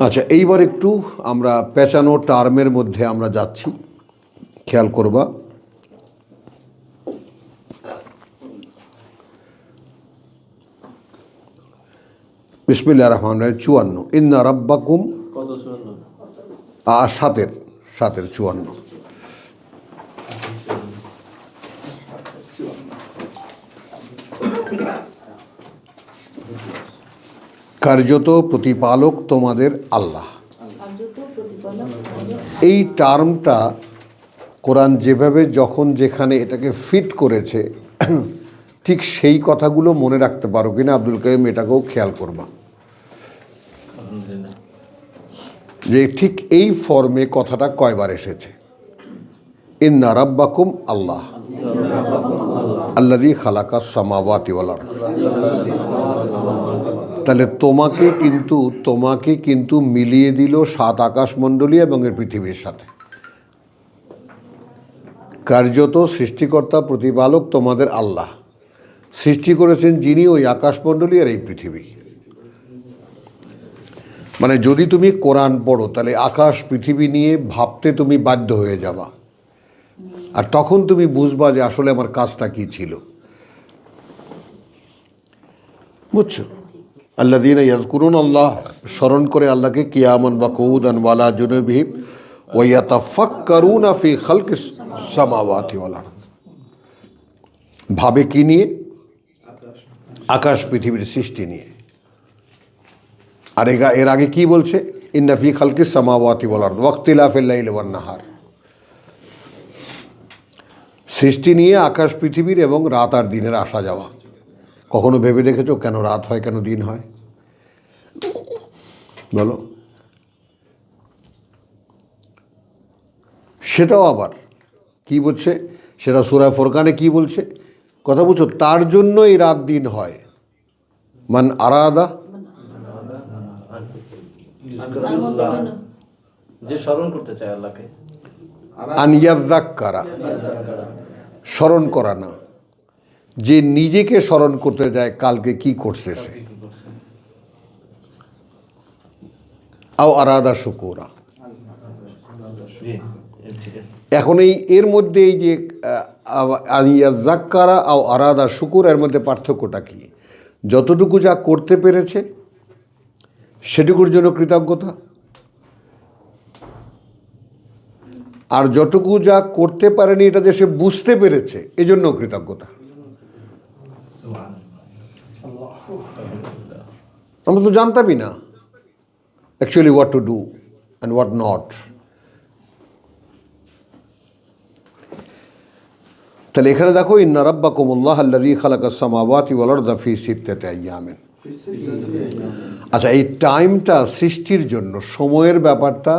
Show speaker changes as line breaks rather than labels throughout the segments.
আচ্ছা, এইবার একটু আমরা পেঁচানো টার্মের মধ্যে আমরা যাচ্ছি, খেয়াল করবা। বিসমিল্লাহির রহমানির রহিম 54 ইন্না রাব্বাকুম
কত 54
সাতের 54 কার্যত প্রতিপালক তোমাদের আল্লাহ। এই টার্মটা কোরআন যেভাবে যখন যেখানে এটাকে ফিট করেছে ঠিক সেই কথাগুলো মনে রাখতে পারো কিনা আব্দুল কাইম এটাকেও খেয়াল করবা যে ঠিক এই ফর্মে কথাটা কয়বার এসেছে। ইন্না রাব্বাকুম আল্লাহ আল্লাযী খালাকাস সামাওয়াতি ওয়াল আরদ। তাহলে তোমাকে কিন্তু মিলিয়ে দিল 7 আকাশমণ্ডলী এবং এর পৃথিবীর সাথে। কার্যত সৃষ্টিকর্তা প্রতিপালক তোমাদের আল্লাহ, সৃষ্টি করেছেন যিনি ওই আকাশমণ্ডলী আর এই পৃথিবী। মানে যদি তুমি কোরআন পড়ো তাহলে আকাশ পৃথিবী নিয়ে ভাবতে তুমি বাধ্য হয়ে যাবা, আর তখন তুমি বুঝবা যে আসলে আমার কাজটা কি ছিল। বুঝছো? আল্লাযীনা ইয়াযকুরুন আল্লাহ, স্মরণ করে আল্লাহকে কিয়ামান ওয়া কুউদান ওয়া আলা জুনুবিহিম ওয়া ইয়াতাফাক্কারুনা ফি খালকিস সামাওয়াতি ওয়াল আরদ। ভাবে কি নিয়ে? আকাশ পৃথিবীর সৃষ্টি নিয়ে। আর এর আগে কি বলছে? ইন্না ফি খালকিস সামাওয়াতি ওয়াল আরদ ওয়া ইখতিলাফিল লাইলি ওয়ান নাহার। সৃষ্টি নিয়ে আকাশ পৃথিবীর এবং রাত আর দিনের আসা যাওয়া। কখনো ভেবে দেখেছো কেন রাত হয়, কেন দিন হয়? বলো। সেটাও আবার কি বলছে, সেটা সূরা ফুরকানে কি বলছে কথা বুঝছো? তার জন্য এই রাত দিন হয়। মান আরাদা,
যে স্মরণ করতে চায় আল্লাহকে,
আন ইয়াযাক্কারা, স্মরণ করা না, যে নিজেকে স্মরণ করতে যায় কালকে কি করছে সে। আও আরাদা শুকুরা। এখন এর মধ্যে এই যে আনিয়াজ্জাক্কারা আও আরাদা শুকুর, এর মধ্যে পার্থক্যটা কি? যতটুকু যা করতে পেরেছে সেটুকুর জন্য কৃতজ্ঞতা, আর যতটুকু যা করতে পারেনি এটা যে সে বুঝতে পেরেছে এজন্য কৃতজ্ঞতা। আমরা তো জানতামই না actually what to do and what not. তাহলে এখানে দেখো ইন্না রাব্বাকুমুল্লাহ আল্লাযী খালাকাস সামাওয়াতি ওয়াল আরদা ফি সিত্তাতি আইয়ামিন। আচ্ছা, এই টাইমটা সৃষ্টির জন্য, সময়ের ব্যাপারটা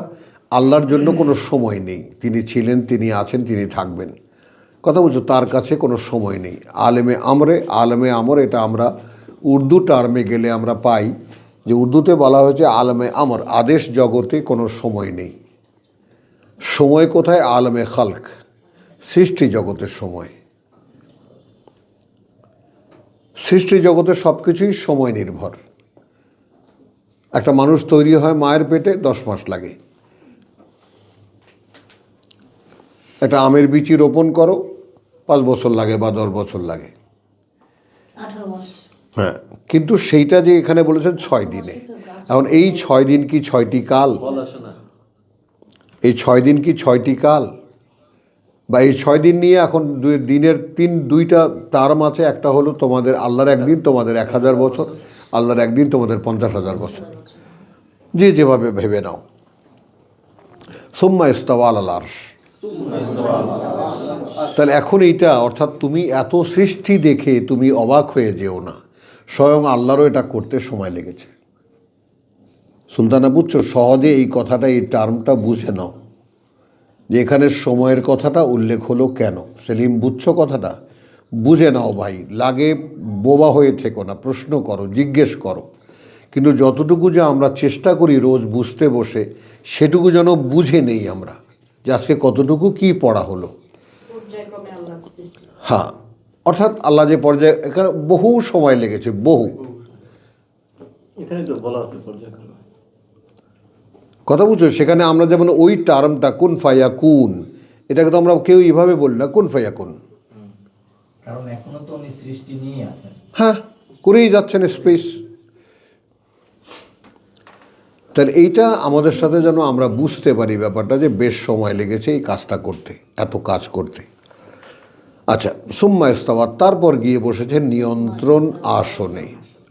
আল্লাহর জন্য কোনো সময় নেই। তিনি ছিলেন, তিনি আছেন, তিনি থাকবেন। কথা বলছো, তার কাছে কোনো সময় নেই। আলেমে আমর এটা আমরা উর্দু টার্মে গেলে আমরা পাই যে উর্দুতে বলা হয়েছে আলেমে আমর, আদেশ জগতে কোনো সময় নেই। সময় কোথায়? আলেমে খালক, সৃষ্টি জগতের সময়। সৃষ্টি জগতের সব কিছুই সময় নির্ভর। একটা মানুষ তৈরি হয় মায়ের পেটে 10 মাস লাগে। একটা আমের বিচি রোপণ করো 5 বছর লাগে বা 10 বছর লাগে।
18 মাস।
হ্যাঁ, কিন্তু সেইটা যে এখানে বলেছেন 6 দিনে। এখন এই 6 দিন কি 6টি কাল? এই 6 দিন কি 6টি কাল? বা এই 6 দিন নিয়ে এখন দিনের 2টা টার্ম আছে। একটা হলো তোমাদের আল্লাহর একদিন তোমাদের 1000 বছর, আল্লাহর একদিন তোমাদের 50,000 বছর, যে যেভাবে ভেবে নাও। সুম্মা ইস্তাওয়া আলাল আরশ। তাহলে এখন এইটা, অর্থাৎ তুমি এত সৃষ্টি দেখে তুমি অবাক হয়ে যেও না, স্বয়ং আল্লাহরও এটা করতে সময় লেগেছে। সুলতানা, বুঝছো? সহজে এই কথাটা, এই টার্মটা বুঝে নাও যে এখানে সময়ের কথাটা উল্লেখ হলো কেন। সেলিম, বুঝছো কথাটা? বুঝে নাও ভাই, লাগে বোবা হয়ে থেকো না, প্রশ্ন করো, জিজ্ঞেস করো। কিন্তু যতটুকু যে আমরা চেষ্টা করি রোজ বুঝতে বসে, সেটুকু যেন বুঝে নেই আমরা যে আজকে কতটুকু কি পড়া হলো। হ্যাঁ, অর্থাৎ আল্লাহ যে পর্যায়ে, এখানে বহু সময় লেগেছে, বহু।
এখানে তো বলা আছে পর্যায়ক্রমে।
কথা বুঝছো? সেখানে আমরা যেমন ওই টার্মটা কুন ফায়াকুন, এটাকে তো আমরা কেউ এইভাবে বলি না, কুন ফায়াকুন।
কারণ এখনো তো উনি সৃষ্টি নিয়েই আছেন।
হ্যাঁ, করেই যাচ্ছেন স্পেস। তাহলে এইটা আমাদের সাথে যেন আমরা বুঝতে পারি ব্যাপারটা, যে বেশ সময় লেগেছে এই কাজটা করতে, এত কাজ করতে। আচ্ছা, সুম্মা ইস্তাওয়া, তারপর গিয়ে বসেছে নিয়ন্ত্রণ আসনে।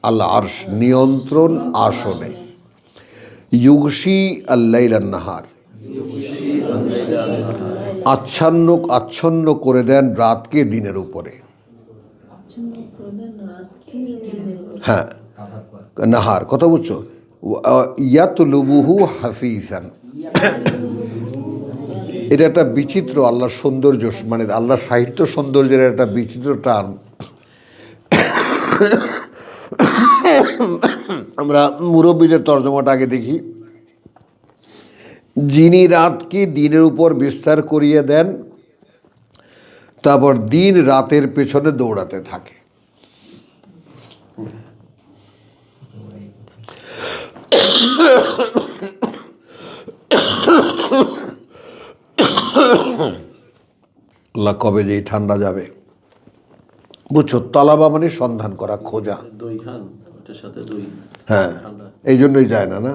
আল্লাহ আরশ নিয়ন্ত্রণ আসনে। ইউগশি আল্লাইল নাহার, আচ্ছন্ন করে দেন রাতকে দিনের উপরে।
আচ্ছন্ন করবেন রাতকে দিনের উপর।
হ্যাঁ, নাহার, কথা বুঝছো? ইয়াতলুবুহু হাফিজান, এটা একটা বিচিত্র আল্লাহর সৌন্দর্য, মানে আল্লাহর সাহিত্য সৌন্দর্যের একটা বিচিত্র টার্ম। আমরা মুরব্বীদের তর্জমাটা আগে দেখি। যিনি রাতকে দিনের উপর বিস্তার করিয়ে দেন, তারপর দিন রাতের পেছনে দৌড়াতে থাকে। আল্লাহ কবে যে এই ঠান্ডা যাবে, বুঝছো? তালাবা মানে সন্ধান করা, খোঁজা।
দই খান, ওটার সাথে দই।
হ্যাঁ,
ঠান্ডা।
এই জন্যই যায় না, না?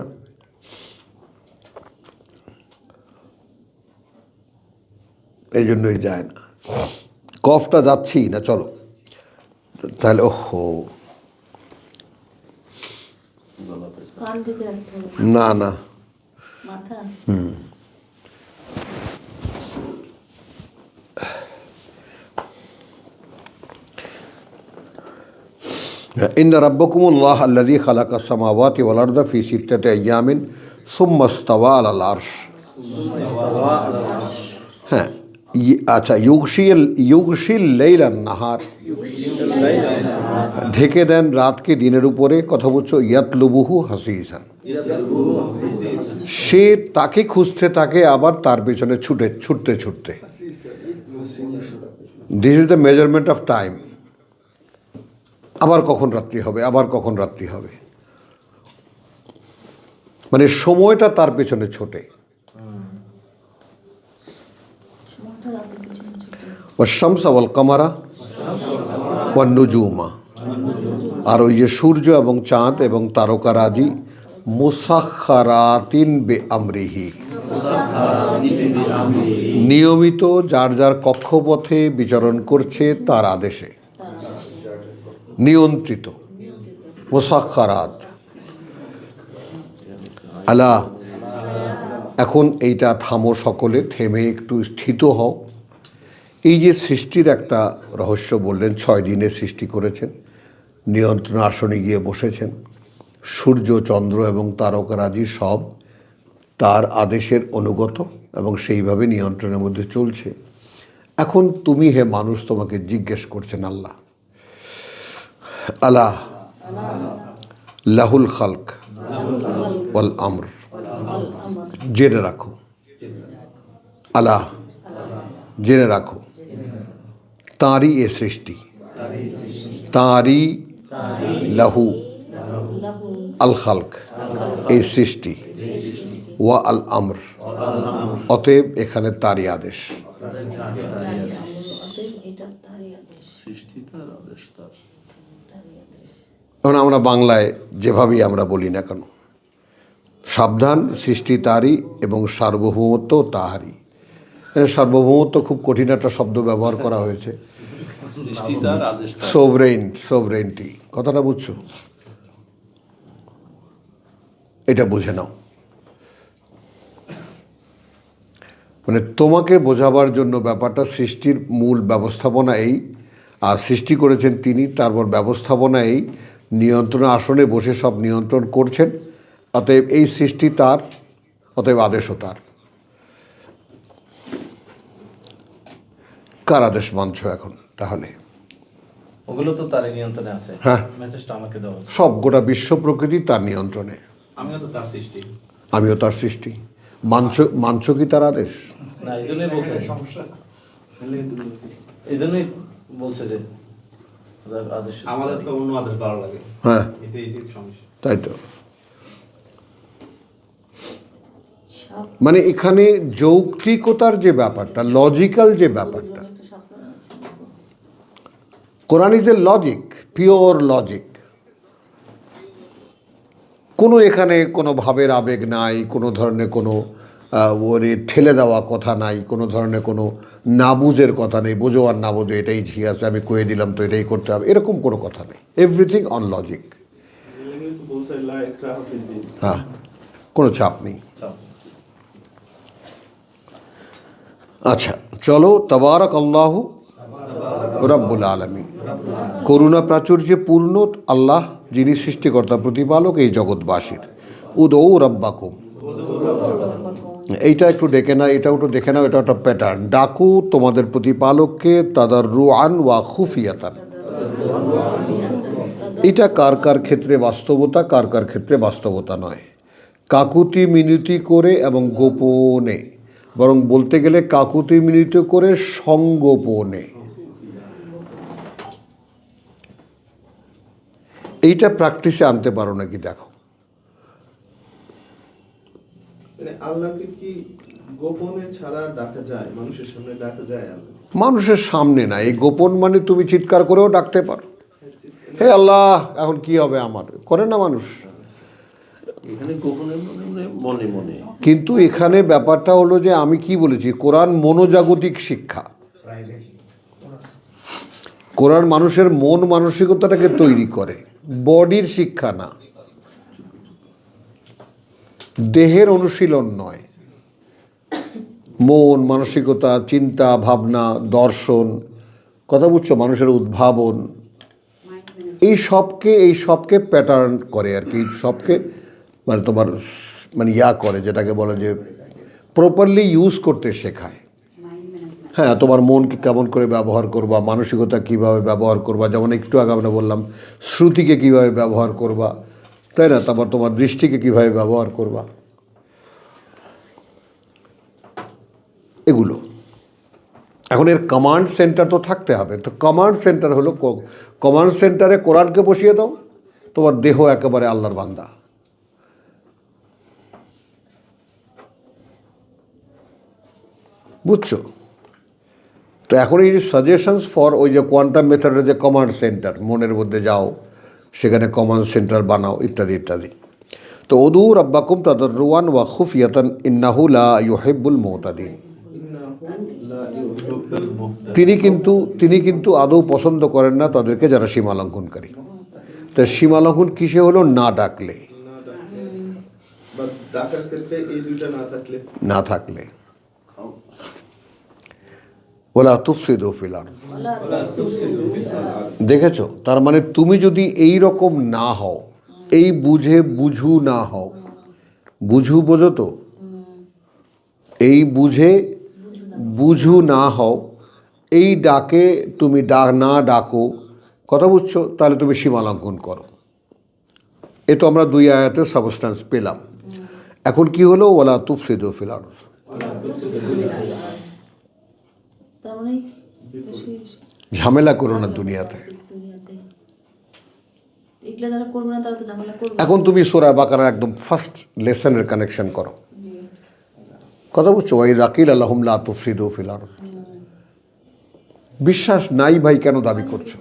এই জন্যই যায় না। কফটা যাচ্ছি না, চলো তাহলে। ওহো,
কান দিকে রাখতে হবে,
না না,
মাথা।
ইন্না রাব্বাকুমুল্লাহ আল্লাযী খালাকাস সামাওয়াতি ওয়াল আরদা ফি সিত্তাতি আইয়ামিন সুম্মা ইস্তাওয়া আলাল আরশ। হ্যাঁ, আচ্ছা, ইউগশিল লাইলান নাহার, ঢেকে দেন রাতকে দিনের উপরে। কথা বলছো? ইয়াতলুবুহু হাসিসান, সে তাকে খুঁজতে থাকে, আবার তার পেছনে ছুটতে ছুটতে। This is the measurement of time. আবার কখন রাত্রি হবে, আবার কখন রাত্রি হবে, মানে সময়টা তার পেছনে ছোটে।
সময়টা রাতের পিছনে ছুটে।
ওয়াশ-শামসা ওয়াল কামারা ওয়ান নুজুমা, আর ওই যে সূর্য এবং চাঁদ এবং তারকারাজি, মুসাখখারাতিন বিআমরিহি, নিয়মিত যার যার কক্ষপথে বিচরণ করছে তার আদেশে, নিয়ন্ত্রিত। মুসাখখারাত। আলা, এখন এইটা থামো সকলে, থেমে একটু স্থিত হও। এই যে সৃষ্টির একটা রহস্য বললেন, 6 দিনে সৃষ্টি করেছেন, নিয়ন্ত্রণ আসনে গিয়ে বসেছেন, সূর্য চন্দ্র এবং তারকারাজি সব তার আদেশের অনুগত এবং সেইভাবে নিয়ন্ত্রণের মধ্যে চলছে। এখন তুমি হে মানুষ, তোমাকে জিজ্ঞেস করছেন আল্লাহ, আলা লাহুল খালক ওয়াল আমর, জেনে রাখো, আলা জেনে রাখো, তাঁরই এ সৃষ্টি, তাঁরই লাহু আল খালক, এই সৃষ্টি, ওয়া আল আমর, অতএব এখানে তাঁরই আদেশ।
অতএব এটা তারই আদেশ।
সৃষ্টি তার, আদেশ তার।
এখন আমরা বাংলায় যেভাবেই আমরা বলি না কেন, সাবধান, সৃষ্টি তারই এবং সার্বভৌমত্ব তাহারই। এখানে সার্বভৌমত্ব খুব কঠিন একটা শব্দ ব্যবহার করা হয়েছে।
সৃষ্টি তার, আদেশ তার।
সোভরেইনটি, কথাটা বুঝছো? এটা বুঝে নাও। মানে তোমাকে বোঝাবার জন্য ব্যাপারটা, সৃষ্টির মূল ব্যবস্থাপনা এই, আর সৃষ্টি করেছেন তিনি, তারপর ব্যবস্থাপনা এই, নিয়ন্ত্রণ আসনে বসে সব নিয়ন্ত্রণ করছেন। অতএব এই সৃষ্টি তার, অতএব আদেশও তার। কার আদেশ মানছো এখন তাহলে?
ওগুলো তো তারই নিয়ন্ত্রণে আছে।
হ্যাঁ।
মেসেজটা আমাকে দেওয়া হচ্ছে।
সব গোটা বিশ্ব প্রকৃতি তার নিয়ন্ত্রণে,
আমিও তো তার সৃষ্টি।
আমিও তার সৃষ্টি। মানছো কি তার আদেশ?
না, এই জন্যই বলছে সমস্যা, এই জন্যই বলছে যে আদেশ।
আমাদের তো অন্য আদেশ ভালো লাগে।
হ্যাঁ,
এটাই সমস্যা।
তাই তো। মানে এখানে যৌক্তিকতার যে ব্যাপারটা, লজিক্যাল যে ব্যাপারটা,
একটা স্বপ্ন আছে।
Quran is a logic, pure logic. কোনো এখানে কোনো ভাবের আবেগ নাই, কোনো ধরনের কোনো ওরে ঠেলে দেওয়া কথা নাই, কোনো ধরনের কোনো না বুঝের কথা নেই, বোঝো আর না বোঝো এটাই ঠিক আছে, আমি কয়ে দিলাম তো এটাই করতে হবে, এরকম কোনো কথা নেই। Everything on logic. হ্যাঁ, কোনো চাপ নেই। আচ্ছা চলো, তাবারাক আল্লাহু রব্বুল আলামিন, করুণা প্রাচুর্যে পূর্ণ আল্লাহ যিনি সৃষ্টিকর্তা প্রতিপালক এই জগৎবাসীর। উদৌ রব্বাকুম, এইটা একটু ডেকে নাও, এটাও একটু দেখে নাও, এটা একটা প্যাটার্ন। ডাকু তোমাদের প্রতিপালককে তাদাররুআন ওয়া খুফিয়াতান। এটা কার কার ক্ষেত্রে বাস্তবতা, কার কার ক্ষেত্রে বাস্তবতা নয়। কাকুতি মিনতি করে এবং গোপনে, বরং বলতে গেলে কাকুতি মিনতি করে সংগোপনে। এইটা প্র্যাকটিসে আনতে পারো নাকি দেখো।
আল্লাহকে কি গোপনে ছাড়া ডাকা যায়? মানুষের সামনে ডাকা যায় আল্লাহ?
মানুষের সামনে না, এই গোপন মানে তুমি চিৎকার করেও ডাকতে পারো, হে আল্লাহ এখন কি হবে আমার, করে না মানুষ।
এখানে গোপনে মানে মনে মনে।
কিন্তু এখানে ব্যাপারটা হলো যে আমি কি বলেছি, কোরআন মনোজাগতিক শিক্ষা। কোরআন মানুষের মন মানসিকতাটাকে তৈরি করে, বডির শিক্ষা না, দেহের অনুশীলন নয়। মন মানসিকতা, চিন্তা ভাবনা, দর্শন, কথা বুঝছো, মানুষের উদ্ভাবন, এই সবকে প্যাটার্ন করে আর কি, সবকে মানে তোমার মানে করে, যেটাকে বলে যে প্রপারলি ইউজ করতে শেখায়। হ্যাঁ, তোমার মনকে কেমন করে ব্যবহার করবা, মানসিকতা কিভাবে ব্যবহার করবা, যেমন একটু আগে আমরা বললাম শ্রুতিকে কিভাবে ব্যবহার করবা, তাই না, তারপর তোমার দৃষ্টিকে কিভাবে ব্যবহার করবা, এগুলো। এখন এর কমান্ড সেন্টার তো থাকতে হবে, তো কমান্ড সেন্টার হলো, কমান্ড সেন্টারে কোরআনকে বসিয়ে দাও, তোমার দেহ একেবারে আল্লাহর বান্দা। বুঝছো? তো এখন এই সাজেশনস ফর ওই যে কোয়ান্টাম মেথডের যে কমান্ড সেন্টার, মনের মধ্যে যাও, সেখানে কমান্ড সেন্টার বানাও, ইত্যাদি ইত্যাদি। তো উদু রাব্বাকুম তাদাররুআন ওয়া খুফিয়াতান ইন্নাহু লা ইউহিব্বুল মুতাদিন। তিনি কিন্তু আদৌ পছন্দ করেন না তাদেরকে যারা সীমা লঙ্ঘনকারী। তা সীমা লঙ্ঘন কিসে হলো? না ডাকলে, না থাকলে। ওয়ালা তুফসিদু ফিল আরদ, দেখেছো? তার মানে তুমি যদি এই রকম না হও, এই বুঝু না হও, বোঝো তো, এই বুঝু না হও, এই ডাকে তুমি না ডাকো, কথা বুঝছো, তাহলে তুমি সীমা লঙ্ঘন করো। এ তো আমরা 2 আয়াতের সাবস্ট্যান্স পেলাম। এখন কি হলো? ওয়ালা তুফসিদু ফিল আরদ, ঝামেলা করো না দুনিয়াতে। এখন তুমি সূরা বাকারার একদম ফার্স্ট লেসনের কানেকশন করো, কথা বুঝছো? ওয়াইযা কিলা লাহুম লা তুফসিদু ফিল আরদ। বিশ্বাস নাই ভাই, কেন দাবি করছো?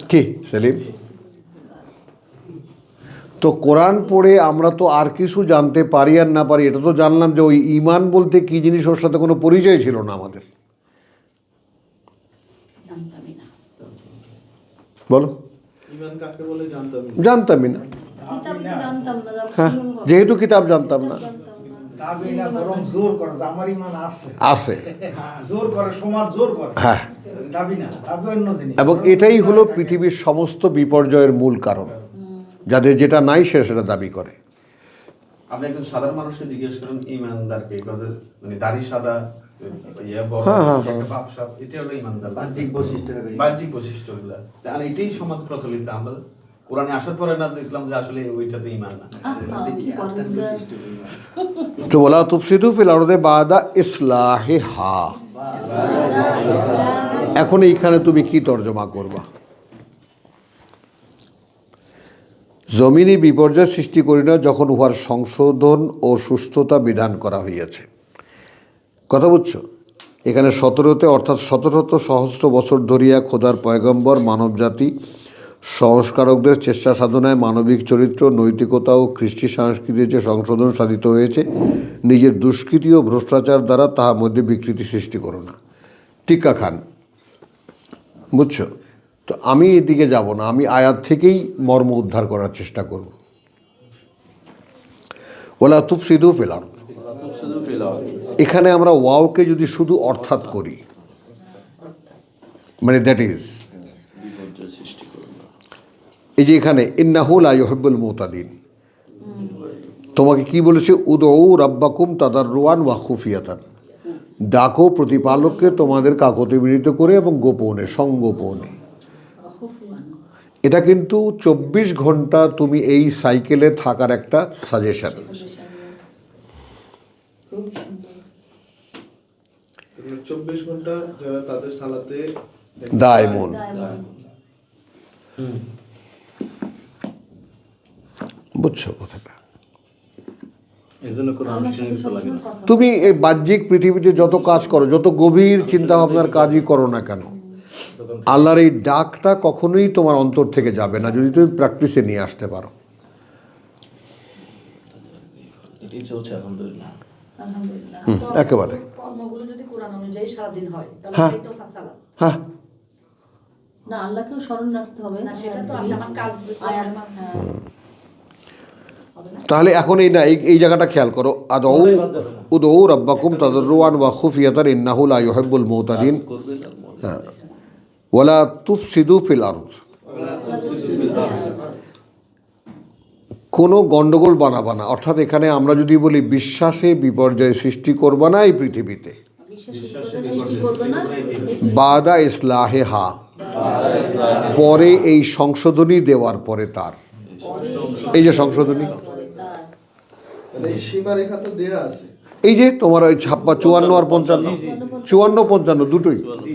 কি সেলিম? তো কোরআন পড়ে আমরা তো আর কিছু জানতে পারি আর না পারি, এটা তো জানলাম যে ওই ঈমান বলতে কি জিনিস, ওর সাথে কোনো পরিচয় ছিল না আমাদের। বলো, জানতামই না। হ্যাঁ, যেহেতু কিতাব জানতাম না, আছে, হ্যাঁ, এবং এটাই হলো পৃথিবীর সমস্ত বিপর্যয়ের মূল কারণ, যাদের যেটা নাই সেটা দাবি করে।
আপনি একজন সাধারণ মানুষকে জিজ্ঞেস করেন ইমানদারকে, মানে দাড়ি সাদা, এটা হলো ইমানদার, বাহ্যিক বৈশিষ্ট্যগুলা। আর এটাই সমাজ প্রচলিত। আমরা কোরআনে আসার পরে না দেখলাম যে আসলে ওইটাতে ইমান না।
তো ওয়ালা তুফসিদু ফিল আরদি বাদা ইসলাহিহা, এখন এইখানে তুমি কি তর্জমা করবা? জমিনে বিপর্যয় সৃষ্টি করি না যখন উহার সংশোধন ও সুস্থতা বিধান করা হইয়াছে। কথা বুঝছো? এখানে 17তে অর্থাৎ 17 সহস্র বছর ধরিয়া খোদার পয়গম্বর মানবজাতি সংস্কারকদের চেষ্টা সাধনায় মানবিক চরিত্র, নৈতিকতা ও কৃষ্টি সংস্কৃতির যে সংশোধন সাধিত হয়েছে, নিজের দুষ্কৃতি ও ভ্রষ্টাচার দ্বারা তাহার মধ্যে বিকৃতি সৃষ্টি করো না। টিক্কা খান, বুঝছো? তো আমি এদিকে যাব না, আমি আয়াত থেকেই মর্ম উদ্ধার করার চেষ্টা করব। ওলা তুফসিদু ফিল আরদ, এখানে আমরা ওয়াওকে যদি শুধু অর্থাৎ করি, মানে দ্যাট ইজ, এই যে এখানে ইন্নাহু লা ইউহিব্বুল মুতাদিন, তোমাকে কি বলেছে? উদউ রাব্বাকুম তাদাররুআন ওয়া খুফিয়াতান, ডাকো প্রতিপালককে তোমাদের কাকতি বিনীত করে এবং গোপনে, সংগোপনে। এটা কিন্তু 24 ঘন্টা তুমি এই সাইকেলে থাকার একটা সাজেশন।
খুব সুন্দর।
24 ঘন্টা যারা তাদের সালাতে
দায়মুন। বুঝছো কথাটা?
এই জন্য কোনো আনুষ্ঠানিকতা লাগে না।
তুমি এই বাহ্যিক পৃথিবীতে যত কাজ করো, যত গভীর চিন্তা ভাবনার কাজই করো না কেন, আল্লাহর এই ডাকটা কখনোই তোমার অন্তর থেকে যাবে না যদি তুমি প্র্যাকটিসে নিয়ে আসতে পারো।
এটাই চলছে আলহামদুলিল্লাহ।
আলহামদুলিল্লাহ।
একেবারে।
কর্মগুলো যদি কোরআন অনুযায়ী সারাদিন হয় তাহলে
হ্যাঁ।
এটাই তো সালাত।
হ্যাঁ,
না, আল্লাহকেও স্মরণ রাখতে হবে।
না সেটা তো আছে আমার কাজ
আয়াত,
হ্যাঁ। হবে না?
তাহলে এখন এই না এই জায়গাটা খেয়াল করো, আদৌ উদৌ রাব্বাকুম তাদাররুআন ওয়া খুফিয়াতান ইন্নাহু লা ইউহিব্বুল মুতাদিন, হ্যাঁ, ওয়ালা তুফসিদু ফিল আরদ, কোনো গন্ডগোল বানাবা না। অর্থাৎ এখানে আমরা যদি বলি বিশ্বাসে বিপর্যয় সৃষ্টি করবা না এই পৃথিবীতে,
বিশ্বাসের সৃষ্টি করবে না।
বাদা ইসলাহে হা, পরে এই সংশোধনী দেওয়ার পরে তার, এই যে সংশোধনী,
মানে সীমারেখা তো দেয়া আছে।
এই যে তোমার ওই 54 আর 55, 54-55 দুটোই।
জি,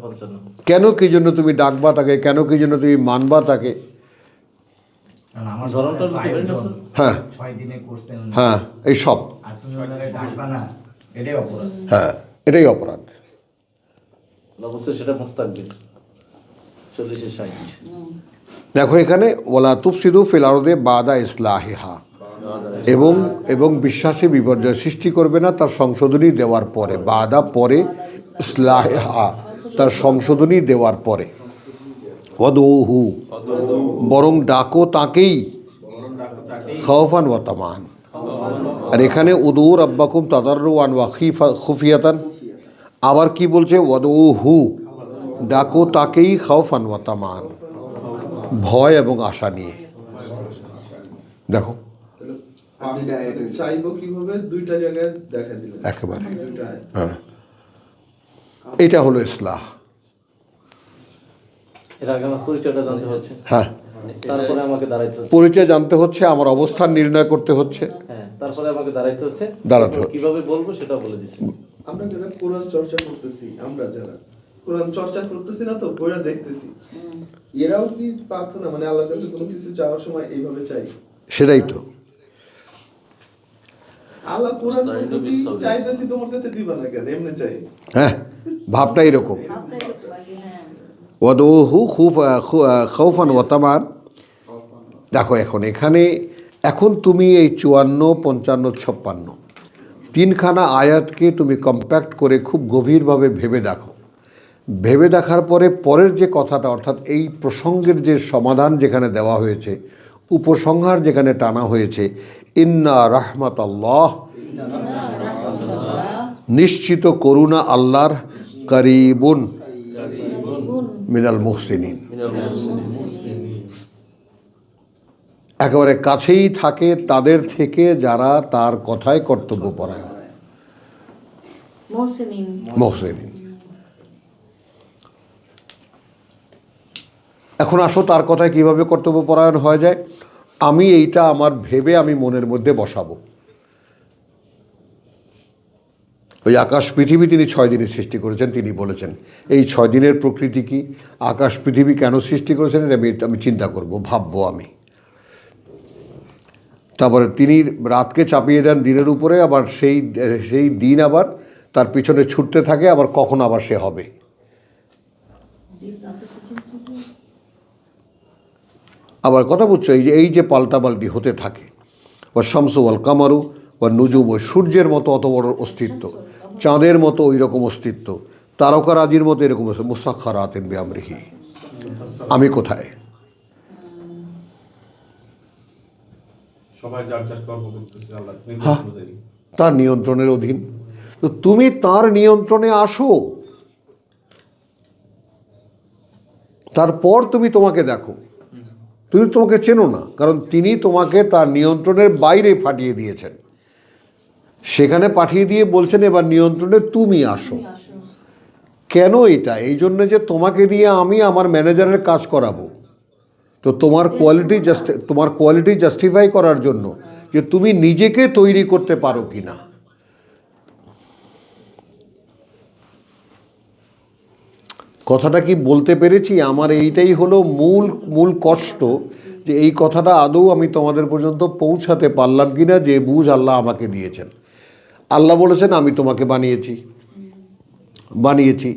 55।
কেন কি জন্য তুমি ডাকবা তাকে, কেন কি জন্য তুমি মানবা তাকে?
কারণ আমার
ধরনটা
ধরনের
বুঝতে
আয়োজন,
পেরেছো?
হ্যাঁ
6 দিনে করছেন,
হ্যাঁ, এই সব,
আর তুমি ওনারে ডাকবা না, এটাই অপরাধ।
হ্যাঁ, এটাই অপরাধ।
অবশ্যই সেটা মুস্তাকবিল 40-60।
দেখো এখানে ওয়ালা তুফসিদু ফিল আরদে বাদা ইসলাহিহা, এবং বিশ্বাসে বিপর্যয় সৃষ্টি করবে না তার সংশোধনী দেওয়ার পরে, বাদা পরে, ইসলাহিহা তার সংশোধনী দেওয়ার পরে, ওয়াদউহু বরং ডাকো তাকেই, খাওফান ওয়া তামান। আর এখানে উদউ রাব্বাকুম তাদাররুআন ওয়া খুফিয়াতান, আবার কি বলছে? ওয়াদউহু, ডাকো তাকেই, খাওফান ওয়া তামান, ভয় এবং আশা নিয়ে। দেখো
চাইবো কিভাবে দুইটা জায়গায় দেখা দিলেন
একেবারে,
দুইটা আয়াত।
হ্যাঁ, এটা হলো ইসলাহ।
এর আগে আমার পরিচয়টা জানতে হচ্ছে,
হ্যাঁ,
তারপরে আমাকে দাঁড়াইতে হচ্ছে।
পরিচয় জানতে হচ্ছে, আমার অবস্থান নির্ণয় করতে হচ্ছে,
হ্যাঁ, তারপরে আমাকে দাঁড়াইতে হচ্ছে,
দাঁড়াতে হচ্ছে।
কিভাবে বলবো সেটা বলে দিচ্ছি।
আমরা যারা কোরআন চর্চা করতেছি, আমরা যারা কোরআন চর্চা করতেছি না তো বইটা দেখতেছি, এরাও কি প্রার্থনা মানে আল্লাহর কাছে কোনো কিছু চাওয়ার সময় এইভাবে চাই?
সেটাই তো।
আল্লাহ কোরআন বলতেছি চাইতেছি তোমার কাছে দিবা না কেন, এমনি চাই।
হ্যাঁ, ভাবটা এরকম।
আপনার এরকম লাগে, হ্যাঁ।
ওয়াদউহু খাওফান ওয়া তামান। দেখো এখন তুমি এই 54, 55, 56 তিনখানা আয়াতকে তুমি কম্প্যাক্ট করে খুব গভীরভাবে ভেবে দেখো। ভেবে দেখার পরে পরের যে কথাটা, অর্থাৎ এই প্রসঙ্গের যে সমাধান যেখানে দেওয়া হয়েছে, উপসংহার যেখানে টানা হয়েছে, ইন্না রাহমাতাল্লাহ, নিশ্চিত করুণা আল্লাহর, করিবুন মিনাল মুহসিনিন, একেবারে কাছেই থাকে তাদের থেকে যারা তার কথায় কর্তব্যপরায়ণ, মুহসিনিন। এখন আসো তার কথায় কিভাবে কর্তব্যপরায়ণ হয়ে যায়। আমি এইটা আমার ভেবে আমি মনের মধ্যে বসাবো। ওই আকাশ পৃথিবী তিনি 6 দিনে সৃষ্টি করেছেন, তিনি বলেছেন এই 6 দিনের প্রকৃতি কি, আকাশ পৃথিবী কেন সৃষ্টি করেছেন, এটা আমি চিন্তা করব, ভাববো আমি। তারপরে তিনি রাতকে চাপিয়ে দেন দিনের উপরে, আবার সেই দিন আবার তার পিছনে ছুটতে থাকে, আবার কখন আবার সে হবে। আবার কথা বুঝছো, এই যে পাল্টাপাল্টি হতে থাকে। ও শামসু ওয়াল কামারু ও নুজুম, ওই সূর্যের মতো অত বড় অস্তিত্ব, চাঁদের মতো ওই রকম অস্তিত্ব, তারকারাজির মতো এরকম মুসাখখারাতিন বিআমরিহি। আমি কোথায়?
সবাই যার যার কর্ম করতেছে আল্লাহ
হ্যাঁ,
নির্দেশ অনুযায়ী।
তার নিয়ন্ত্রণের অধীন। তো তুমি তার নিয়ন্ত্রণে আসো, তারপর তুমি তোমাকে দেখো। তুমি তোমাকে চেনো না, কারণ তিনি তোমাকে তার নিয়ন্ত্রণের বাইরে পাঠিয়ে দিয়েছেন। সেখানে পাঠিয়ে দিয়ে বলছেন এবার নিয়ন্ত্রণে তুমি আসো। কেন এটা? এই জন্য যে তোমাকে দিয়ে আমি আমার ম্যানেজারের কাজ করাবো। তো তোমার কোয়ালিটি জাস্টিফাই করার জন্য যে তুমি নিজেকে তৈরি করতে পারো কি না। কথাটা কি বলতে পেরেছি? আমার এইটাই হলো মূল কষ্ট, যে এই কথাটা আদৌ আমি তোমাদের পর্যন্ত পৌঁছাতে পারলাম কিনা, যে বুঝ আল্লাহ আমাকে দিয়েছেন। আল্লাহ বলেছেন আমি তোমাকে বানিয়েছি,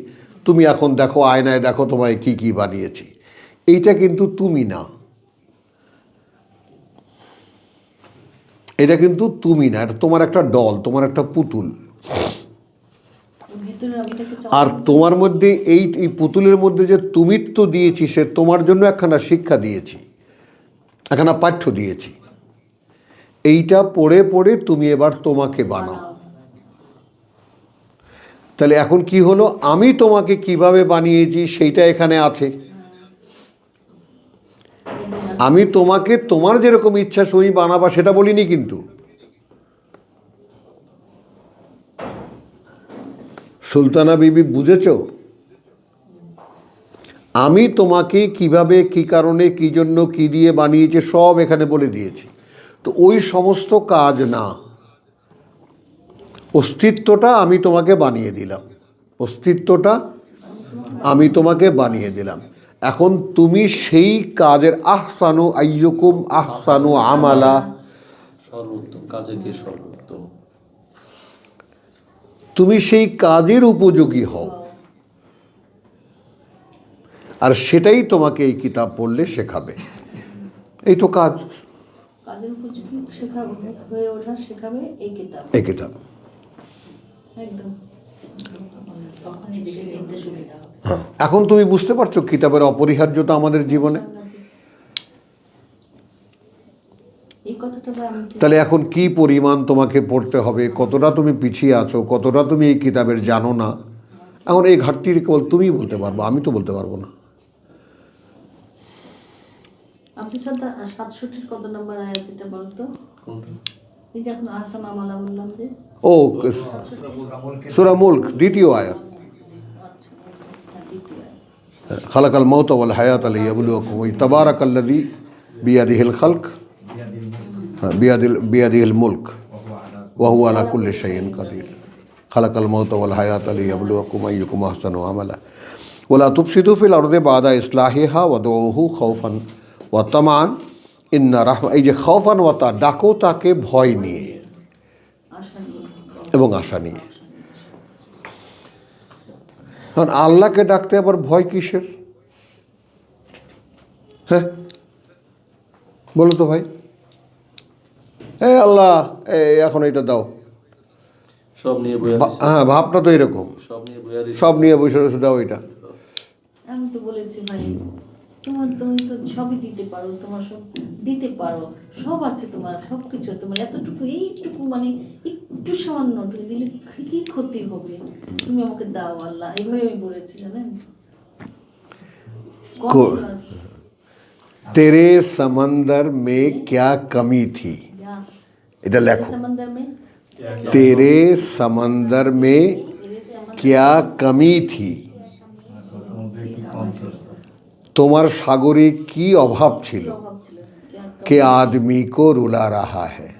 তুমি এখন দেখো, আয়নায় দেখো তোমায় কি কি বানিয়েছি। এইটা কিন্তু তুমি না, এটা কিন্তু তুমি না, এটা তোমার একটা ডল, তোমার একটা পুতুল। আর তোমার মধ্যে এই পুতুলের মধ্যে যে তুমিত্ব দিয়েছি, সে তোমার জন্য একখানা শিক্ষা দিয়েছি, একখানা পাঠ্য দিয়েছি। এইটা পড়ে পড়ে তুমি এবার তোমাকে বানাও। তাহলে এখন কি হলো? আমি তোমাকে কিভাবে বানিয়েছি সেইটা এখানে আছে। আমি তোমাকে তোমার যেরকম ইচ্ছা সই বানাবা সেটা বলিনি কিন্তু। সুলতানা বিবি, বুঝেছ? আমি তোমাকে কিভাবে, কি কারণে, কি জন্য, কি দিয়ে বানিয়েছে সব এখানে বলে দিয়েছি। তো ওই সমস্ত কাজ না, অস্তিত্বটা আমি তোমাকে বানিয়ে দিলাম, এখন তুমি সেই কাজের আহসানু আইয়ুকুম আহসানু আমালা,
সর্বোত্তম কাজে কে সর্বোত্তম,
তুমি সেই কাজের উপযোগী হও। আর সেটাই তোমাকে এই কিতাব পড়লে শেখাবে। এই তো কাজ,
কাজের উপযোগী হয়ে ওঠা শেখাবে এই কিতাব। একদম।
তখন নিজেকে চিনতে সুবিধা হবে।
হ্যাঁ, এখন তুমি বুঝতে পারছো কিতাবের অপরিহার্যতা আমাদের জীবনে।
এই কথাটা
তাহলে এখন কি পরিমাণ তোমাকে পড়তে হবে, কতটা তুমি পিছিয়ে আছো, কতটা তুমি এই কিতাবের জানো না, এখন এই ঘাটতির কেবল তুমিই বলতে পারবো, আমি তো বলতে পারবো না।
আপনি 67 কত নম্বর আয়াত এটা বলতো? এই যে এখন আহসান আমালা বললাম যে,
ও সূরা মুলক দ্বিতীয় আয়াত, খালাকাল মাউত ওয়াল হায়াত লিয়াবলুয়াকুম তাবারাকাল্লাযী বিয়াদিহিল খালক বিয়াদিহিল মুলক ওয়া হুয়া আলা কুল্লি শাইইন কাদির। খালাকাল মাউত ওয়াল হায়াত লিয়াবলুয়াকুম আইয়ুকুম আহসানু আমালা ওয়ালা তুফসিদু ফিল আরদি বাদা ইসলাহিহা ওয়াদউহু খাউফান ওয়া তামান ইন্না রাহমা। এই যে খাউফান ওয়া তা, ডাকো তাকে ভয় নিয়ে এবং আশা নিয়ে। কারণ আল্লাহকে ডাকতে আবার ভয় কিসের? হ্যাঁ বলো তো ভাই, আল্লাহ এখন এটা দাও,
সব নিয়ে বইয়া
হ্যাঁ ভাবটা তো এরকম, সব নিয়ে বসে বসে দাও এটা।
আমি তো বলেছি ভাই, তুমি তো সবই দিতে পারো, তোমার সব দিতে পারো, সব আছে তোমার, সব কিছু তোমার, এতটুকু এইটুকু মানে একটু সামান্য তুমি দিলে কি ক্ষতি হবে, তুমি আমাকে দাও আল্লাহ, এইভাবে আমি বলেছি জানেন।
তেরে সমন্দর মে ক্যা কমি থি, এটা লেখো।
समंदर में
তেরে সমন্দর মে ক্যা কমি থি, তোমার সাগরে কি অভাব ছিল।
अभाव ছিল
কে আদমি কো রুলা রাহা হ্যায়,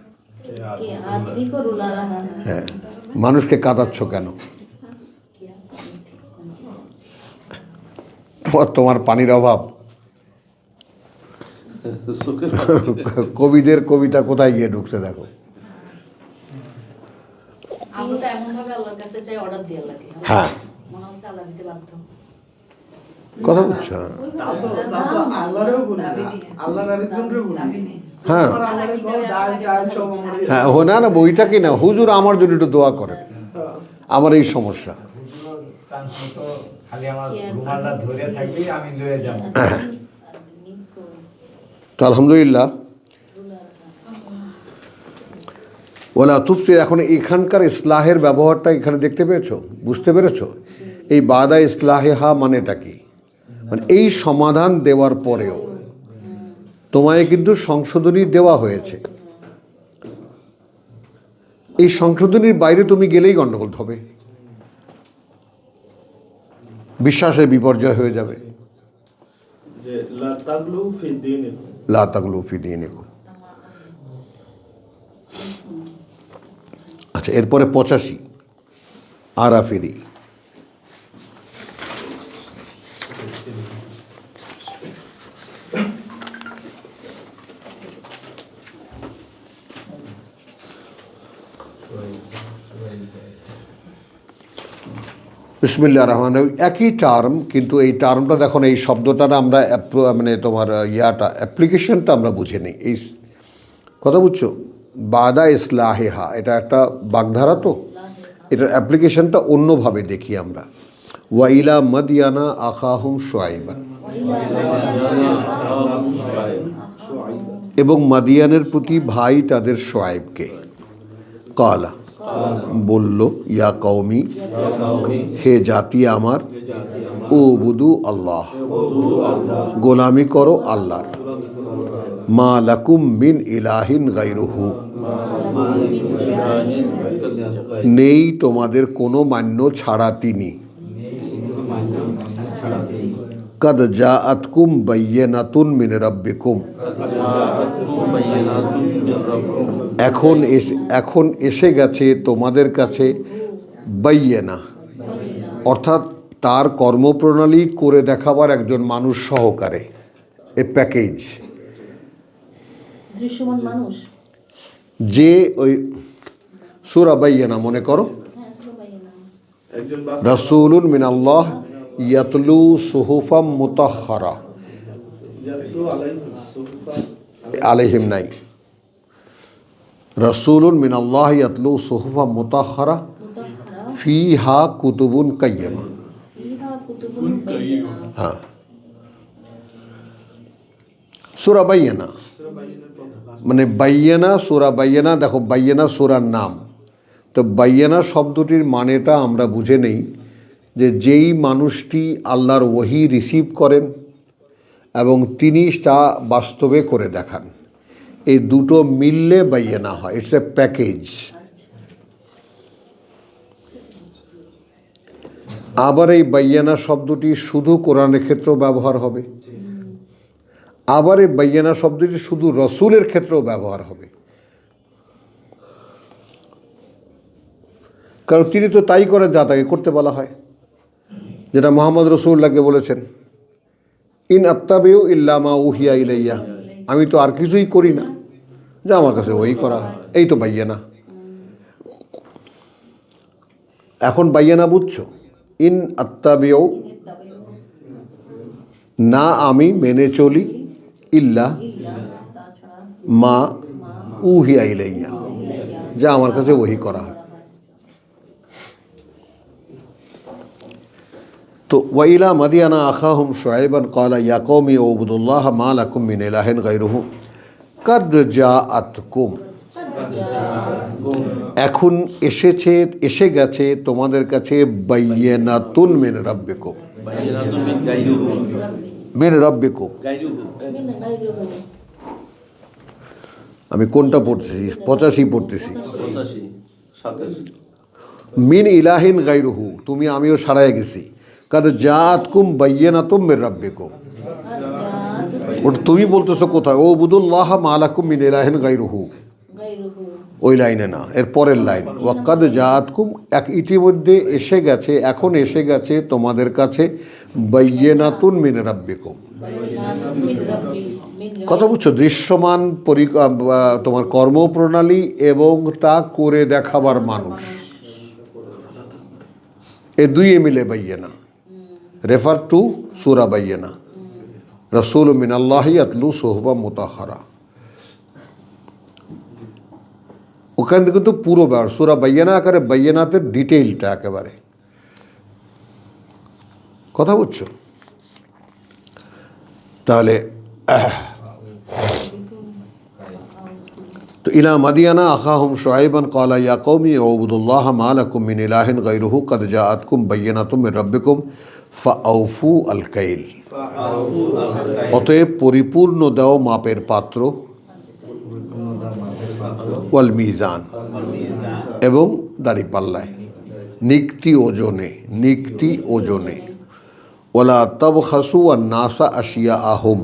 कि आदमी को रुला रहा है।
হ্যাঁ মানুষকে কাঁদাচ্ছ কেন? তোমার পানির অভাব,
চোখের
কবিদের কবিতা কোথায় গিয়ে ঢুকছে দেখো।
আমরা তো এমন ভাবে আল্লাহর কাছে চাই অর্ডার দিয়ে লাগে
হ্যাঁ
মনে হচ্ছে আল্লাহ দিতে বাধ্য।
কথা বুঝছো?
তাও তো আল্লাহরও বলি না, আল্লাহর আরেকজনকেও বলি না।
হ্যাঁ
আমার আমারে কও, ডাল চাল সব আমারে।
হ্যাঁ ও না না বইটা কি না, হুজুর আমার জন্য একটু দোয়া করেন,
হ্যাঁ।
আমার এই সমস্যা।
চান্স মতো খালি আমার রুমালটা ধরে থাকবি, আমি লয়ে যাব।
তো আলহামদুলিল্লাহ ওলা তুফসি, এখন এখানকার ইসলাহের ব্যবহারটা এখানে দেখতে পেয়েছো, বুঝতে পেরেছো? এই বাদা ইসলাহেহা মানেটা কি, মানে এই সমাধান দেওয়ার পরেও তোমায় কিন্তু সংশোধনী দেওয়া হয়েছে, এই সংশোধনীর বাইরে তুমি গেলেই গণ্ডগোল হবে, বিশ্বাসের বিপর্যয় হয়ে যাবে।
যে লা তাগলু ফি দীনিকুম।
লা তাগলু ফি দীনিকুম। আচ্ছা, এরপরে 85 আরাফিরি। বিসমিল্লাহির রহমানির রহিম, একই টার্ম, কিন্তু এই টার্মটা দেখুন, এই শব্দটার আমরা মানে তোমার অ্যাপ্লিকেশনটা আমরা বুঝে নিই। এই কথা বুঝছো? বাদা ইসলাহেহা এটা একটা বাগধারা, তো এটার অ্যাপ্লিকেশনটা অন্যভাবে দেখি আমরা। ওয়াইলা মাদিয়ানা আখাহুম শুআইবান, এবং মাদিয়ানের প্রতি ভাই তাদের শুআইবকে। কালা, বলল, ইয়া কওমি, হে জাতি আমার, ও বুদু আল্লাহ, গোলামি করো আল্লাহর, মা লাকুম মিন ইলাহিন গায়রুহু, নেই তোমাদের কোনো মান্য ছাড়া তিনি। কদ জাআতকুম বাইয়িনাতুন মিন রাব্বিকুম, এখন এসে গেছে তোমাদের কাছে বাইয়িনা, অর্থাৎ তার কর্মপ্রণালী করে দেখাবার একজন মানুষ সহকারে, এ প্যাকেজ,
দৃশ্যমান মানুষ।
যে ওই সূরা বাইয়িনা মনে করো,
হ্যাঁ সুলাইমান।
একজন
রাসূলুন মিনাল্লাহ ইয়াতলু সুহুফাম মুতাহহারা,
ইয়াতলু আলাইহিম সুহুফান
আলাইহিম নাই, রাসূলুন মিনাল্লাহ ইয়াতলু সুহুফাম মুতাহহারা
মুতাহহারা
ফিহা কুতুবুন কাইয়্যিমা।
ফিহা কুতুবুন বাইয়িনা।
হ্যাঁ, সূরা বাইয়িনা মানে বাইয়িনা, সূরা বাইয়িনা। দেখো, বাইয়িনা সূরার নাম, তো বাইয়িনা শব্দটির মানেটা আমরা বুঝে নেই যে যেই মানুষটি আল্লাহর ওহী রিসিভ করেন এবং তিনি তা বাস্তবে করে দেখান, এই দুটো মিললে বাইয়িনা হয়, ইটস এ প্যাকেজ। আবার এই বাইয়িনা শব্দটি শুধু কোরআনের ক্ষেত্রেও ব্যবহার হবে, আবার এই বাইয়িনা শব্দটি শুধু রসুলের ক্ষেত্রেও ব্যবহার হবে, কারণ তিনি তো তাই করেন যা তাকে করতে বলা হয়, যেটা মুহাম্মদ রাসূলুল্লাহকে বলেছেন, ইন আত্তাবিউ ইল্লা মা উহিয়া ইলাইয়া, আমি তো আর কিছুই করি না যা আমার কাছে ওই করা হয়, এই তো বাইয়িনা। এখন বাইয়িনা বুঝছো? ইন আত্তাবিউ, না আমি মেনে চলি, ইল্লা
তাছাড়া
মা উহিয়া ইলাইয়া, যা আমার কাছে ওহী করা হয়। তো ওয়াইলা মাদিয়ানা আখাহুম শুআইবান কালা ইয়া কওমি উবুদুল্লাহ মা লাকুম মিন ইলাহিন গায়রুহু কদ জাআতকুম, এখন এসে গেছে তোমাদের কাছে বাইয়িনাতুন মিন রাব্বিকুম,
বাইয়িনাতুন মিন গায়রুহু,
মিন রাব্বিকুম।
গায়রুহু
মিন গায়রিহি।
আমি কোনটা পড়তেছি? 85 পড়তেছি।
85 27
মিন ইলাহিন গায়রুহু, তুমি আমিও সারায় গেছি। কদ জাআতকুম বাইয়িনাতুম মির রাব্বিকুম, ওটা তুমি বলতেছো কোথায়? ও বুদুল্লাহ মা লাকুম মিন ইলাহিন গায়রুহু,
গায়রিহি।
ওই লাইনে না, এর পরের লাইন, ওয়াক্কাদ জাআতকুম, ইতিমধ্যে এসে গেছে, এখন এসে গেছে তোমাদের কাছে বাইয়িনাতুন মিন রাব্বিকুম, কথা বুঝছো? দৃশ্যমান তোমার কর্মপ্রণালী এবং তা করে দেখাবার মানুষ, এ দুই মিলে Bayyinah. Refer to Surah Bayyinah, রাসূল মিনাল্লাহি ইয়াতলু সুহবা মুতাহহারা। ওখান থেকে তো পুরো ব্যাপার সূরা বাইয়েনা আকারে, বাইয়েনাতে ডিটেইলটা একেবারে। কথা বুঝছো? তাহলে তো ইলা মাদিয়ানা আখাহুম শুআইবান ক্বালা ইয়া কওমি উবুদুল্লাহ মা লাকুম মিন ইলাহিন গায়রুহু কাদ জাআতকুম বাইয়িনাতুম মির রাব্বিকুম ফাআউফু আল কাইল। অতএব পরিপূর্ণ দাও মাপের পাত্র, ওয়াল মিজান এবং দাড়িপাল্লায়, নিক্তি ওজনে, নিক্তি ওজনে। ওয়ালা তাবখাসু আন নাসা আশিয়াআহুম,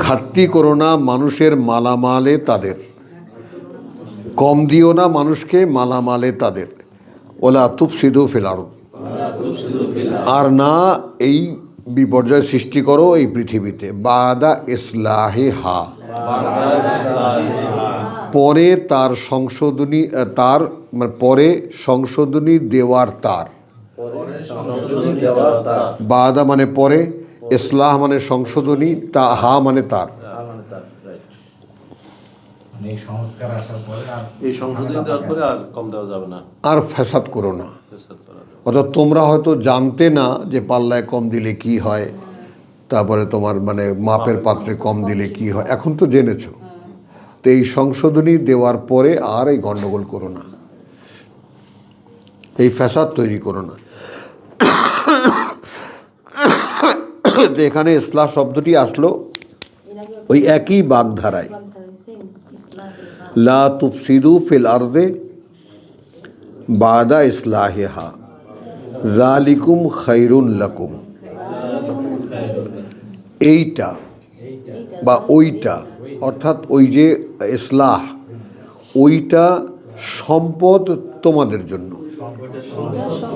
ঘাটতি করো না মানুষের মালামালে তাদের, কম দিও না মানুষকে মালামালে তাদের। ওলা তুফসিদু ফিল আরদ, আর না এই বিপর্যয় সৃষ্টি করো এই পৃথিবীতে। বাদা ইসলাহে হা, পরে তার সংশোধনী, তার মানে পরে সংশোধনী দেওয়ার তার। বাদা মানে পরে, ইসলাহ মানে সংশোধনী, তা হা মানে তার।
মানে এই সংস্কার আসার পরে আর
এই সংশোধনী দেওয়ার পরে আর কম দেওয়া যাবে না,
আর ফ্যাসাদ করো না।
ফেসাদ করা যাবে না।
অর্থাৎ তোমরা হয়তো জানতে না যে পাল্লায় কম দিলে কি হয়, তারপরে তোমার মানে মাপের পাত্রে কম দিলে কি হয়, এখন তো জেনেছো। তো এই সংশোধনী দেওয়ার পরে আর এই গণ্ডগোল করো না, এই ফ্যাসাদ তৈরি করো না। তো এখানে ইসলাহ শব্দটি আসলো ওই একই বাগধারায়, লা তুফসিদু ফিল আরদে বাদা ইসলাহিহা যালিকুম খায়রুন লাকুম। এইটা বা ওইটা, অর্থাৎ ওই যে ইসলাহ, ওইটা সম্পদ তোমাদের জন্য।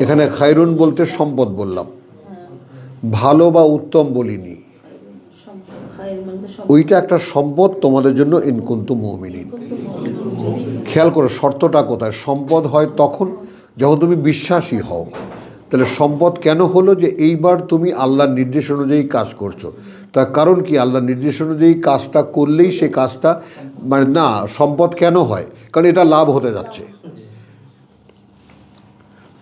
এখানে খায়রুন বলতে সম্পদ বললাম, ভালো বা উত্তম বলিনি। ওইটা একটা সম্পদ তোমাদের জন্য ইন কুনতুম মুমিনিন। খেয়াল করো শর্তটা কোথায়। সম্পদ হয় তখন যখন তুমি বিশ্বাসী হও। তাহলে সম্পদ কেন হলো? যে এইবার তুমি আল্লাহর নির্দেশ অনুযায়ী কাজ করছো। তার কারণ কি? আল্লাহর নির্দেশ অনুযায়ী কাজটা করলেই সে কাজটা মানে না, সম্পদ কেন হয়? কারণ এটা লাভ হতে যাচ্ছে।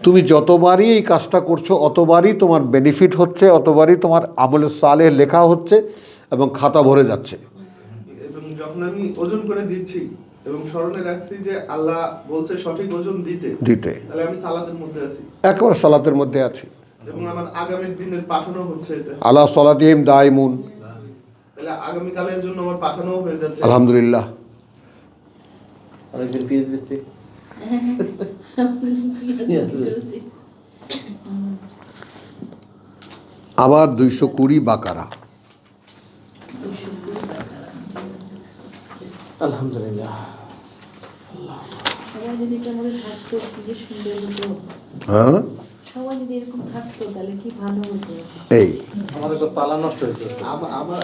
তুমি যতবারই এই কাজটা করছো অতবারই তোমার বেনিফিট হচ্ছে, অতবারই তোমার আমলে সালেহ লেখা হচ্ছে এবং খাতা ভরে যাচ্ছে।
এবং যখন আমি ওজন করে দিচ্ছি এবং স্মরণে রাখছি যে আল্লাহ বলছে সঠিক ওজন দিতে, তাহলে আমি সালাতের মধ্যে আছি,
একেবারে সালাতের মধ্যে আছি,
এবং আমার আগামীর দিনের পাঠানো হচ্ছে এটা।
আলা সালাতিহিম দাইমুন,
তাহলে আগামী কালের জন্য আমার পাঠানো হয়ে যাচ্ছে।
আলহামদুলিল্লাহ।
অনেকদিন পিএইচ দিচ্ছি।
আবার 220 বাকারা।
আলহামদুলিল্লাহ।
সবাই যদি এটা মনে থাকতো কি যে সুন্দর হতো।
হ্যাঁ,
সবাই যদি এরকম থাকতো তাহলে কি ভালো হতো।
এই
আমাদের তো পালা নষ্ট হয়েছে।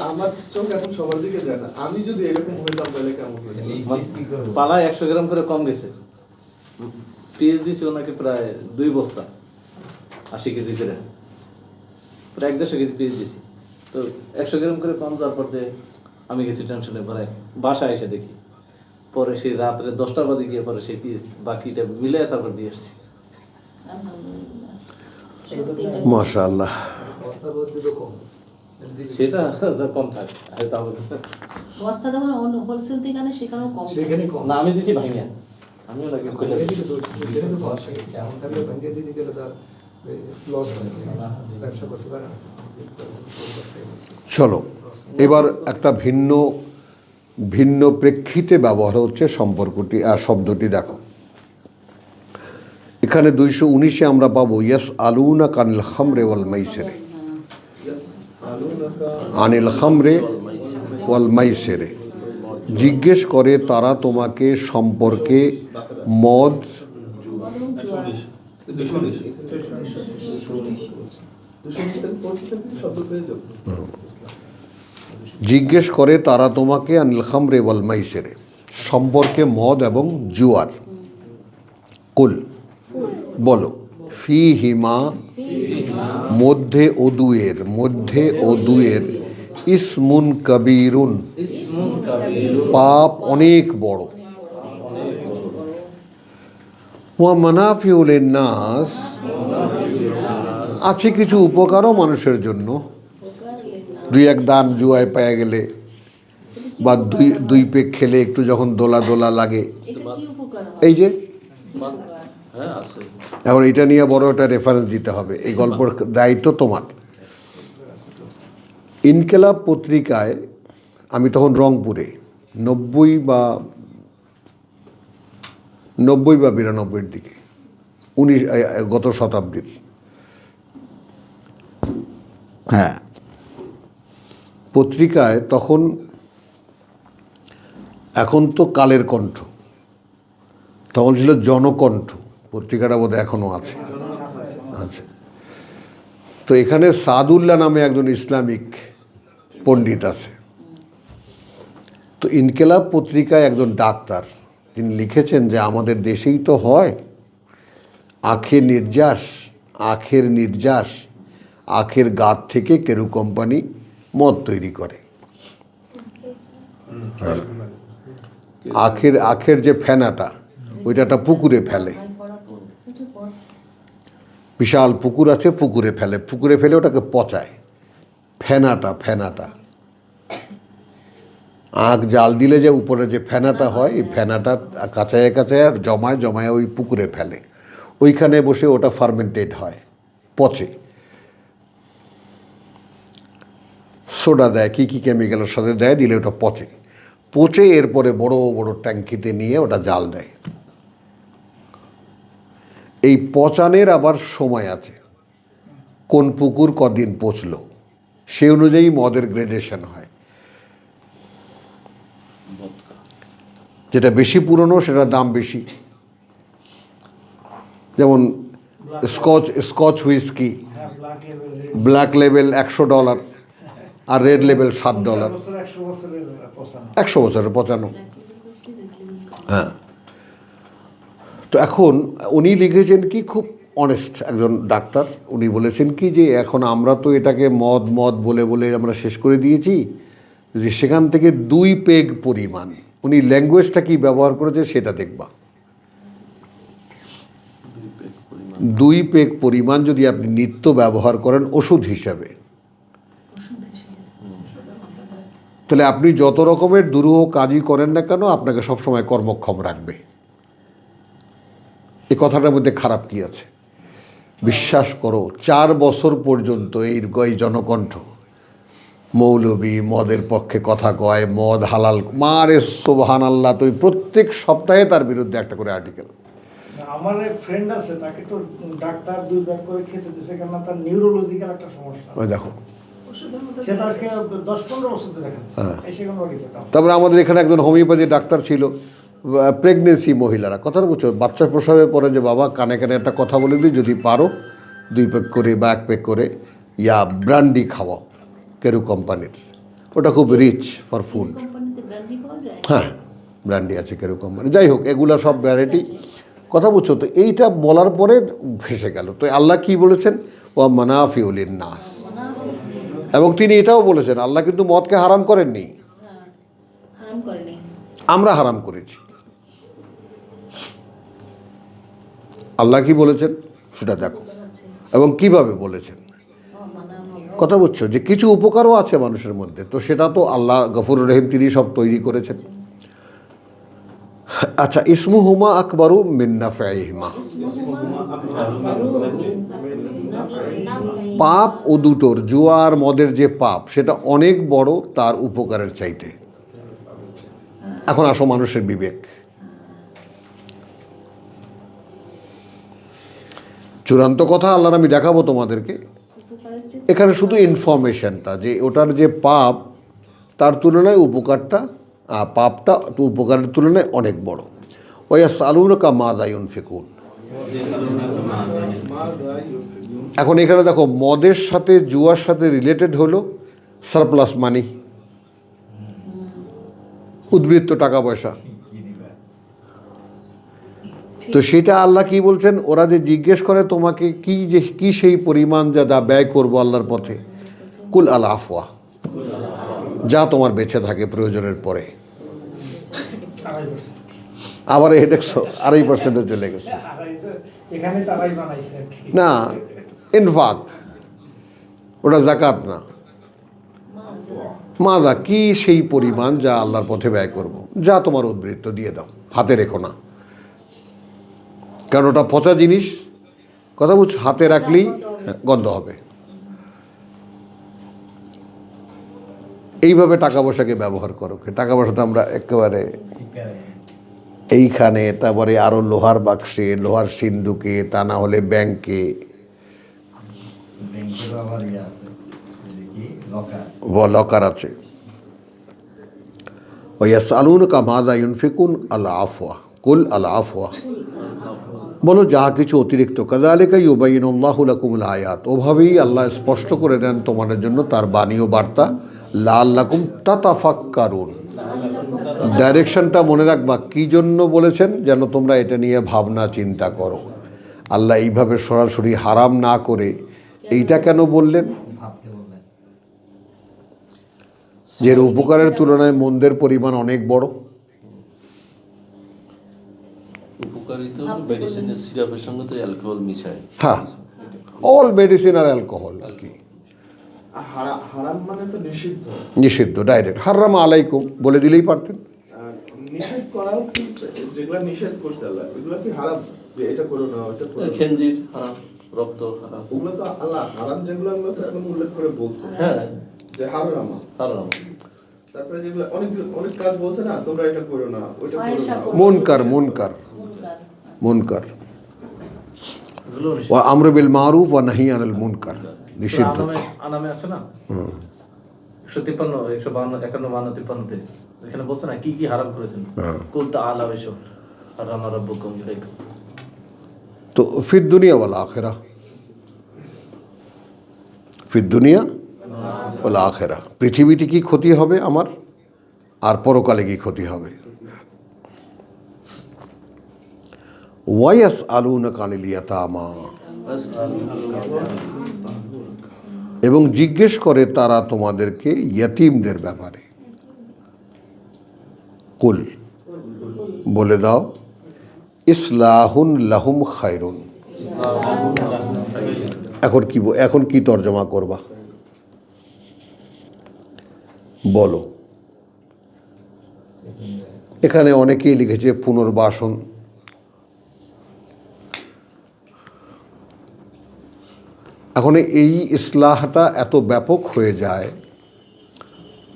আমার চোখ এখন সবার দিকে যায় না। আমি যদি এরকম হইতাম তাহলে কেমন হতো?
পালা 100 গ্রাম করে কম গেছে। পিএইচ দিয়েছি ওনাকে প্রায় 2 বস্তা 80 কেজি করে, প্রায় 150 কেজি পিএইচ দিয়েছি। তো 100 গ্রাম করে কম যাওয়ার পর আমি গেছি টেনশনে ভরে, বাসায় এসে দেখি পরে সেই রাত্রে 10টা বাজে গিয়ে পরে সেই পিএইচ বাকিটা মিলে তারপর দিয়ে আসছি।
মাশাআল্লাহ।
সেটা কম থাকে তাহলে
বস্তা তখন হোলসেল থেকে আনে সেখানেও কম।
না, আমি দিছি ভাঙিয়া, আমি ওনাকে কইলে
চলো এবার একটা ভিন্ন প্রেক্ষিতে ব্যবহার হচ্ছে সম্পর্কটি আর শব্দটি। দেখো এখানে 219-এ আমরা পাবো ইয়াস আলুনা কানিল খামরে ওয়াল মাইসিরে, আনিল খামরে ওয়াল মাইসিরে, জিজ্ঞেস করে তারা তোমাকে সম্পর্কে মদ
219 থেকে 35 শব্দ পেয়ে যাবো।
জিজ্ঞেস করে তারা তোমাকে আনিল খামরে ওয়াল মাইসিরে, সম্পর্কে মদ এবং জুয়ার। কুল, বলো, ফি হিমা, মধ্যে ও দুয়ের ইসমুন কবিরুন, পাপ অনেক বড়। ওয়া মানাফিউল নাস, আছে কিছু উপকারও মানুষের জন্য। দুই এক দান জুয়ায় পেয়ে গেলে বা দুই পেক খেলে একটু যখন দোলা দোলা লাগে,
এটা কি উপকার হয়?
এই যে
হ্যাঁ আছে।
এখন এটা নিয়ে বড় একটা রেফারেন্স দিতে হবে, এই গল্পের দায়িত্ব তোমার। ইনকেলাব পত্রিকায়, আমি তখন রংপুরে 90 বা 92-র দিকে, গত শতাব্দীর, হ্যাঁ, পত্রিকায় তখন, এখন তো কালের কণ্ঠ, তখন ছিল জনকণ্ঠ, পত্রিকাটা বোধহয় এখনও আছে। আচ্ছা, তো এখানে সাদুল্লাহ নামে একজন ইসলামিক পণ্ডিত আছে। তো ইনকেলাব পত্রিকায় একজন ডাক্তার, তিনি লিখেছেন যে আমাদের দেশেই তো হয় আখের নির্যাস, আখের গাছ থেকে কেরু কোম্পানি মদ তৈরি করে। আখের যে ফেনাটা, ওইটা একটা পুকুরে ফেলে, বিশাল পুকুর আছে, পুকুরে ফেলে ওটাকে পচায়। ফেনাটা আখ জাল দিলে যে উপরে যে ফেনাটা হয়, এই ফেনাটা কাঁচায় আর জমায় ওই পুকুরে ফেলে। ওইখানে বসে ওটা ফার্মেন্টেড হয়, পচে। সোডা দেয়, কী কেমিক্যালের সাথে দেয়, দিলে ওটা পচে এরপরে বড় বড় ট্যাঙ্কিতে নিয়ে ওটা জাল দেয়। এই পচানের আবার সময় আছে, কোন পুকুর কদিন পচলো সে অনুযায়ী মদের গ্রেডেশন হয়। যেটা বেশি পুরনো সেটার দাম বেশি, যেমন স্কচ হুইস্কি, ব্ল্যাক লেবেল $100 আর রেড লেবেল $7। 100 বছরের পচানো। হ্যাঁ, তো এখন উনি লিখেছেন কি, খুব অনেস্ট একজন ডাক্তার, উনি বলেছেন কি যে এখন আমরা তো এটাকে মদ বলে আমরা শেষ করে দিয়েছি, যে সেখান থেকে 2 পেগ পরিমাণ, উনি ল্যাঙ্গুয়েজটা কি ব্যবহার করেছে সেটা দেখবা। 2 পেগ পরিমাণ যদি আপনি নিত্য ব্যবহার করেন ওষুধ হিসাবে, তাহলে আপনি যত রকমের দুরূহ কাজই করেন না কেন আপনাকে সবসময় কর্মক্ষম রাখবে। এই কথাটার মধ্যে খারাপ কি আছে? বিশ্বাস করো, 4 বছর পর্যন্ত এই জনকণ্ঠ মৌলবী মদের পক্ষে কথা কয়, মদ হালাল, মারে সুবহানাল্লাহ, তো প্রত্যেক সপ্তাহে তার বিরুদ্ধে একটা করে আর্টিকেল।
আমার এক ফ্রেন্ড আছে, তাকে তো ডাক্তার 2 ব্যাগ করে খেতে দিছে, কারণ তার নিউরোলজিক্যাল একটা সমস্যা আছে।
ওই দেখো,
সে তো আজকে 10-15 বছর ধরে খাচ্ছে, এই সেখানে বাকিছে।
তারপরে আমাদের এখানে একজন হোমিওপ্যাথি ডাক্তার ছিল, প্রেগনেন্সি মহিলারা, কথাটা বুঝছো, বাচ্চা প্রসবের পরে যে বাবা কানে একটা কথা বলে দিই, যদি পারো 2 পেক করে বা 1 পেক করে ব্র্যান্ডি খাওয়াও, কেরু কোম্পানির, ওটা খুব রিচ ফর ফুড।
কোম্পানিতে ব্র্যান্ডি পাওয়া যায়?
হ্যাঁ, ব্র্যান্ডি আছে কেরু কোম্পানি। যাই হোক, এগুলা সব ভ্যারাইটি, কথা বুঝছো তো। এইটা বলার পরে ভেসে গেল। তো আল্লাহ কি বলেছেন? ওয়া মানাফিউল নাস, এবং তিনি এটাও বলেছেন আল্লাহ কিন্তু মদকে হারাম করেননি,
হারাম করেনি,
আমরা হারাম করেছি। আল্লাহ কি বলেছেন সেটা দেখো, এবং কিভাবে বলেছেন। কথা বুঝছো, যে কিছু উপকারও আছে মানুষের মধ্যে, তো সেটা তো আল্লাহ গফুর রহিম, তিনি সব তৈরি করেছেন। আচ্ছা, ইসমুহুমা আকবারু মিন নাফাইহিমা, পাপ ও দুটোর, জুয়া আর মদের যে পাপ সেটা অনেক বড় তার উপকারের চাইতে। এখন আসো মানুষের বিবেক। চূড়ান্ত কথা আল্লাহর আমি দেখাবো তোমাদেরকে, এখানে শুধু ইনফরমেশনটা, যে ওটার যে পাপ তার তুলনায় উপকারটা, পাপটা উপকারের তুলনায় অনেক বড়। ওয়া সালুনাকা মাযা ইউনফিকুন, এখন এখানে দেখো মদের সাথে জুয়ার সাথে রিলেটেড হলো সারপ্লাস মানি, উদ্বৃত্ত টাকা পয়সা। তো সেটা আল্লাহ কি বলছেন, ওরা যে জিজ্ঞেস করে তোমাকে কি সেই পরিমাণ যা ব্যয় করবো আল্লাহর পথে, কুল আল আফওয়া, যা তোমার বেঁচে থাকে প্রয়োজনের পরে। আবার এই দেখছো 2.5% চলে গেছে।
এখানে তারাই বানাইছে আর কি।
না, ইনফাক, ওটা জাকাত না। মাজা কি সেই পরিমাণ যা আল্লাহর পথে ব্যয় করব, যা তোমার উদ্বৃত্ত দিয়ে দাও, হাতে রেখো না, কারণ ওটা পচা জিনিস, কথা বুঝছো, হাতে রাখলেই গন্ধ হবে। এইভাবে টাকা পয়সাকে ব্যবহার করো। টাকা পয়সা তো আমরা একেবারে এইখানে, তারপরে আরো লোহার বাক্সে, লোহার সিন্ধুকে, তা না হলে ব্যাংকে, লকার আছে। ওয়াসআলুনাকা মাযা ইউনফিকুন আল আফওয়া কুল আল আফওয়া, বলো যা কিছু অতিরিক্ত, কাযালিকা ইউবাইয়িনুল্লাহু লাকুমুল আয়াত, ওভাবেই আল্লাহ স্পষ্ট করে দেন তোমাদের জন্য তার বাণী ও বার্তা, লাআল্লাকুম তাতাফাক্কারুন। ডাইরেকশনটা মনে রাখবা, কি জন্য বলেছেন, যেন তোমরা এটা নিয়ে ভাবনা চিন্তা করো। আল্লাহ এইভাবে সরাসরি হারাম না করে এইটা কেন বললেন, যে এর উপকারের তুলনায় মন্দের পরিমাণ অনেক বড়।
উপকারিতা মেডিসিনের সিরাপের সঙ্গে তো অ্যালকোহল মিশায়।
হ্যাঁ, অল মেডিসিন আর অ্যালকোহল আর কি,
হারাম মানে তো নিষিদ্ধ,
নিষিদ্ধ, ডাইরেক্ট হারাম আলাইকুম বলে দিলেই পারতেন।
নিষেধ করাও কি, যেগুলা নিষেধ করছে আল্লাহ ওইগুলা কি হারাম, যে এটা করো না ওটা করো না?
খেনজির হারাম, রক্ত হারাম।
ওগুলো তো আল্লাহ হারাম, যেগুলো ওগুলো তো এখন উল্লেখ করে বলছে
হ্যাঁ,
যে হারাম।
হারাম।
তারপরে যেগুলো অনেক কাজ বলছে না, তোমরা এটা করো না ওটা করো না।
মুনকার মুনকার মুনকার, ওয়া আমরু বিল মারুফ ওয়া নাহি আনিল মুনকার, নিষিদ্ধ।
আনামে আছে না 153, 152, 51, 53-তে এখানে বলছে না কি কি হারাম করেছেন, কুল তাআলা এসব হারাম রাব্বুকুম ইলাইকুম।
তো ফিদ দুনিয়া ওয়াল আখিরা, ফিদ দুনিয়া ওয়াল আখিরা, পৃথিবীতে কি ক্ষতি হবে আমার, আর পরকালে কি ক্ষতি হবে। ওয়ায়াসআলুনাকা আনিল ইয়াতামা, এবং জিজ্ঞেস করে তারা তোমাদেরকে ইয়তীমদের ব্যাপারে। কুল, বলে দাও, ইসলাহুন লাহুম খায়রুন। এখন কি তর্জমা করবা বলো। এখানে অনেকেই লিখেছে পুনর্বাসন। এখন এই ইসলাহটা এত ব্যাপক হয়ে যায়।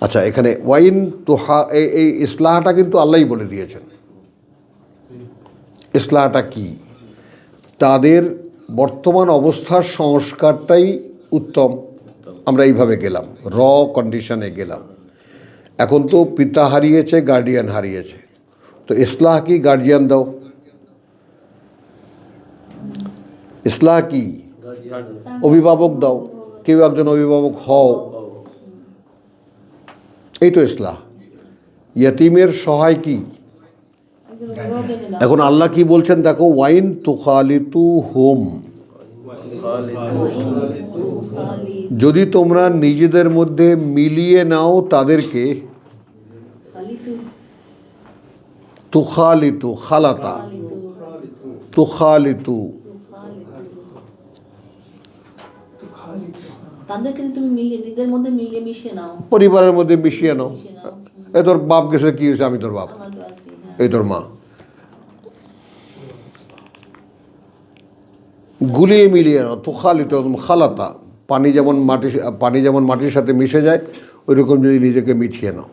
আচ্ছা, এখানে ওয়াইন তোহা, এই ইসলাহটা কিন্তু আল্লাহই বলে দিয়েছেন। ইসলাহটা কি, তাদের বর্তমান অবস্থার সংস্কারটাই উত্তম। আমরা এইভাবে গেলাম, র কন্ডিশনে গেলাম। এখন তো পিতা হারিয়েছে, গার্ডিয়ান হারিয়েছে, তো ইসলাহ কি, গার্ডিয়ান দাও। ইসলাহ কি, অভিভাবক দাও, কেউ একজন অভিভাবক হও, এই তো ইসলাহ। ইয়তীমের সহায় কি। এখন আল্লাহ কি বলছেন দেখো, ওয়াইন তুখালিতু হুম, যদি তোমরা নিজেদের মধ্যে মিলিয়ে নাও তাদেরকে, তুখালিতু, খালাতা, তুখালিতু,
তাদেরকে তুমি মিলিয়ে, নিজেদের মধ্যে মিলিয়ে মিশিয়ে নাও,
পরিবারের মধ্যে মিশিয়ে নাও। এ তোর বাপ গেছে, কি হয়েছে, আমি তোর বাপ,
আমার তো আছি, হ্যাঁ।
এই তোর মা, গুলিয়ে মিলিয়ে নাও। তুখালিতু, খালাতা, পানি যেমন মাটির সাথে মিশে যায়, ওইরকম যদি নিজেকে মিশিয়ে নাও।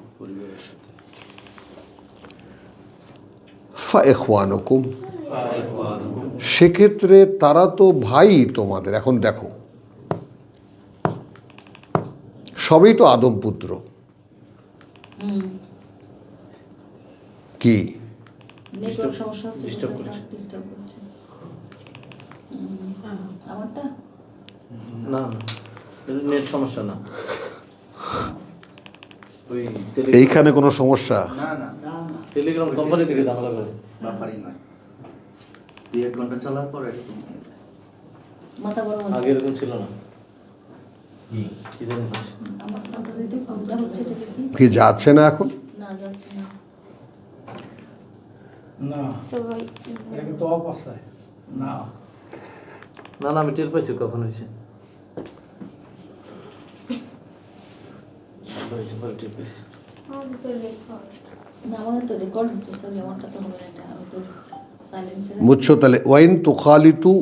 ফা ইখওয়ানুকুম, সেক্ষেত্রে তারা তো ভাই তোমাদের। এখন দেখো, সবই তো আদম পুত্র, কি
নেটওয়ার্ক সমস্যা হচ্ছে,
ডিস্টার্ব করছে।
ডিস্টার্ব করছে। আমারটা
না না, এটা নেট সমস্যা না। ওই
এইখানে কোনো সমস্যা?
না না
টেলিগ্রাম কোম্পানি থেকে ঝামেলা করে।
বাফারিং নয়, 2-1 ঘন্টা চলার পর একদম
মাথা গরম
আগে
হচ্ছে।
এরকম ছিল না। কি জানি হচ্ছে।
আমার ফোনটা দিতে প্রবলেম হচ্ছে, এটা কি?
কি যাচ্ছে না এখন?
না যাচ্ছে না।
না এটা কিন্তু অফ আছে। না
না না, আমি টের পাইছি কখন হয়েছে। পরে টের পাইছি।
না আমাদের তো রেকর্ড হচ্ছে, সরি আমারটা তো হবে না, এটা আমি তো সাইলেন্সে
বুঝছো? তাহলে ওয়াইন তুখালিতু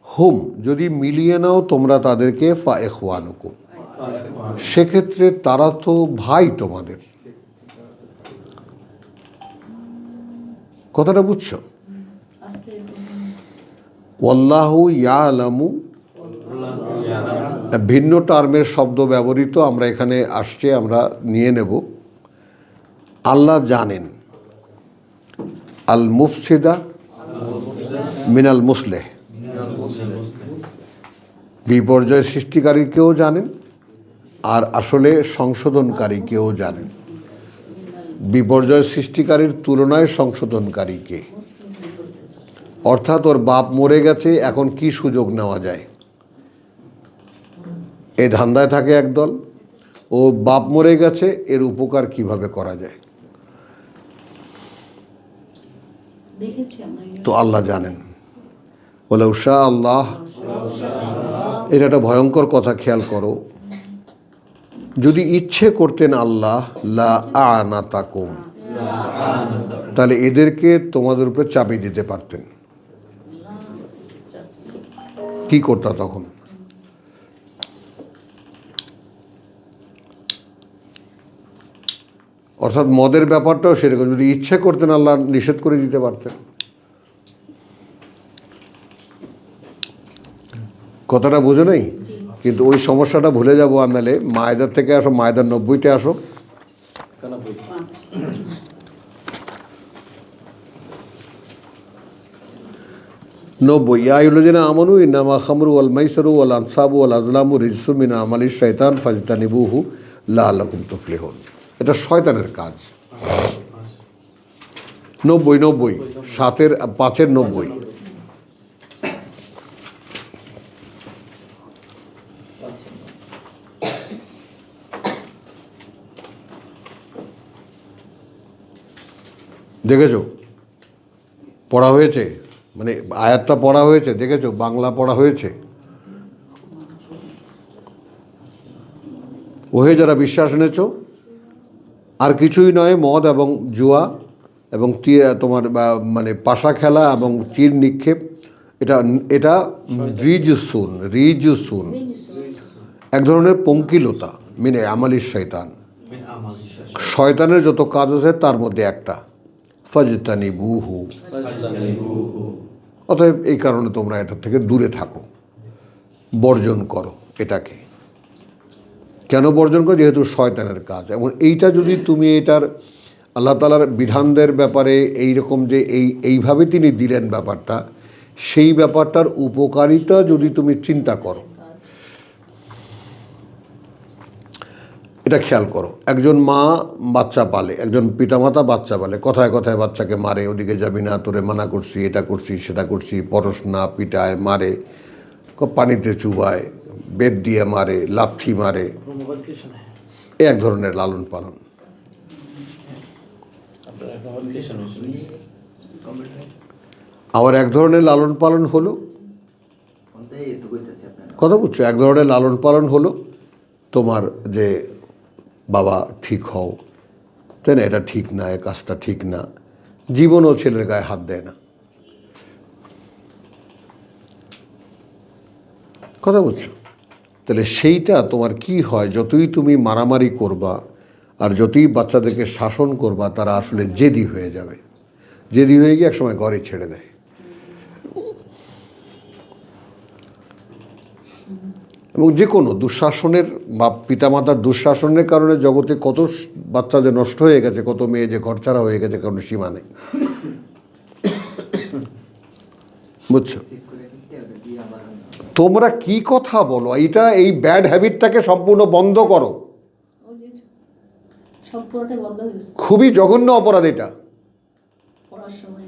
হুম, যদি মিলিয়ে নাও তোমরা তাদেরকে ফা ইখওয়ানুকুম, সেক্ষেত্রে তারা তো ভাই তোমাদের। কথাটা বুঝছো?
আস্তে
ওয়াল্লাহু ইয়ালামু, ভিন্ন টার্মের শব্দ ব্যবহৃত আমরা এখানে আসছে, আমরা নিয়ে নেব। আল্লাহ জানেন আল মুফসিদা মিনাল মুসলেহ, বিপর্যয় সৃষ্টিকারীকেও জানেন আর আসলে সংশোধনকারীকেও জানেন। বিপর্যয় সৃষ্টিকারীর তুলনায় সংশোধনকারীকে, অর্থাৎ ওর বাপ মরে গেছে, এখন কি সুযোগ নেওয়া যায়, এই ধান্দায় থাকে একদল। ও বাপ মরে গেছে, এর উপকার কিভাবে করা যায়,
দেখেছি আমরা।
তো আল্লাহ জানেন। বলে উষা আল্লাহ, এটা একটা ভয়ঙ্কর কথা, খেয়াল করো। যদি ইচ্ছে করতেন আল্লাহ লা আনাতাকুম, তাহলে এদেরকে তোমাদের উপরে চাপিয়ে দিতে পারতেন। কি করতা তখন? অর্থাৎ মদের ব্যাপারটাও সেরকম, যদি ইচ্ছে করতেন আল্লাহ নিষেধ করে দিতে পারতেন। কথাটা বুঝে নেই? কিন্তু ওই সমস্যাটা ভুলে যাবো। আনালে মায়দার থেকে আসো, মায়দার 90-তে আসো। নব্বই, ইয়াইলুজিনা আমানু ইন্নামা খামরু ওয়াল মাইসরু ওয়াল আনসাবু ওয়াল আজলামু রিজসু মিন আমালিশ শাইতান ফাজতানিবুহু লাআল্লাকুম তুফলিহুন। এটা শয়তানের কাজ। 90 7-এর 5-এর 90। দেখেছো পড়া হয়েছে, মানে আয়াতটা পড়া হয়েছে, দেখেছো বাংলা পড়া হয়েছে। ওহে যারা বিশ্বাস এনেছ, আর কিছুই নয়, মদ এবং জুয়া এবং তোমার মানে পাশা খেলা এবং তীর নিক্ষেপ, এটা এটা রিজসুন, রিজসুন, এক ধরনের পঙ্কিলতা, মিনে আমালিশ শয়তান, শয়তানের যত কাজ আছে তার মধ্যে একটা। ফাজতানিবুহু, অতএব এই কারণে তোমরা এটা থেকে দূরে থাকো, বর্জন করো এটাকে। কেন বর্জন করো? যেহেতু শয়তানের কাজ। এবং এইটা যদি তুমি এটার আল্লাহ তাআলার বিধানদের ব্যাপারে এইরকম যে এইভাবে তিনি দিলেন ব্যাপারটা, সেই ব্যাপারটার উপকারিতা যদি তুমি চিন্তা করো, এটা খেয়াল করো। একজন মা বাচ্চা পালে, একজন পিতামাতা বাচ্চা পালে, কথায় কথায় বাচ্চাকে মারে, ওদিকে যাবি না, তোরে মানা করছি, এটা করছি সেটা করছি, পরশ না, পিটায়, মারে, পানিতে চুবায়, বেদ দিয়ে মারে, লাথি মারে, এক ধরনের লালন পালন। আবার এক ধরনের লালন পালন হলো, কথা বুঝছো, এক ধরনের লালন পালন হলো তোমার যে বাবা ঠিক হও, তাই না, এটা ঠিক না, এ কাজটা ঠিক না, জীবনও ছেলের গায়ে হাত দেয় না। কথা বুঝছো? তাহলে সেইটা তোমার কি হয়, যতই তুমি মারামারি করবা আর যতই বাচ্চাদেরকে শাসন করবা, তারা আসলে জেদি হয়ে যাবে। জেদি হয়ে গিয়ে একসময় ঘরে ছেড়ে দেয়। এবং যে কোনো দুঃশাসনের বা পিতামাতার দুঃশাসনের কারণে জগতে কত বাচ্চা যে নষ্ট হয়ে গেছে, কত মেয়ে যে ঘরছাড়া হয়ে গেছে, কারণ সীমা নেই। বুঝছো? তোমরা কি কথা বলো? এই ব্যাড হ্যাবিটটাকে সম্পূর্ণ বন্ধ করো।
ওই যে সব পুরোটাই বন্ধ হয়ে গেছে
খুবই জঘন্য অপরাধ এটা।
পড়ার সময়।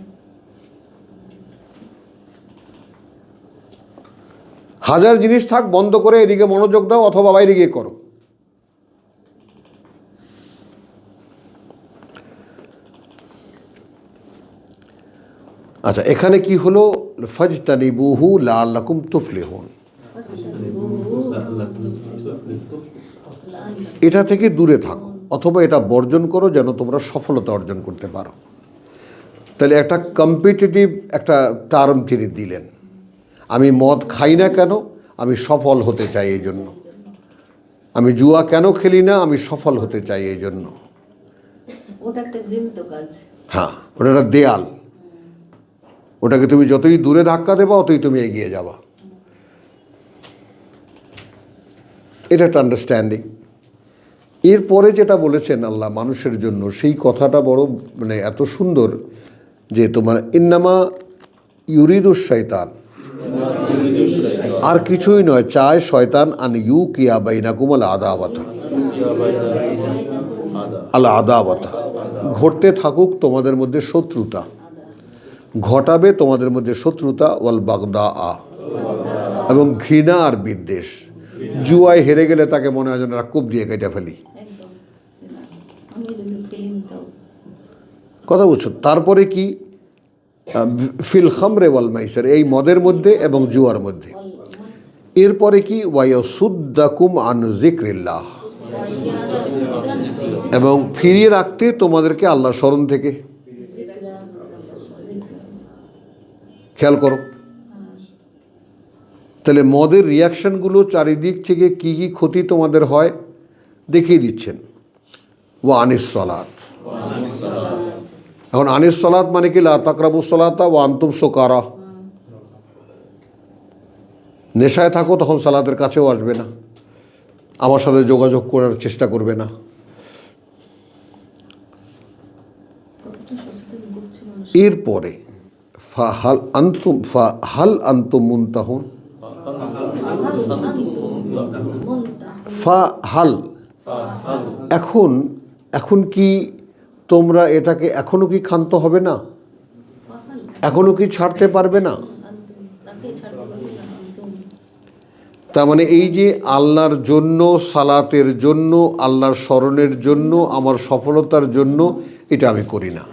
হাজার জিনিস থাক, বন্ধ করে এদিকে মনোযোগ দাও অথবা বাইরে গিয়ে করো। আচ্ছা, এখানে কি হলো? ফাজতানিবুহু লাআল্লাকুম তুফলিহুন। এটা থেকে দূরে থাকো অথবা এটা বর্জন করো যেন তোমরা সফলতা অর্জন করতে পারো। তাহলে একটা কম্পিটিটিভ একটা টার্ম তিনি দিলেন। আমি মদ খাই না কেন? আমি সফল হতে চাই এই জন্য। আমি জুয়া কেন খেলি না? আমি সফল হতে চাই এই জন্য।
ওটা একটা জীবিত কাজ।
হ্যাঁ, ওটা একটা দেয়াল। ওটাকে তুমি যতই দূরে ধাক্কা দেবা অতই তুমি এগিয়ে যাবা। এটা একটা আন্ডারস্ট্যান্ডিং। এরপরে যেটা বলেছেন আল্লাহ মানুষের জন্য, সেই কথাটা বড় মানে এত সুন্দর যে তোমার ইন্নামা ইউরিদুশ শয়তান, আর কিছুই নয়, চায় শয়তান আন ইউ কিয়া বাইনাকুম আল আদাওয়াতা, আল আদাওয়াতা, ঘটতে থাকুক তোমাদের মধ্যে শত্রুতা, ঘটাবে তোমাদের মধ্যে শত্রুতা, ওয়াল বাগদা আ, এবং ঘৃণা আর বিদ্বেষ। জুয়ায় হেরে গেলে তাকে মনে হয় যেন রাক্কুব দিয়ে কেটে ফেলি,
একদম আমি যদি খেলি নিতাম।
কথা বুঝছো? তারপরে কি? ফিল খামরে ওয়াল মাইসার, এই মদের মধ্যে এবং জুয়ার মধ্যে। এরপরে কি? ওয়ায়াসুদ্দাকুম আন যিকরিল্লাহ, এবং ফিরিয়ে রাখতে তোমাদেরকে আল্লাহর স্মরণ থেকে। খেয়াল করো তাহলে মদের রিয়াকশনগুলো চারিদিক থেকে কি কি ক্ষতি তোমাদের হয় দেখিয়ে দিচ্ছেন। ওয়া আনিস সালাত, এখন আনিস সালাত মানে কি? লা তাকরাবুস সালাতা ওয়া আনতুম সুকারা, নেশায় থাকো তখন সালাতের কাছেও আসবে না, আমার সাথে যোগাযোগ করার চেষ্টা করবে না। এরপরে হাল আনতুম মুনতাহুন, হাল, এখন কি তোমরা এটাকে এখনো কি ক্ষান্ত হবে না? এখনো কি ছাড়তে পারবে না? তার মানে এই যে আল্লাহর জন্য, সালাতের জন্য, আল্লাহর স্মরণের জন্য, আমার সফলতার জন্য এটা আমি করি না,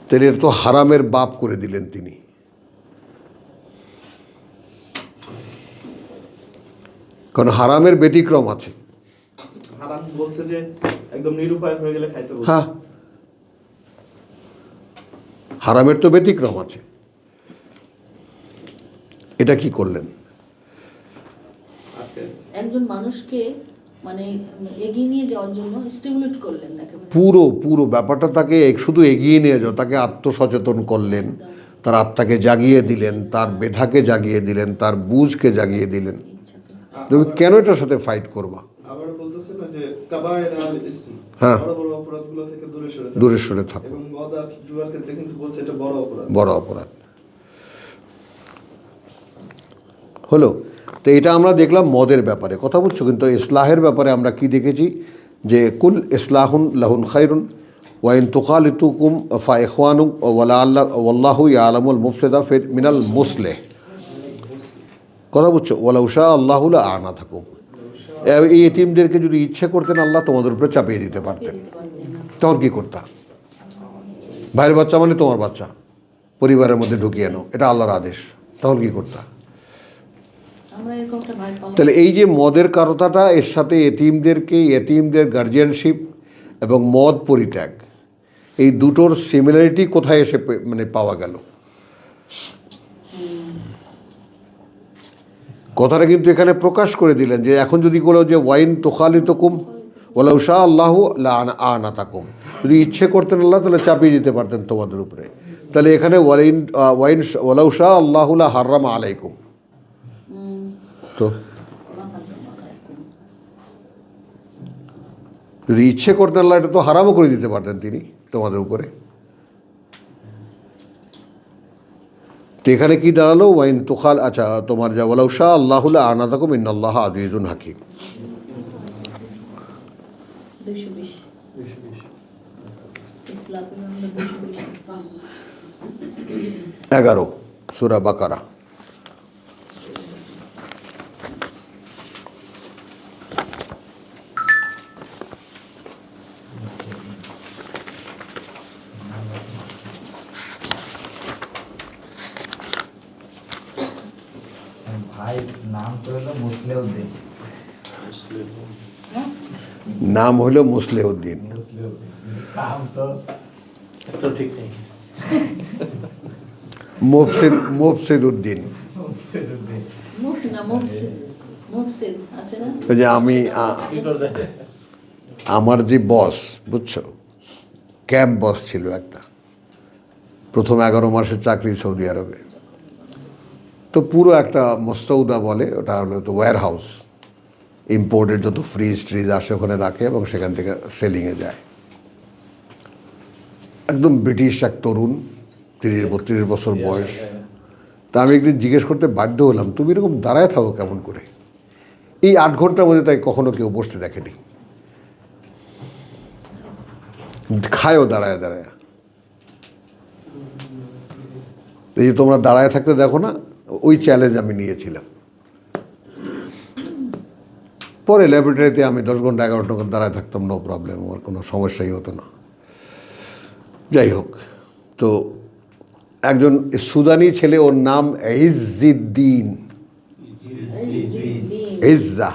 তাহলে এটা তো হারামের বাপ করে দিলেন তিনি। কারণ হারামের ব্যতিক্রম আছে।
হারাম বলছে যে একদম নিরুপায় হয়ে গেলে খাইতে বলছে।
হ্যাঁ, হারামের তো ব্যতিক্রম আছে। এটা কি করলেন?
একজন মানুষকে মানে এগিয়ে নিয়ে যাওয়ার জন্য স্টিমুলেট করলেন না,
পুরো ব্যাপারটা তাকে শুধু এগিয়ে নিয়ে যাও, তাকে আত্মসচেতন করলেন, তার আত্মাকে জাগিয়ে দিলেন, তার বেধাকে জাগিয়ে দিলেন, তার বুঝকে জাগিয়ে দিলেন। তুমি কেন এটার সাথে ফাইট করবা?
আবার বলতেছে না যে কাবায়ের আল ইসম,
হ্যাঁ,
বড় বড় অপরাধগুলো থেকে
দূরে সরে থাকো।
এবং মদ আর জুয়ার ক্ষেত্রে কিন্তু বলছে এটা বড় অপরাধ,
বড় অপরাধ হলো। তো এটা আমরা দেখলাম মদের ব্যাপারে, কথা বুঝছো? কিন্তু ইসলাহের ব্যাপারে আমরা কি দেখেছি? যে কুল ইসলাহুন লাহুন খায়রুন ওয়াইন তুখালিতুকুম ফা ইখওয়ানুক ওয়াল্লাহু ইয়ালামুল মুফসিদা ফি মিনাল মুসলিহ, কথা বুঝছো? ওয়ালাউ শা আল্লাহু লা আ'নাতাকুম, এই এতিমদেরকে যদি ইচ্ছে করতেন আল্লাহ তোমাদের উপরে চাপিয়ে দিতে পারতেন, তখন কি করতা? ভাইয়ের বাচ্চা মানে তোমার বাচ্চা, পরিবারের মধ্যে ঢুকিয়ে নাও, এটা আল্লাহর আদেশ, তখন কি করতা? তাহলে এই যে মদের কারতাটা, এর সাথে এতিমদের গার্জিয়ানশিপ এবং মদ পরিত্যাগ, এই দুটোর সিমিলারিটি কোথায় এসে মানে পাওয়া গেল? কথাটা কিন্তু এখানে প্রকাশ করে দিলেন যে এখন যদি বলো যে ওয়াইন তুখালিতুকুম ওয়ালাউ শা আল্লাহু লা আ'নাতাকুম, যদি ইচ্ছে করতেন আল্লাহ তাহলে চাপিয়ে দিতে পারতেন তোমাদের উপরে। তাহলে এখানে ওয়ালাউ শা আল্লাহু লা হাররামা আলাইকুম, তো যদি ইচ্ছে করতেন আল্লাহ এটা তো হারামও করে দিতে পারতেন তিনি তোমাদের উপরে। তো এখানে কি দাঁড়ালো? ওয়াইন তুখাল, আচ্ছা তোমার যা ওয়ালাউ শাহ আল্লাহুল আনাতাকুম ইন্নাল্লাহ আজিজুন হাকিম।
220 ইসলামের আমরা 220
11 সূরা বাকারা।
ভাই নাম তো হলো মুসলিউদ্দিন।
নাম হলো মুসলিউদ্দিন,
নাম তো
একটা ঠিক নেই।
মুফসিদ উদ্দিন।
মুসলিউদ্দিন।
মুফসিদ আছে না?
ওই যে আমি আমার যে বস, বুঝছো, ক্যাম্প বস ছিল একটা, প্রথম 11 মাসের চাকরি সৌদি আরবে। তো পুরো একটা মস্তৌদা বলে, ওটা হলো তো ওয়্যার হাউস, ইম্পোর্টের যত ফ্রিজ ট্রিজ আসে ওখানে রাখে এবং সেখান থেকে সেলিংয়ে যায়। একদম ব্রিটিশ এক তরুণ, 30-32 বছর বয়স। তা আমি একদিন জিজ্ঞেস করতে বাধ্য হলাম, তুমি এরকম দাঁড়ায় থাকো কেমন করে? এই 8 ঘন্টার মধ্যে তাই কখনো কেউ বসতে দেখেনি, খায়ও দাঁড়ায় দাঁড়ায়। এই যে তোমরা দাঁড়ায় থাকতে দেখো না, ওই চ্যালেঞ্জ আমি নিয়েছিলাম। পরে ল্যাবরেটরিতে আমি 10 ঘন্টা 11 ঘন্টা দাঁড়ায় থাকতাম, নো প্রবলেম, আমার কোনো সমস্যাই হতো না। যাই হোক, তো একজন সুদানি ছেলে, ওর নাম ইজ্জুদ্দিন, ইজ্জা,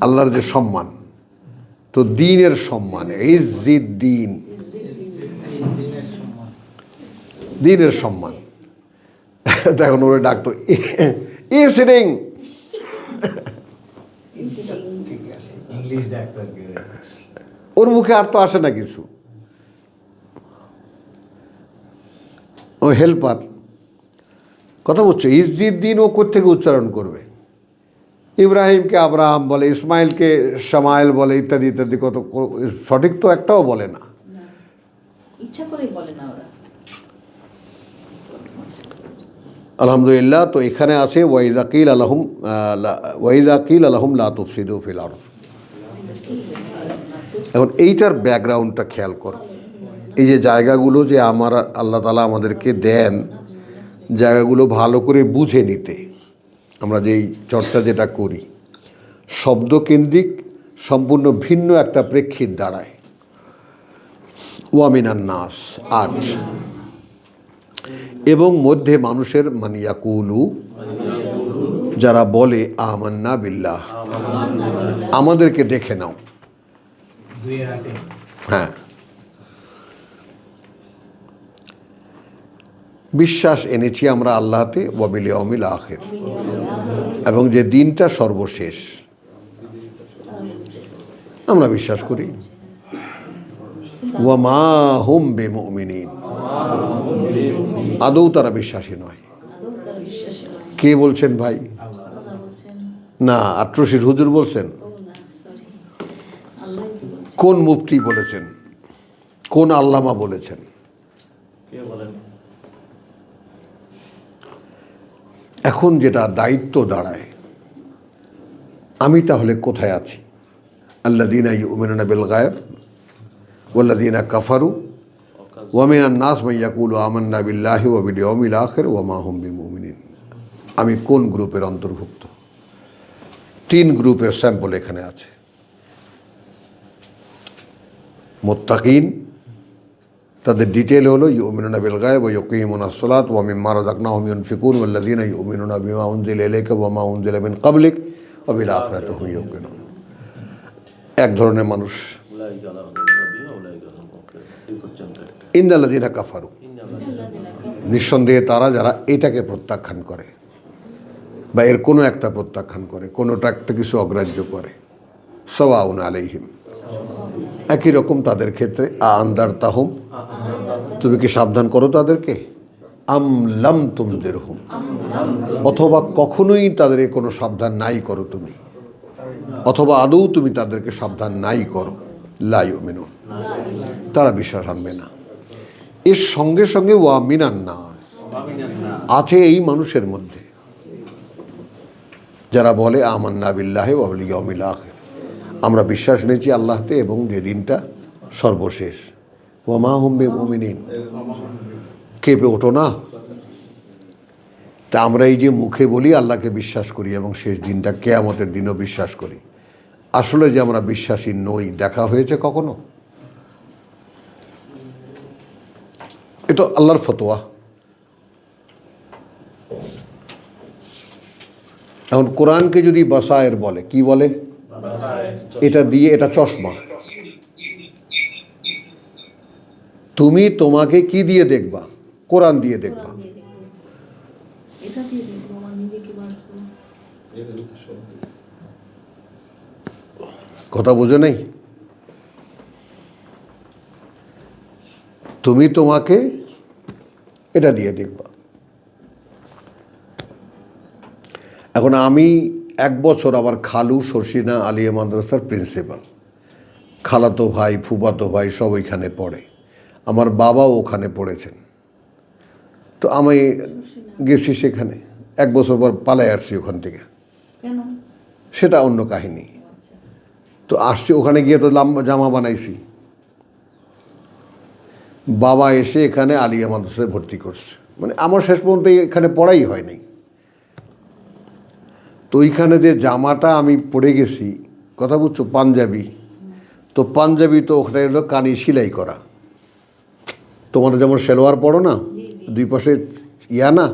আল্লাহর যে সম্মান, তো দিনের সম্মান, ইজ্জুদ্দিন, দিনের সম্মান। তখন ওরে ডাকতো ই সিটিং,
ইংলিশ ডাক্তার কি রে?
ওর মুখে আর তো আসে না কিছু। ও হেল্পার, কথা বলছো, ইজ্জুদ্দিন ও কোত্থেকে উচ্চারণ করবে? ইব্রাহিমকে আব্রাহাম বলে, ইসমাইলকে শামাইল বলে, ইত্যাদি ইত্যাদি, কত সঠিক তো একটাও বলে না।
ইচ্ছা করেই বলে না ওরা।
আলহামদুলিল্লাহ। তো এখানে আছে ওয়াইদা কিল আলাহুম লা তুফসিদু ফিল আরদ। এখন এইটার ব্যাকগ্রাউন্ডটা খেয়াল করো। এই যে জায়গাগুলো যে আমার আল্লাহ তাআলা আমাদেরকে দেন, জায়গাগুলো ভালো করে বুঝে নিতে, আমরা যেই চর্চা যেটা করি, শব্দকেন্দ্রিক সম্পূর্ণ ভিন্ন একটা প্রেক্ষিত দাঁড়ায়। ওয়ামিনান নাস 8, এবং মধ্যে মানুষের মানিয়াকুলু, যারা বলে আমান্না বিল্লাহ, আমাদেরকে দেখে নাও।
2-8
হ্যাঁ, বিশ্বাস এনেছি আমরা আল্লাহতে, ওয়াবিল ইয়াউমিল আখির, এবং যে দিনটা সর্বশেষ আমরা বিশ্বাস করি। ওয়া মা হুম বিমুমিনিন, আদৌ তারা বিশ্বাসী নয়।
আদৌ তার বিশ্বাসী নয়।
কে বলছেন ভাই?
আল্লাহ বলছেন।
না, আট্রসির হুজুর বলছেন?
ও না, সরি, আল্লাহ কি বলছেন?
কোন মুফতি বলেছেন? কোন আল্লামা বলেছেন?
কে বলেন?
এখন যেটা দায়িত্ব দাঁড়ায়, আমি তাহলে কোথায় আছি? আল্লাযীনা ইউমিনুনা বিল গায়ব ওয়াল্লাযীনা কাফারু ওয়া মিনান নাস মান ইয়াকুলু আমান্না বিল্লাহি ওয়া বিল ইয়াউমিল আখির ওয়া মা হুম বিমুমিনিন। আমি কোন গ্রুপের অন্তর্ভুক্ত? 3 গ্রুপের স্যাম্পল এখানে আছে। মুত্তাকিন, তাদের ডিটেল হলো ইউমিনুনা বিল গায়ব ওয়া ইয়াকিমুনাস সালাত ওয়া মিম্মা রাযাকনাহুম ইউনফিকুন ওয়াল্লাযীনা ইউমিনুনা বিমা উনজিলা ইলাইকা ওয়া মা উনজিলা মিন ক্বাবলিক ওয়া বিল আখিরাতি হুম ইউকিনুন। এক ধরনের মানুষ। ইন্নাল্লাযীনা কাফারু, নিঃসন্দেহে তারা যারা এটাকে প্রত্যাখ্যান করে বা এর কোনো একটা প্রত্যাখ্যান করে, কোনোটা একটা কিছু অগ্রাহ্য করে। সাওয়াউন আলাইহিম, একই রকম তাদের ক্ষেত্রে। আনদারতাহুম, তুমি কি সাবধান করো তাদেরকে? আম লাম তুনদিরহুম, অথবা কখনোই তাদের কোনো সাবধান নাই করো তুমি, অথবা আদৌ তুমি তাদেরকে সাবধান নাই করো, লা ইউমিনুন, তারা বিশ্বাস আনবে না। এর সঙ্গে সঙ্গে ওয়া মিনান নাস আছে এই মানুষের মধ্যে যারা বলে আমান্না বিল্লাহি ওয়া বিল ইয়াউমিল আখির, আমরা বিশ্বাস নিয়েছি আল্লাহতে এবং যে দিনটা সর্বশেষ। ওয়া মা হুম বিমুমিনিন, কেঁপে ওঠো না। তা আমরা এই যে মুখে বলি আল্লাহকে বিশ্বাস করি এবং শেষ দিনটা কিয়ামতের দিনও বিশ্বাস করি, আসলে যে আমরা বিশ্বাসী নই দেখা হয়েছে কখনো? এটা আল্লাহর ফতোয়া। এখন কোরআনকে যদি বাসায়ের বলে, কি বলে? এটা দিয়ে, এটা চশমা। তুমি তোমাকে কি দিয়ে দেখবা? কোরআন দিয়ে দেখবা।
কোরআন দিয়ে দেখবো, এটা দিয়ে দেখবো, আমার নিজেকে বাঁচবো।
কথা বুঝে নেই? তুমি তোমাকে এটা দিয়ে দেখবা। এখন আমি 1 বছর আমার খালু শর্ষিনা আলিয়া মাদ্রাসার প্রিন্সিপাল, খালাতো ভাই ফুফাতো ভাই সব ওইখানে পড়ে, আমার বাবাও ওখানে পড়েছেন। তো আমি গেছি সেখানে, 1 বছর পর পালাই আসছি ওখান থেকে,
কেন?
সেটা অন্য কাহিনী। তো আসছি ওখানে গিয়ে তো জামা বানাইছি। বাবা এসে এখানে আলিয়া মাদ্রাসায় ভর্তি করছে, মানে আমার শেষ পর্যন্ত এখানে পড়াই হয়নি। তো ওইখানে যে জামাটা আমি পরে গেছি, কথা বুঝছো, পাঞ্জাবি। তো পাঞ্জাবি তো ওখানে হলো কানি সেলাই করা। তোমরা যেমন সেলোয়ার পড়ো না, দুই পাশে ইয়া না,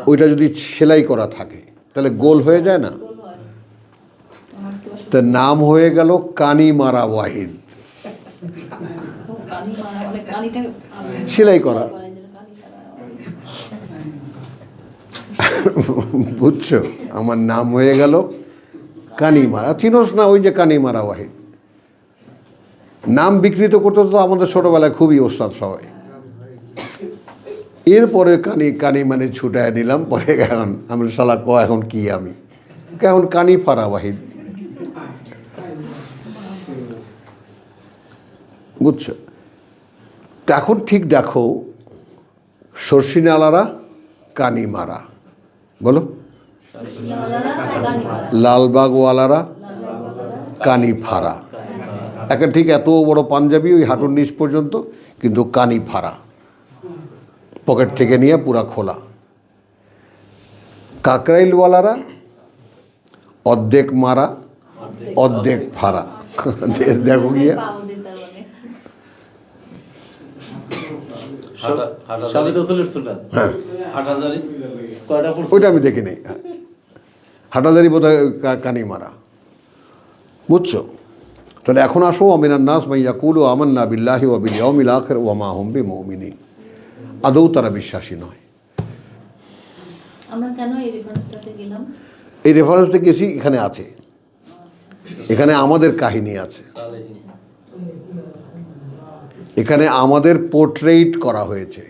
ওইটা যদি সেলাই করা থাকে তাহলে গোল হয়ে যায় না? তো নাম হয়ে গেল কানি মারা ওয়াহিদ, সেলাই করা। বুঝছো, আমার নাম হয়ে গেল কানি মারা। চিনোস না ওই যে কানি মারা ওয়াহিদ? নাম বিকৃত করতে তো আমাদের ছোটবেলায় খুবই ওস্তাদ সবাই। এরপরে কানি কানি মানে ছুটায় নিলাম। পরে এখন আমি শালা ক এখন কি, আমি এখন কানি ফারা ওয়াহিদ। বুঝছো? তো এখন ঠিক দেখো, শর্ষিনালারা কানি মারা, বলো, লালবাগওয়ালারা কানি ফারা। এখন ঠিক এত বড় পাঞ্জাবি, ওই হাঁটুর নিচ পর্যন্ত, কিন্তু কানি ফারা, পকেট থেকে নিয়ে পুরা খোলা। কাকরাইলওয়ালারা অর্ধেক মারা অর্ধেক ফারা। দেখো গিয়া হ্যাঁ, ওইটা আমি দেখি নেই। হাটাজারি বোধ হয় কানি মারা। বুঝছো? তাহলে এখন আসো, আমিনান নাস মান ইয়াকুলু আমান্না বিল্লাহি ওয়া বিল ইয়াউমিল আখির ওয়া মা হুম বিমুমিনিন। আদৌ তারা বিশ্বাসী নয়।
আমরা কেন এই রেফারেন্সটাতে গেলাম?
এই রেফারেন্সটা গেছি, এখানে আছে, এখানে আমাদের কাহিনী আছে, এখানে আমাদের পোর্ট্রেট করা হয়েছে।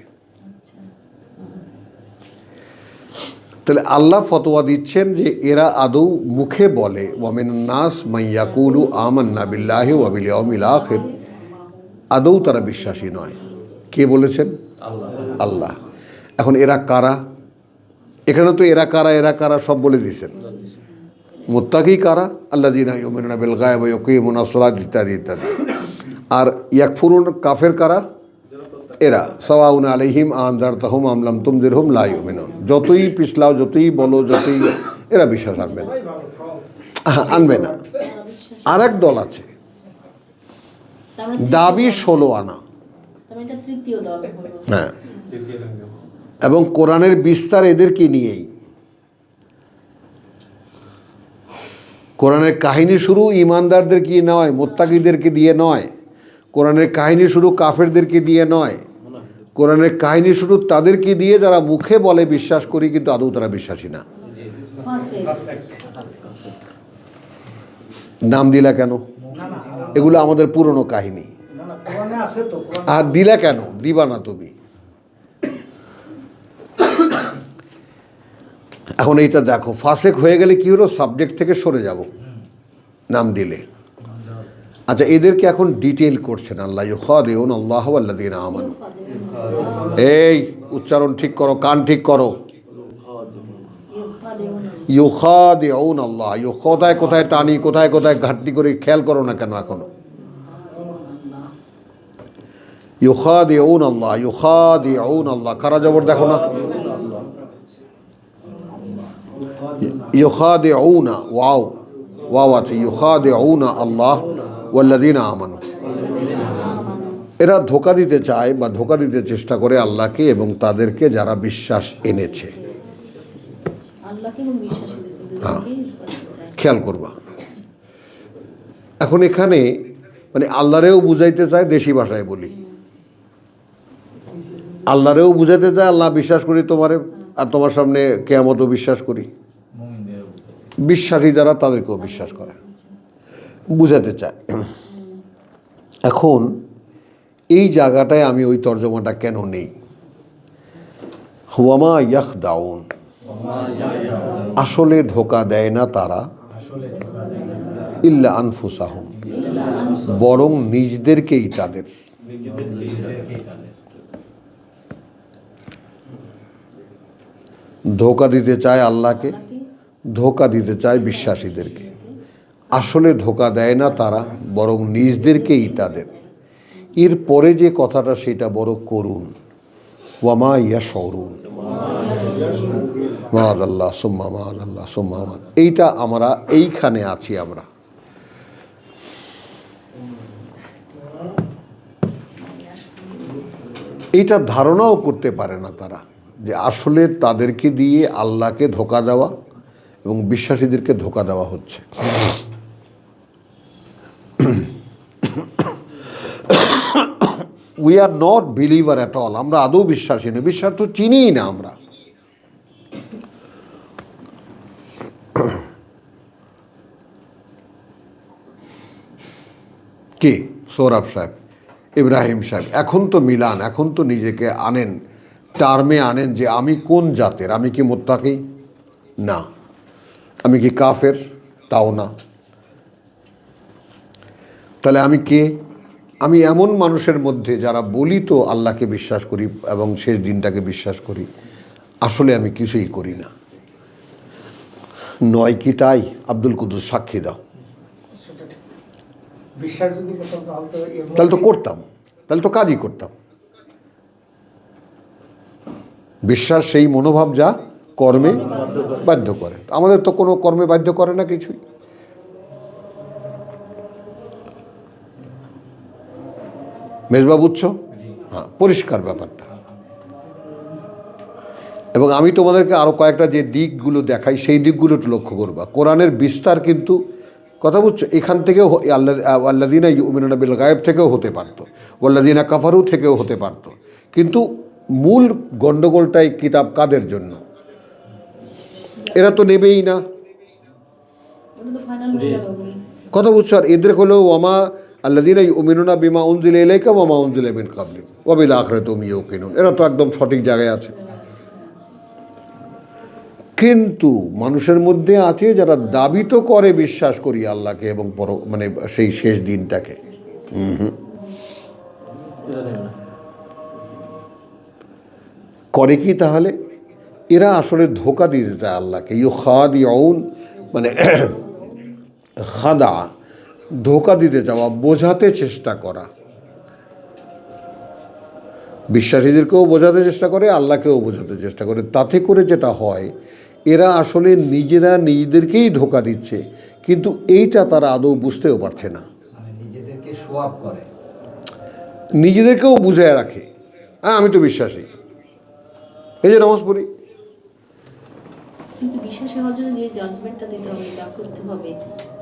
তাহলে আল্লাহ ফতোয়া দিচ্ছেন যে এরা আদৌ মুখে বলে ওয়ামিনান নাস মান ইয়াকুলু আমান্না বিল্লাহি ওয়া বিল ইয়াউমিল আখির, আদৌ তারা বিশ্বাসী নয়। কে বলেছেন? আল্লাহ। এখন এরা কারা? এখানে তো এরা কারা এরা কারা সব বলে দিয়েছেন। মুত্তাকি কারা? আল্লাযীনা ইউমিনুনা বিল গায়ব ওয়া ইয়াকিমুনাস সালাত ইত্যাদি ইত্যাদি। আর ইয়াকফুরুন কাফের কারা? এরা সাওয়াউন আলাইহিম আনজারতাহুম আম লাম তুনজিরহুম লা ইউমিনুন। যতই পিছলাও, যতই বলো, যতই, এরা বিশ্বাস আনবে না, আনবে না। আর এক দল আছে, দাবি 16 আনা। হ্যাঁ, এবং কোরআনের বিস্তার এদেরকে নিয়েই। কোরআনের কাহিনী শুরু ইমানদারদেরকে নয়, মুত্তাকিদেরকে দিয়ে নয়। কোরআনের কাহিনী শুরু কাফেরদেরকে দিয়ে নয়। কোরআনের কাহিনী শুরু তাদেরকে দিয়ে যারা মুখে বলে বিশ্বাস করি, কিন্তু আদৌ তারা বিশ্বাসী না। নাম দিলা কেন? এগুলো আমাদের পুরনো কাহিনী। আর দিলা কেন? দিবা না তুমি। এখন এইটা দেখো, ফাসেক হয়ে গেলে কি হলো? সাবজেক্ট থেকে সরে যাব নাম দিলে। আচ্ছা, এদেরকে এখন ডিটেল করছেন আল্লাহ, ইউখাদিউন আল্লাহ ওয়াল্লাযীনা আমানু। এই উচ্চারণ ঠিক করো, কান ঠিক করো।
ইউখাদিউন
ইউখাদিউন আল্লাহ, কোথায় কোথায় টানি, কোথায় কোথায় ঘাটতি করে খেয়াল করো না কেন এখনো। ইউখাদিউন আল্লাহ, ইউখাদিউন আল্লাহ, কারা জবর দেখো না। ইউখাদিউনা, ওয়াও ওয়াও আছে, ইউখাদিউনা আল্লাহ ওয়াল্লাযীনা আমানু। এরা ধোঁকা দিতে চায় বা ধোঁকা দিতে চেষ্টা করে আল্লাহকে এবং তাদেরকে যারা বিশ্বাস এনেছে।
আল্লাহকে এবং বিশ্বাসীদের
হ্যাঁ,
দুজনকেই করতে চায়।
খেয়াল করবা। এখন এখানে মানে আল্লাহরেও বুঝাইতে চায়, দেশি ভাষায় বলি, আল্লাহরেও বুঝাইতে চায় আল্লাহ বিশ্বাস করি তোমারে, আর তোমার সামনে কিয়ামতও বিশ্বাস করি। বিশ্বাসী যারা তাদেরকেও বিশ্বাস করে, বুঝাতে চায়। এখন এই জায়গাটায় আমি ওই তর্জমাটা কেন নেই, ওয়ামা ইয়াখদাউন, আসলে ধোঁকা দেয় না তারা, ইল্লা আনফুসাহুম, বরং নিজদেরকেই তাদের। ধোঁকা দিতে চায় আল্লাহকে, ধোঁকা দিতে চায় বিশ্বাসীদেরকে। আসলে ধোঁকা দেয় না তারা, বরং নিজদেরকেই তাদের। এর পরে যে কথাটা সেটা বড় করুন, ওয়ামা ইয়াশউরুন, মাআদাল্লাহ সুম্মা মাআদাল্লাহ সুম্মা মাআদ। এইটা আমরা এইখানে আছি, আমরা এইটা ধারণাও করতে পারে না তারা যে আসলে তাদেরকে দিয়ে আল্লাহকে ধোঁকা দেওয়া এবং বিশ্বাসীদেরকে ধোঁকা দেওয়া হচ্ছে। We are not believer at all, আমরা আদৌ বিশ্বাসী নই, বিশ্বাস তো চিনিই না আমরা। কে সৌরভ সাহেব, ইব্রাহিম সাহেব, এখন তো মিলান, এখন তো নিজেকে আনেন, টার্মে আনেন যে আমি কোন জাতের, আমি কি মুত্তাকি? না। আমি কি কাফের? তাও না। তাহলে আমি কে? আমি এমন মানুষের মধ্যে যারা বলি তো আল্লাহকে বিশ্বাস করি এবং শেষ দিনটাকে বিশ্বাস করি, আসলে আমি কিছুই করি না। নয় কি তাই? আব্দুল কুদ্দুস সাক্ষী দাও।
বিশ্বাস যদি করতাম
তাহলে তো করতাম, তাহলে তো কাজই করতাম। বিশ্বাস সেই মনোভাব যা কর্মে বাধ্য করে। আমাদের তো কোনো কর্মে বাধ্য করে না কিছুই। মেজবা বুঝছো? হ্যাঁ, পরিষ্কার ব্যাপারটা। এবং আমি তোমাদেরকে আরও কয়েকটা যে দিকগুলো দেখাই সেই দিকগুলো একটু লক্ষ্য করবা। কোরআনের বিস্তার কিন্তু, কথা বুঝছো, এখান থেকেও আল্লাযীনা ইউমিনুনা বিল গায়ব থেকেও হতে পারতো, ওয়াল্লাযীনা কাফারু থেকেও হতে পারতো, কিন্তু মূল গণ্ডগোলটাই কিতাব কাদের জন্য? এরা তো নেবেই না,
ওটা তো ফাইনাল হয়ে গেল বলি।
কথা বুঝছো। আর এদের হলো ওয়ামা আল্লাযীনা ইউমিনুনা বিমা উনজিলা ইলাইকা ওয়া মা উনজিলা মিন ক্বাবলিক ওয়া বিল আখিরাতি হুম ইউকিনুন। এরা তো একদম সঠিক জায়গায় আছে। কিন্তু মানুষের মধ্যে আছে যারা দাবি তো করে বিশ্বাস করি আল্লাহকে এবং মানে সেই শেষ দিনটাকে, করে কি তাহলে? এরা আসলে ধোঁকা দিতে চায় আল্লাহকে। ইউখাদিউন মানে খাদা, ধোঁকা দিতে চাওয়া, বোঝাতে চেষ্টা করা। বিশ্বাসীদেরকেও বোঝাতে চেষ্টা করে, আল্লাহকেও বোঝাতে চেষ্টা করে। তাতে করে যেটা হয়, এরা আসলে নিজেরা নিজেদেরকেই ধোঁকা দিচ্ছে, কিন্তু এইটা তারা আদৌ বুঝতেও পারছে না।
নিজেদেরকে শো আপ করে,
নিজেদেরকেও বুঝায় রাখে, হ্যাঁ আমি তো বিশ্বাসী, এই যে নামাজ পড়ি।
কিন্তু বিশ্বাসী হওয়ার জন্য যে জাজমেন্টটা দিতে হবে, যা করতে হবে,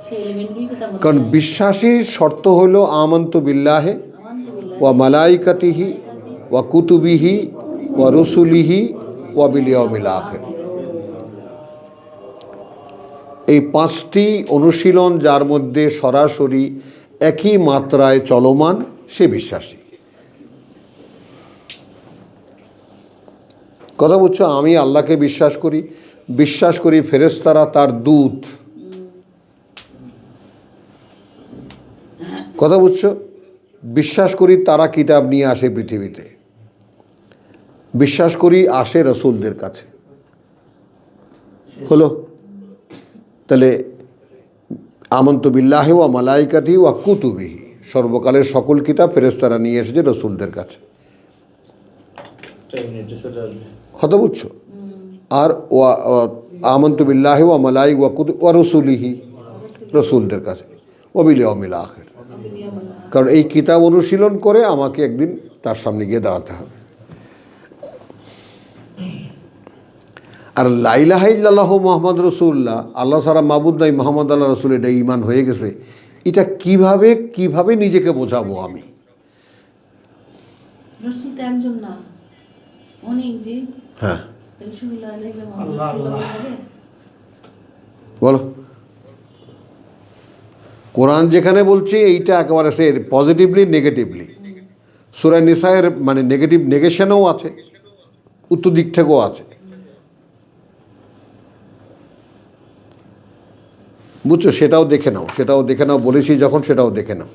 সেই এলিমেন্টগুলি তো তেমন
কারণ বিশ্বাসীর শর্ত হলো আমান্তু বিল্লাহে ওয়া মালাইকাতিহি ওয়া কুতুবিহি ওয়া রুসুলিহি ওয়া বিল ইয়াউমিল আখির। এই পাঁচটি অনুশীলন যার মধ্যে সরাসরি একই মাত্রায় চলমান, সে বিশ্বাসী। কথা বুঝছো? আমি আল্লাহকে বিশ্বাস করি ফেরেশতারা তার দূত। কথা বুঝছো? বিশ্বাস করি তারা কিতাব নিয়ে আসে পৃথিবীতে। বিশ্বাস করি আসে রসুলদের কাছে। হলো? তাহলে আমন্তু বিল্লাহি ওয়া মালাইকাতিহি ওয়া কুতুবিহি, সর্বকালের সকল কিতাব ফেরেশতারা নিয়ে এসেছে রসুলদের কাছে। কথা বুঝছো? আর আমন্তু বিল্লাহি ওয়া মালাইকা ওয়া কুতুব ওয়া রসুলিহি, রসুলদের কাছে, ওয়া বিল ইয়াউমিল আখির। কারণ এই কিতাব অনুশীলন করে আমাকে একদিন তার সামনে গিয়ে দাঁড়াতে হবে। আর লা ইলাহা ইল্লাল্লাহু মুহাম্মাদ রাসূলুল্লাহ, আল্লাহ ছাড়া মাবুদ নাই, মুহাম্মদ আল্লাহ রাসূল, এটা ঈমান হয়ে গেছে। এটা কিভাবে নিজেকে বোঝাবো আমি?
রাসূল তো একজন না, অনেক যে।
হ্যাঁ,
তাহলে শুধু লা ইলাহা ইল্লাল্লাহ হবে?
বলো। কোরআন যেখানে বলছে এইটা একেবারে সে পজিটিভলি নেগেটিভলি, সূরা নিসায়ের মানে নেগেটিভ নেগেশনও আছে, উত্তর দিক থেকেও আছে। বুঝছো? সেটাও দেখে নাও, বলেছি যখন, সেটাও দেখে নাও।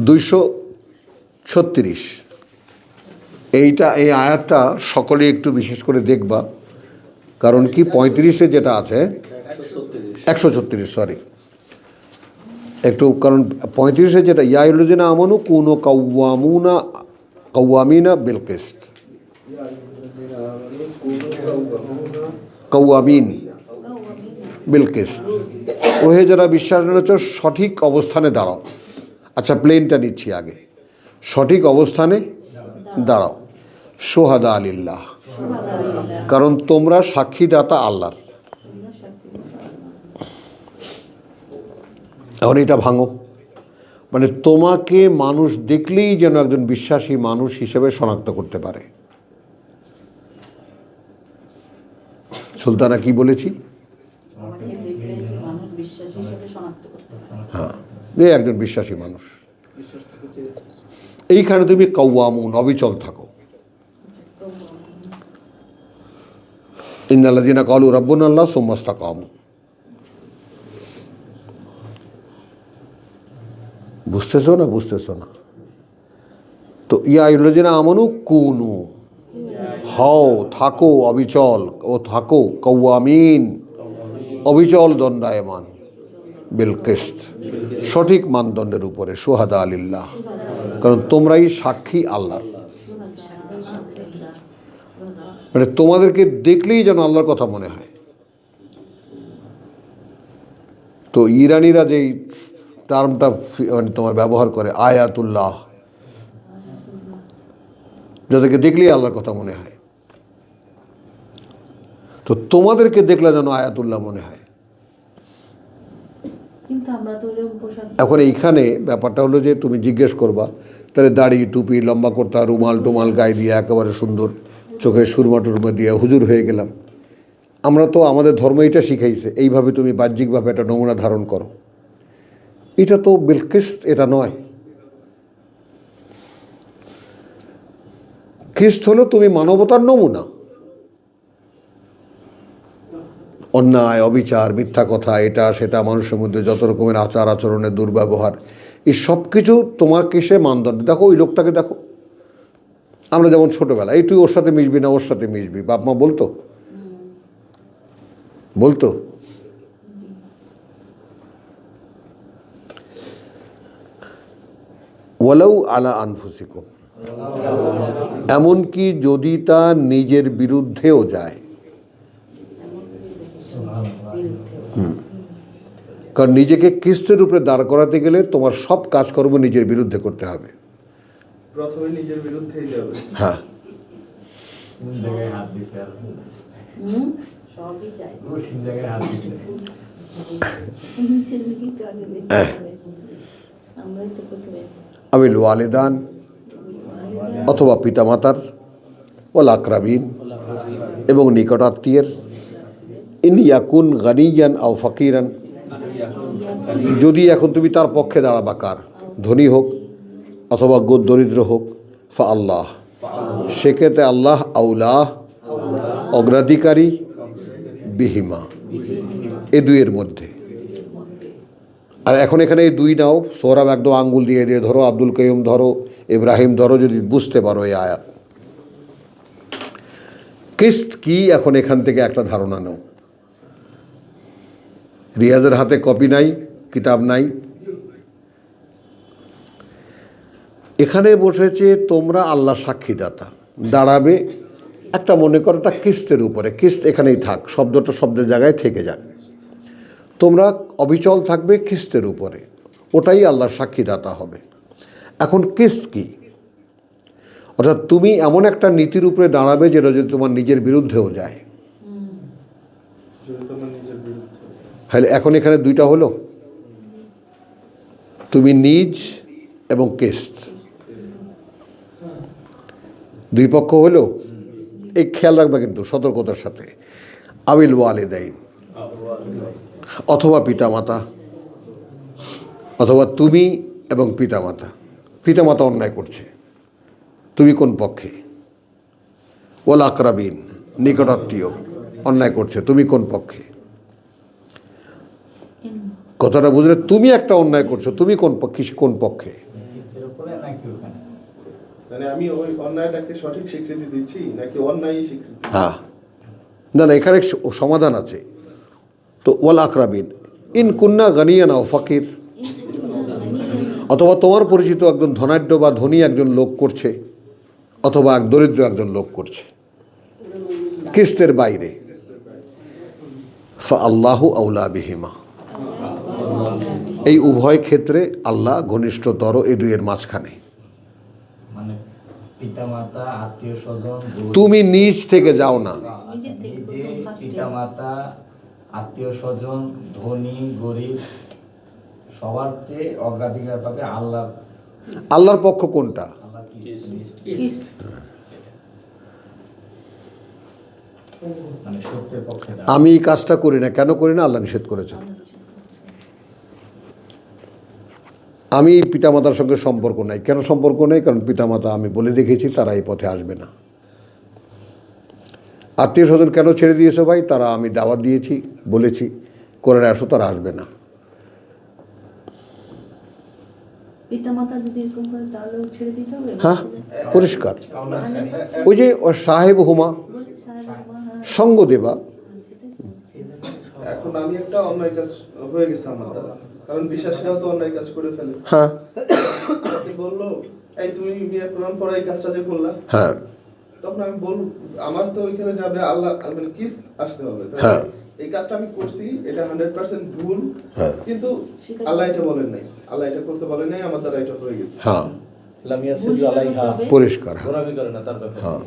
$236 এই আয়াতটা সকলে একটু বিশেষ করে দেখবা। কারণ কি 35-এ যেটা আছে, 136 সরি, একটু, কারণ 35-এ যেটা ইয়া আইয়ুহাল্লাযীনা আমানু কুনু কাওয়ামিনা বিল কিসত, কাওয়ামিন বিল কিসত, ওহে যারা বিশ্বাস করেছ সঠিক অবস্থানে দাঁড়াও। আচ্ছা, প্লেনটা নিচ্ছি আগে। সঠিক অবস্থানে দাঁড়াও, শুহাদা লিল্লাহ, কারণ তোমরা সাক্ষীদাতা আল্লাহর। এখন এটা ভাঙো, মানে তোমাকে মানুষ দেখলেই যেন একজন বিশ্বাসী মানুষ হিসেবে শনাক্ত করতে পারে। সুলতানা কি বলেছি? হ্যাঁ, এই একজন বিশ্বাসী মানুষ। এইখানে তুমি কাওয়ামুন, অবিচল থাকো। ইন্নাল্লাযীনা ক্বালু রাব্বুনাল্লাহ সুম্মা ইসতাকামু। বুঝতেছো না? তো ইয়া আইয়ুহাল্লাযীনা আমানু কুনু, হও, থাকো অবিচল, ও থাকো কাওয়ামিন, অবিচল দণ্ডায়মান, বিল কিসত, সঠিক মানদণ্ডের উপরে, শুহাদা লিল্লাহ, কারণ তোমরাই সাক্ষী আল্লাহর। মানে তোমাদেরকে দেখলেই যেন আল্লাহর কথা মনে হয়। তো ইরানিরা যেই টার্মটা মানে তোমার ব্যবহার করে আয়াতুল্লাহ, যাদেরকে দেখলেই আল্লাহর কথা মনে হয়, তো তোমাদেরকে দেখলে যেন আয়াতুল্লাহ মনে হয়। এখন এইখানে ব্যাপারটা হলো যে তুমি জিজ্ঞেস করবা, তাহলে দাড়ি টুপি লম্বা করতা, রুমাল টুমাল গায়ে দিয়ে একেবারে সুন্দর, চোখে সুরমা টুরমা দিয়ে হুজুর হয়ে গেলাম। আমরা তো, আমাদের ধর্ম এটা শিখাইছে এইভাবে তুমি বাহ্যিকভাবে একটা নমুনা ধারণ করো। এটা তো বিল কিসত, এটা নয়। কিসত হলো তুমি মানবতার নমুনা। অন্যায়, অবিচার, মিথ্যা কথা, এটা সেটা, মানুষের মধ্যে যত রকমের আচার আচরণের দুর্ব্যবহার, এই সব কিছু তোমার কিসে মানদণ্ড। দেখো ওই লোকটাকে দেখো, আমরা যেমন ছোটোবেলা, এই তুই ওর সাথে মিশবি না, ওর সাথে মিশবি, বাপ মা বলতো ওয়ালাউ আলা আনফুসিকুম, এমনকি যদি তা নিজের বিরুদ্ধেও যায়। কারণ নিজেকে কিস্তের উপরে দাঁড় করাতে গেলে তোমার সব কাজকর্ম নিজের বিরুদ্ধে করতে হবে,
প্রথমে নিজের বিরুদ্ধেই যাবে।
হ্যাঁ,
কোন জায়গায় হাত দিছে আর
সবই যায়,
কোন জায়গায় হাত দিছে।
আমরাই তো প্রথমে
আমিল ওয়ালিদান, অথবা পিতামাতার, ওয়াল আকরাবিন, এবং নিকটাত্মীয়ের, ইন ইয়াকুন গানিয়ান আও ফাকিরান, যদি এখন তুমি তার পক্ষে দাঁড়াবা, কার? ধনী হোক অথবা দরিদ্র হোক, ফা আল্লাহ, সেক্ষেত্রে আল্লাহ আউলা, অগ্রাধিকারী, বিহিমা, এ দুইয়ের মধ্যে। আর এখন এখানে এই দুই নাও, সোহরাব একদম আঙ্গুল দিয়ে দিয়ে ধরো, আব্দুল কাইয়ুম ধরো, ইব্রাহিম ধরো, যদি বুঝতে পারো এই আয়াত। কিস্ত কি এখন এখান থেকে একটা ধারণা নাও। রিয়াজের হাতে কপি নাই, কিতাব নাই, এখানে বসেছে তোমরা আল্লাহ সাক্ষীদাতা, দাঁড়াবে একটা, মনে করো একটা কিস্তের উপরে, কিস্ত এখানেই থাক, শব্দটা শব্দের জায়গায় থেকে যাক, তোমরা অবিচল থাকবে কিস্তের উপরে, ওটাই আল্লাহর সাক্ষীদাতা হবে। এখন কিস্ত কি? অর্থাৎ তুমি এমন একটা নীতির উপরে দাঁড়াবে যেটা যদি তোমার নিজের বিরুদ্ধেও যায়। হ্যাঁ, এখন এখানে দুইটা হলো, তুমি নিজ এবং কিস্ত, দুই পক্ষ হলো। এই খেয়াল রাখবে কিন্তু সতর্কতার সাথে, আবিল ওয়ালিদাইন, অথবা পিতামাতা, অথবা তুমি এবং পিতামাতা। পিতামাতা অন্যায় করছে, তুমি কোন পক্ষে? ওয়াল আকরাবিন, নিকটাত্মীয় অন্যায় করছে, তুমি কোন পক্ষে? কথাটা বুঝলে, তুমি একটা অন্যায় করছো, তুমি কোন পক্ষে? কোন পক্ষে?
মানে আমি ওই অন্যায়টাকে সঠিক স্বীকৃতি দিচ্ছি নাকি অন্যায়ই স্বীকৃতি?
হ্যাঁ, না না, এখানে সমাধান আছে তো। ওয়াল আকরাবিন ইন কুন্না গানিয়ান আও ফাকির, অথবা তোমার পরিচিত একজন ধনাঢ্য বা ধনী একজন লোক করছে, অথবা এক দরিদ্র একজন লোক করছে, কিস্তের বাইরে। ফা আল্লাহু আউলা বিহিমা, এই উভয় ক্ষেত্রে আল্লাহ ঘনিষ্ঠতর, এই দুইয়ের মাঝখানে।
মানে পিতামাতা, আত্মীয় স্বজন,
তুমি নিজ থেকে যাও না,
পিতামাতা, আত্মীয় স্বজন, ধনী গরিব, সবার চেয়ে অগ্রাধিকার পাবে আল্লাহ।
আল্লাহর পক্ষ কোনটা?
মানে সত্যের পক্ষে।
আমি এই কাজটা করি না, কেন করি না? আল্লাহ নিষেধ করেছেন। আমি পিতামাতার সঙ্গে সম্পর্ক নাই, কেন সম্পর্ক নেই? কারণ পিতামাতা আমি বলে দেখেছি তারা এই পথে আসবে না। আত্মীয় স্বজন কেন ছেড়ে দিয়েছো ভাই? তারা আমি দাওয়াত দিয়েছি, বলেছি কোরআনে আসো, তারা আসবে না।
পিতামাতা যদি এরকম করে তাহলে ছেড়ে দিতে হবে।
হ্যাঁ, পরিষ্কার। ওই যে সাহেব হুমা, সঙ্গ দেবা।
এখন আমি একটা অন্যায় কাজ হয়ে গেছে আমার দ্বারা, কারণ বিশ্বাসীরাও তো অন্যায় কাজ করে ফেলে।
হ্যাঁ,
আমাকে বললো, এই তুমি বিয়ে কোরআন পড়া এই কাজটা যে করলা,
হ্যাঁ,
তখন আমি বলবো আমার তো ওইখানে যাবে আল্লাহ, মানে কি আসতে হবে।
হ্যাঁ,
এই কাজটা আমি করছি, এটা 100% ভুল,
হ্যাঁ,
কিন্তু আল্লাহ এটা বলেন নাই, আল্লাহ এটা করতে বলেন নাই, আমার দ্বারা এটা হয়ে গেছে।
হ্যাঁ,
লামিয়া সিদ্দু আলাইহা,
পরিষ্কার। হ্যাঁ,
গোলামি করে না তার ব্যাপারে।
হ্যাঁ।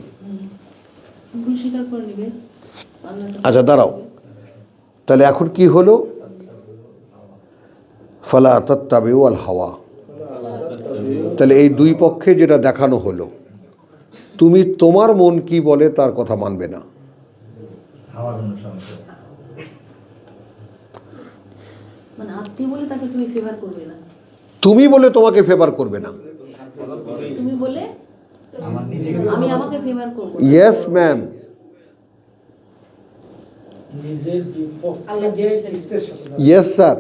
ভুল স্বীকার করে নিবে।
আচ্ছা দাঁড়াও, তাহলে এখন কি হলো? ফালা তাত্তাবিউ আল হাওয়া। তাহলে এই দুই পক্ষে যেটা দেখানো হলো, তুমি তোমার মন কি বলে তার কথা মানবে না।
হাওয়ার অনুসরণ করে।
মানে আত্মীয় বলে তাকে তুমি ফেভার করবে না,
তুমি বলে তোমাকে ফেভার করবে না।
তুমি বলে
আমার নিজে
আমি আমাকে ফেভার করব।
Yes ma'am.
নিজের বিপক্ষে গিয়ে কিস্তের সাথে যাবে।
Yes sir.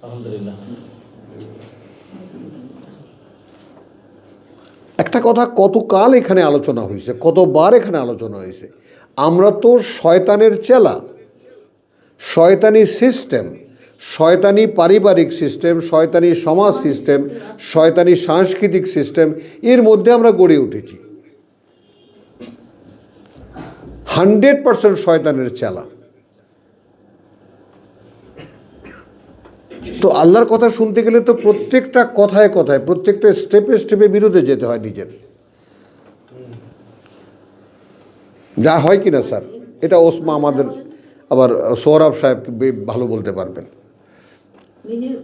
আলহামদুলিল্লাহ।
একটা কথা কতকাল এখানে আলোচনা হয়েছে, কতবার এখানে আলোচনা হয়েছে, আমরা তো শয়তানের চেলা। শয়তানি সিস্টেম, শয়তানি পারিবারিক সিস্টেম, শয়তানি সমাজ সিস্টেম, শয়তানি সাংস্কৃতিক সিস্টেম, এর মধ্যে আমরা গড়ে উঠেছি। 100% শয়তানের চেলা। তো আল্লাহর কথা শুনতে গেলে তো প্রত্যেকটা কথায় কথায়, প্রত্যেকটা স্টেপে স্টেপে বিরোধে যেতে হয় নিজের। যা হয় কিনা স্যার, এটা ওসমা আমাদের, আবার সৌরভ সাহেব ভালো বলতে পারবেন।
নিজের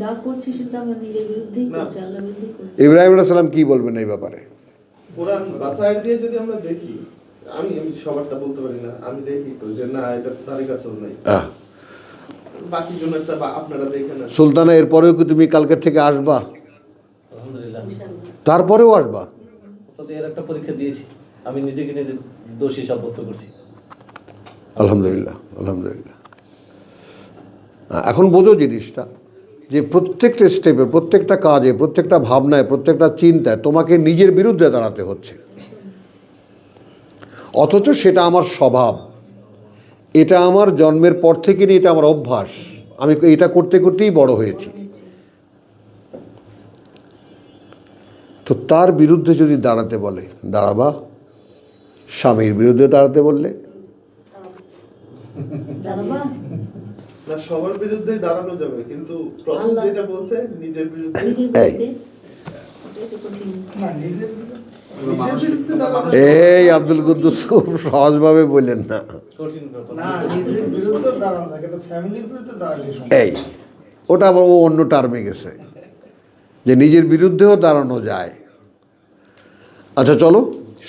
যা করছি সেটা আমরা নিজের বিরুদ্ধেই করছি, আল্লাহর বিরুদ্ধেই করছি।
ইব্রাহিম আলাইহিস সালাম কি বলবেন এই ব্যাপারে?
কোরআন বাসায় দিয়ে যদি আমরা দেখি, আমি সবারটা বলতে পারি না, আমি দেখি তো যে না, এটা তারই কাছেও নাই। বাকি জন্য একটা আপনারা দেখে নেন।
সুলতানা, এরপরেও কি তুমি কালকে থেকে আসবা?
আলহামদুলিল্লাহ।
তারপরেও আসবা?
ওস্তাদ, এর একটা পরীক্ষা দিয়েছি, আমি নিজেকে নিজে দোষী সাব্যস্ত করছি।
আলহামদুলিল্লাহ, আলহামদুলিল্লাহ। এখন বোঝো জিনিসটা, যে প্রত্যেকটা স্টেপে, প্রত্যেকটা কাজে, প্রত্যেকটা ভাবনায়, প্রত্যেকটা চিন্তায় তোমাকে নিজের বিরুদ্ধে দাঁড়াতে হচ্ছে, অথচ সেটা আমার স্বভাব, এটা আমার জন্মের পর থেকে নিয়ে, এটা আমার অভ্যাস, আমি এটা করতে করতেই বড় হয়েছি। তো তার বিরুদ্ধে যদি দাঁড়াতে বলে, দাঁড়াবা। স্বামীর বিরুদ্ধে দাঁড়াতে বললে
দাঁড়াবা?
না, সবার বিরুদ্ধেই দাঁড়ানো যাবে, কিন্তু প্রথম
আল্লাহ-
যেটা বলছে নিজের বিরুদ্ধে।
নিজের বিরুদ্ধে? ওটাই তো কঠিন।
না নিজের
নিজের বিরুদ্ধে দাঁড়ানো
এই আব্দুল কুদ্দুস খুব সহজভাবে বললেন না।
কঠিন ব্যাপার।
না নিজের বিরুদ্ধে দাঁড়ানো থাকে, কিন্তু ফ্যামিলির বিরুদ্ধে দাঁড়ালে সমস্যা।
এই ওটা আবার ও অন্য টার্মে গেছে, যে নিজের বিরুদ্ধেও দাঁড়ানো যায়। আচ্ছা চলো,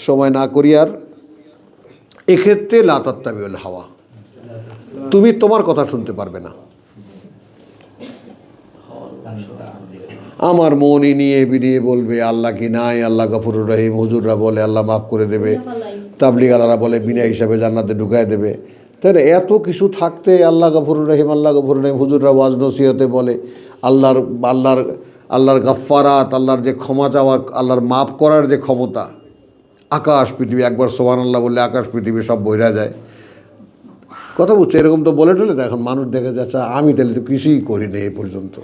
সময় না করি আর। এক্ষেত্রে লা তাত্তাবিউল হাওয়া, তুমি তোমার কথা শুনতে পারবে না। আমার মনই নিয়ে বিনিয়ে বলবে আল্লাহ কি নাই, আল্লাহ গফুরুর রহিম, হুজুররা বলে আল্লাহ মাফ করে দেবে, তাবলিগালারা বলে বিনা হিসাবে জান্নাতে ঢুকায় দেবে। তাই না? এত কিছু থাকতে আল্লাহ গফুরুর রহিম, আল্লাহ গফুরুর রহিম, হুজুররা ওয়াজ নসিহতে বলে আল্লাহর আল্লাহর আল্লাহর গাফফারাত, আল্লাহর যে ক্ষমা চাওয়ার, আল্লাহর মাফ করার যে ক্ষমতা, আকাশ পৃথিবী, একবার সুবহানাল্লাহ বললে আকাশ পৃথিবী সব বইরা যায়। কথা বুঝছো? এরকম তো বলে টলে তো এখন মানুষ দেখে যাচ্ছে আমি তাহলে তো কিছুই করি না এই পর্যন্ত।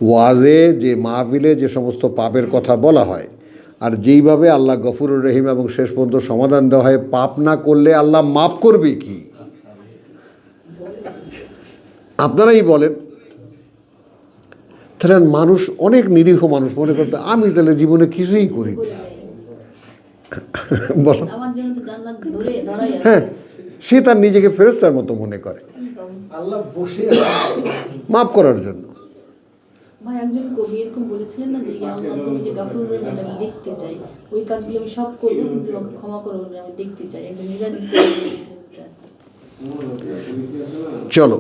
ওয়াজে যে মাহফিলে যে সমস্ত পাপের কথা বলা হয়, আর যেইভাবে আল্লাহ গফুরুর রহিম এবং শেষ পর্যন্ত সমাধান দেওয়া হয়, পাপ না করলে আল্লাহ মাফ করবে কি? আপনারাই বলেন। তাহলে মানুষ, অনেক নিরীহ মানুষ মনে করতে আমি তাহলে জীবনে কিছুই করি না। বলো।
আমার জন্য তো জান্নাত ধরাই আছে।
হ্যাঁ, সে তার নিজেকে ফেরেশতার মতো মনে করে
আল্লাহ বসে
মাফ করার জন্য।
ভাই, একজন কবি এরকম বলেছিলেন না যে ইয়া আল্লাহ, তুমি যে গাফুর রহিম আমি দেখতে চাই, ওই কাজগুলো আমি সব করবো কিন্তু আমাকে ক্ষমা করবো না, আমি দেখতে চাই। একজন নিরানি বলেছিলেন এটা।
চলো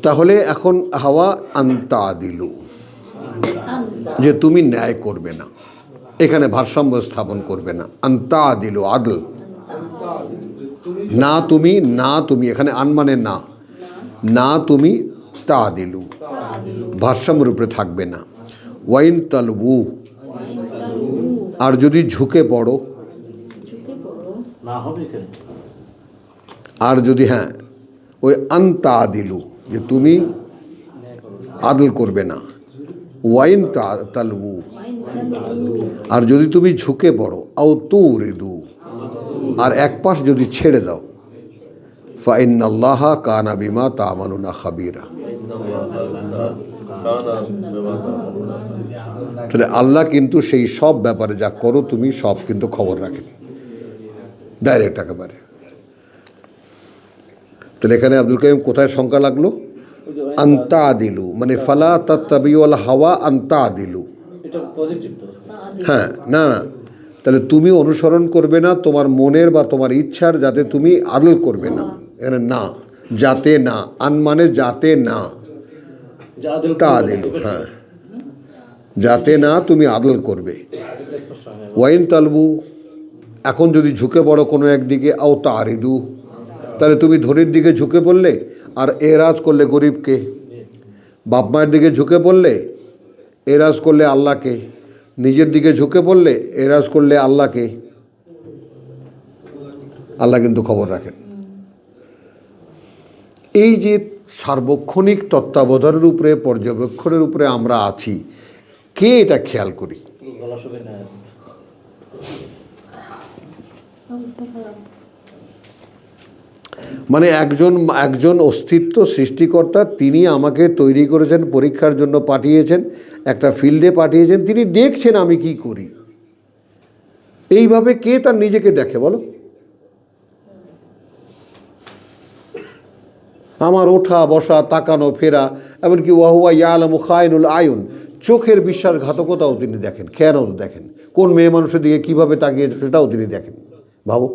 তাহলে এখন হাওয়া আন্তা দিলু, যে তুমি ন্যায় করবে না, এখানে ভারসাম্য স্থাপন করবে না। আন্তা দিলু আদল, না তুমি, না তুমি, এখানে আন মানে না, না তুমি তা দিলু, ভারসাম্যের উপরে থাকবে না। ওয়াইন তালবু, আর যদি ঝুঁকে পড়ো,
ঝুঁকে পড়ো,
না হবে এখানে।
আর যদি, হ্যাঁ ওই আন্তা দিলু, যে তুমি আদল করবে না। ওয়াইন তালবু, আর যদি তুমি ঝুঁকে পড়ো, আও তু রেদু, আর এক পাশ যদি ছেড়ে দাও, ফাইন্নাল্লাহা কানা বিমা তা'মালুনা খাবীরা, তাহলে আল্লাহ কিন্তু সেই সব ব্যাপারে যা করো তুমি সব কিন্তু খবর রাখেন, ডাইরেক্ট একেবারে। তাহলে এখানে আব্দুল কাইম কোথায় সংখ্যা লাগলো? আন্তা দিলু, মানে ফালা তাত্তাবিউল হাওয়া আন্তা দিলু।
এটা পজিটিভ তো।
হ্যাঁ, না না, তাহলে তুমি অনুসরণ করবে না তোমার মনের বা তোমার ইচ্ছার, যাতে তুমি আদল করবে না। এখানে না, যাতে না, আন মানে যাতে না, তা দিলু, হ্যাঁ, যাতে না তুমি আদল করবে। ওয়াইন তালবু, এখন যদি ঝুঁকে পড়ো কোনো একদিকে, আও তারিদু, তাহলে তুমি ধনীর দিকে ঝুঁকে পড়লে আর এরাজ করলে গরিবকে, বাপ মায়ের দিকে ঝুঁকে পড়লে এরাজ করলে আল্লাহকে, নিজের দিকে ঝুঁকে পড়লে এরাজ করলে আল্লাহকে। আল্লাহ কিন্তু খবর রাখেন। এই যে সার্বক্ষণিক তত্ত্বাবধানের উপরে, পর্যবেক্ষণের উপরে আমরা আছি, কে এটা খেয়াল করি?
গলা শুকে না।
অবস্থা খারাপ।
মানে একজন অস্তিত্ব সৃষ্টিকর্তা, তিনি আমাকে তৈরি করেছেন, পরীক্ষার জন্য পাঠিয়েছেন, একটা ফিল্ডে পাঠিয়েছেন, তিনি দেখছেন আমি কি করি। এইভাবে কে তার নিজেকে দেখে বলো? আমার ওঠা বসা, তাকানো ফেরা, এমনকি ওয়াহুয়া ইয়ালামু খায়িনুল আয়ুন, চোখের বিশ্বাসঘাতকতাও তিনি দেখেন, খেয়ানও দেখেন, কোন মেয়ে মানুষের দিকে কীভাবে তাকিয়ে সেটাও তিনি দেখেন। ভাবো,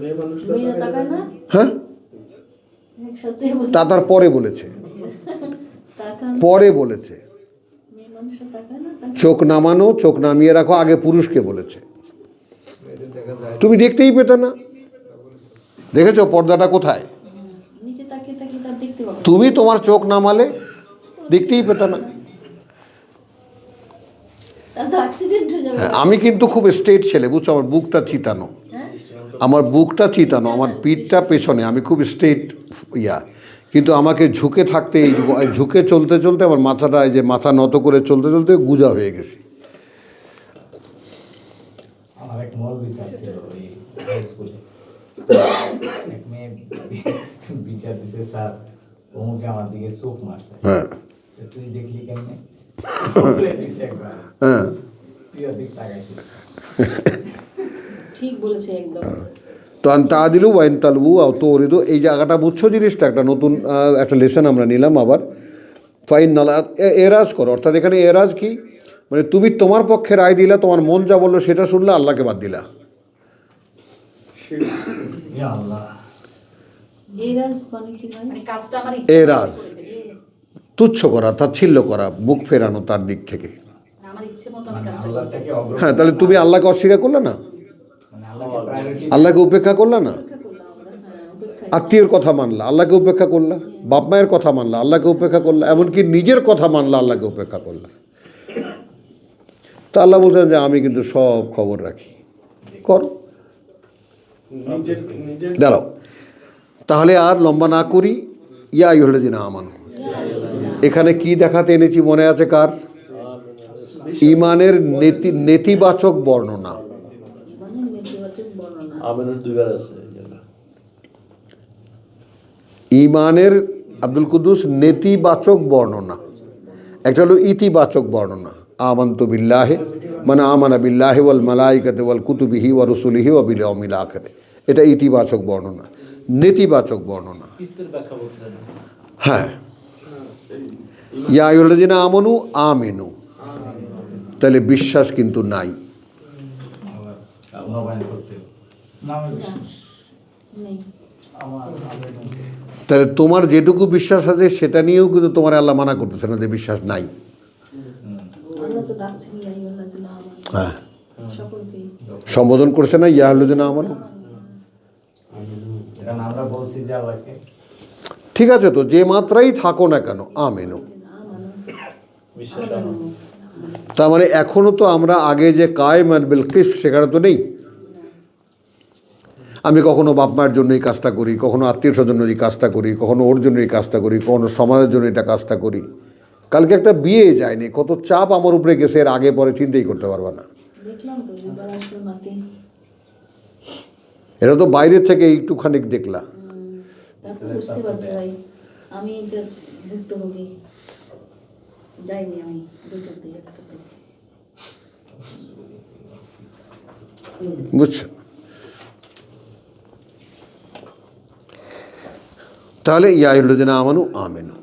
মেয়ে মানুষটা
মেয়েরা তাকায় না
হ্যাঁ,
একসাথে
তা তার পরে বলেছে,
তাকান
পরে বলেছে
মেয়ে মানুষের তাকায় না তাকায়
চোখ নামানো, চোখ নামিয়ে রাখো, আগে পুরুষকে বলেছে। তুমি দেখতেই পেতে না, দেখেছো পর্দাটা কোথায়?
নিচে তাকিয়ে তাকিয়ে তার দেখতে পাবো
তুমি তোমার চোখ নামালে দেখতেই পেতে না।
তার তো অ্যাক্সিডেন্ট হয়ে যাবে
হ্যাঁ, আমি কিন্তু খুব স্ট্রেট ছেলে, বুঝছো, আমার বুকটা চিতানো,
হ্যাঁ
আমার বুকটা চিতানো, আমার পিঠটা পেছনে, আমি খুব স্ট্রেট ইয়া, কিন্তু আমাকে ঝুঁকে থাকতে, এই ঝুঁকে চলতে চলতে আমার মাথাটা, এই যে মাথা নত করে চলতে চলতে গুজা হয়ে গেছি।
আমার এক মল বিচার ছিল ওই হাই স্কুলে, এক মেয়ে বিচার দিছে, স্যার অমুকে আমার দিকে চোখ মারছে,
হ্যাঁ
তো তুই দেখলি কেমনে? বলে দিছে একবার,
হ্যাঁ,
তুই ওদিক তাকাইছিস।
ঠিক বলেছে একদম
তো তা দিলু ওয়াইন তালবু তো রিদু, এই জায়গাটা বুঝছো জিনিসটা, একটা নতুন একটা লেসন আমরা নিলাম আবার। ফাইন নালা এরাজ করো, অর্থাৎ এখানে এরাজ কি, মানে তুমি তোমার পক্ষে রায় দিলা, তোমার মন যা বললো সেটা শুনলে, আল্লাহকে বাদ দিলা।
ইয়া আল্লাহ,
এরাজ মানে কি ভাই
মানে কাজটা আমার
এরাজ তুচ্ছ করা, তাচ্ছিল্য করা, মুখ ফেরানো তার দিক থেকে।
আমার ইচ্ছে মতো আমি
মানে
কাজটা
আল্লাহটাকে
হ্যাঁ, তাহলে তুমি আল্লাহকে অস্বীকার করলে না,
মানে আল্লাহকে প্রায়োরিটি,
আল্লাহকে উপেক্ষা করলে না,
অপেক্ষা করলাম আমরা হ্যাঁ অপেক্ষায়
আত্মীয়ের কথা মানলা, আল্লাহকে উপেক্ষা করলা, বাপ মায়ের কথা মানলা, আল্লাহকে উপেক্ষা করলা, এমনকি নিজের কথা মানলা, আল্লাহকে উপেক্ষা করলা। তা আল্লাহ বলছেন যে আমি কিন্তু সব খবর রাখি, কর
নিজের নিজের
দাঁড়াও। তাহলে আর লম্বা না করি, ইয়া আইয়ুহাল্লাযীনা আমানু, এখানে কি দেখাতে এনেছি মনে আছে কার? ঈমানের নেতিবাচক বর্ণনা।
মানে নেতিবাচক বর্ণনা
আমেনের দুইবার আছে এই জায়গা।
ঈমানের আব্দুল কুদ্দুস নেতিবাচক বর্ণনা, একটা হলো ইতিবাচক বর্ণনা, আমানতু বিল্লাহি, মানে আমানা বিল্লাহি ওয়াল মালাইকাতি ওয়াল কুতুবিহি ওয়া রুসুলিহি ওয়া বিল ইয়াউমিল আখির, এটা ইতিবাচক বর্ণনা। নেতিবাচক বর্ণনা,
কিস্তির ব্যাখ্যা বলছিলেন।
হ্যাঁ, ইয়া আইয়ুহাল্লাযীনা আমানু আমিনু, তাহলে বিশ্বাস কিন্তু নাই।
নবায়ন করতে হবে।
নামে বিশ্বাস
নেই
আমার আবেদন।
তাহলে তোমার যেটুকু বিশ্বাস আছে সেটা নিয়েও কিন্তু তোমার আল্লাহ মানা করতেছে না যে বিশ্বাস নাই।
আল্লাহ তো ডাকছেন ইয়া আইয়ুহাল্লাযীনা আমানু
হ্যাঁ,
সকলকে
সম্বোধন করছে না ইয়া আইয়ুহাল্লাযীনা আমানু।
কারণ আমরা বলছি যে আল্লাহকে,
ঠিক আছে, তো যে মাত্রাই থাকো না কেন আমিনু,
বিশ্বাস আনো।
তার মানে এখনো তো আমরা আগে যে কায়েমান বিল কিসত সেখানে তো নেই। আমি কখনো বাপ মায়ের জন্য এই কাজটা করি, কখনো আত্মীয় স্বজন্য এই কাজটা করি, কখনো ওর জন্য এই কাজটা করি, কখনো সমাজের জন্য এটা কাজটা করি। কালকে একটা বিয়ে যায়নি, কত চাপ আমার উপরে গেছে, এর আগে পরে চিন্তাই করতে পারবা না।
দেখলাম তো এবার আসলো নাকি
এটা তো বাইরের থেকে একটুখানি দেখলা।
তারপর বুঝতে পারছি ভাই আমি এটা ভুক্তভোগী যাইনি আমি দুটোতে একটাতে
বুঝছো? তাহলে ইয়া আইয়ুহাল্লাযীনা আমানু আমিনু,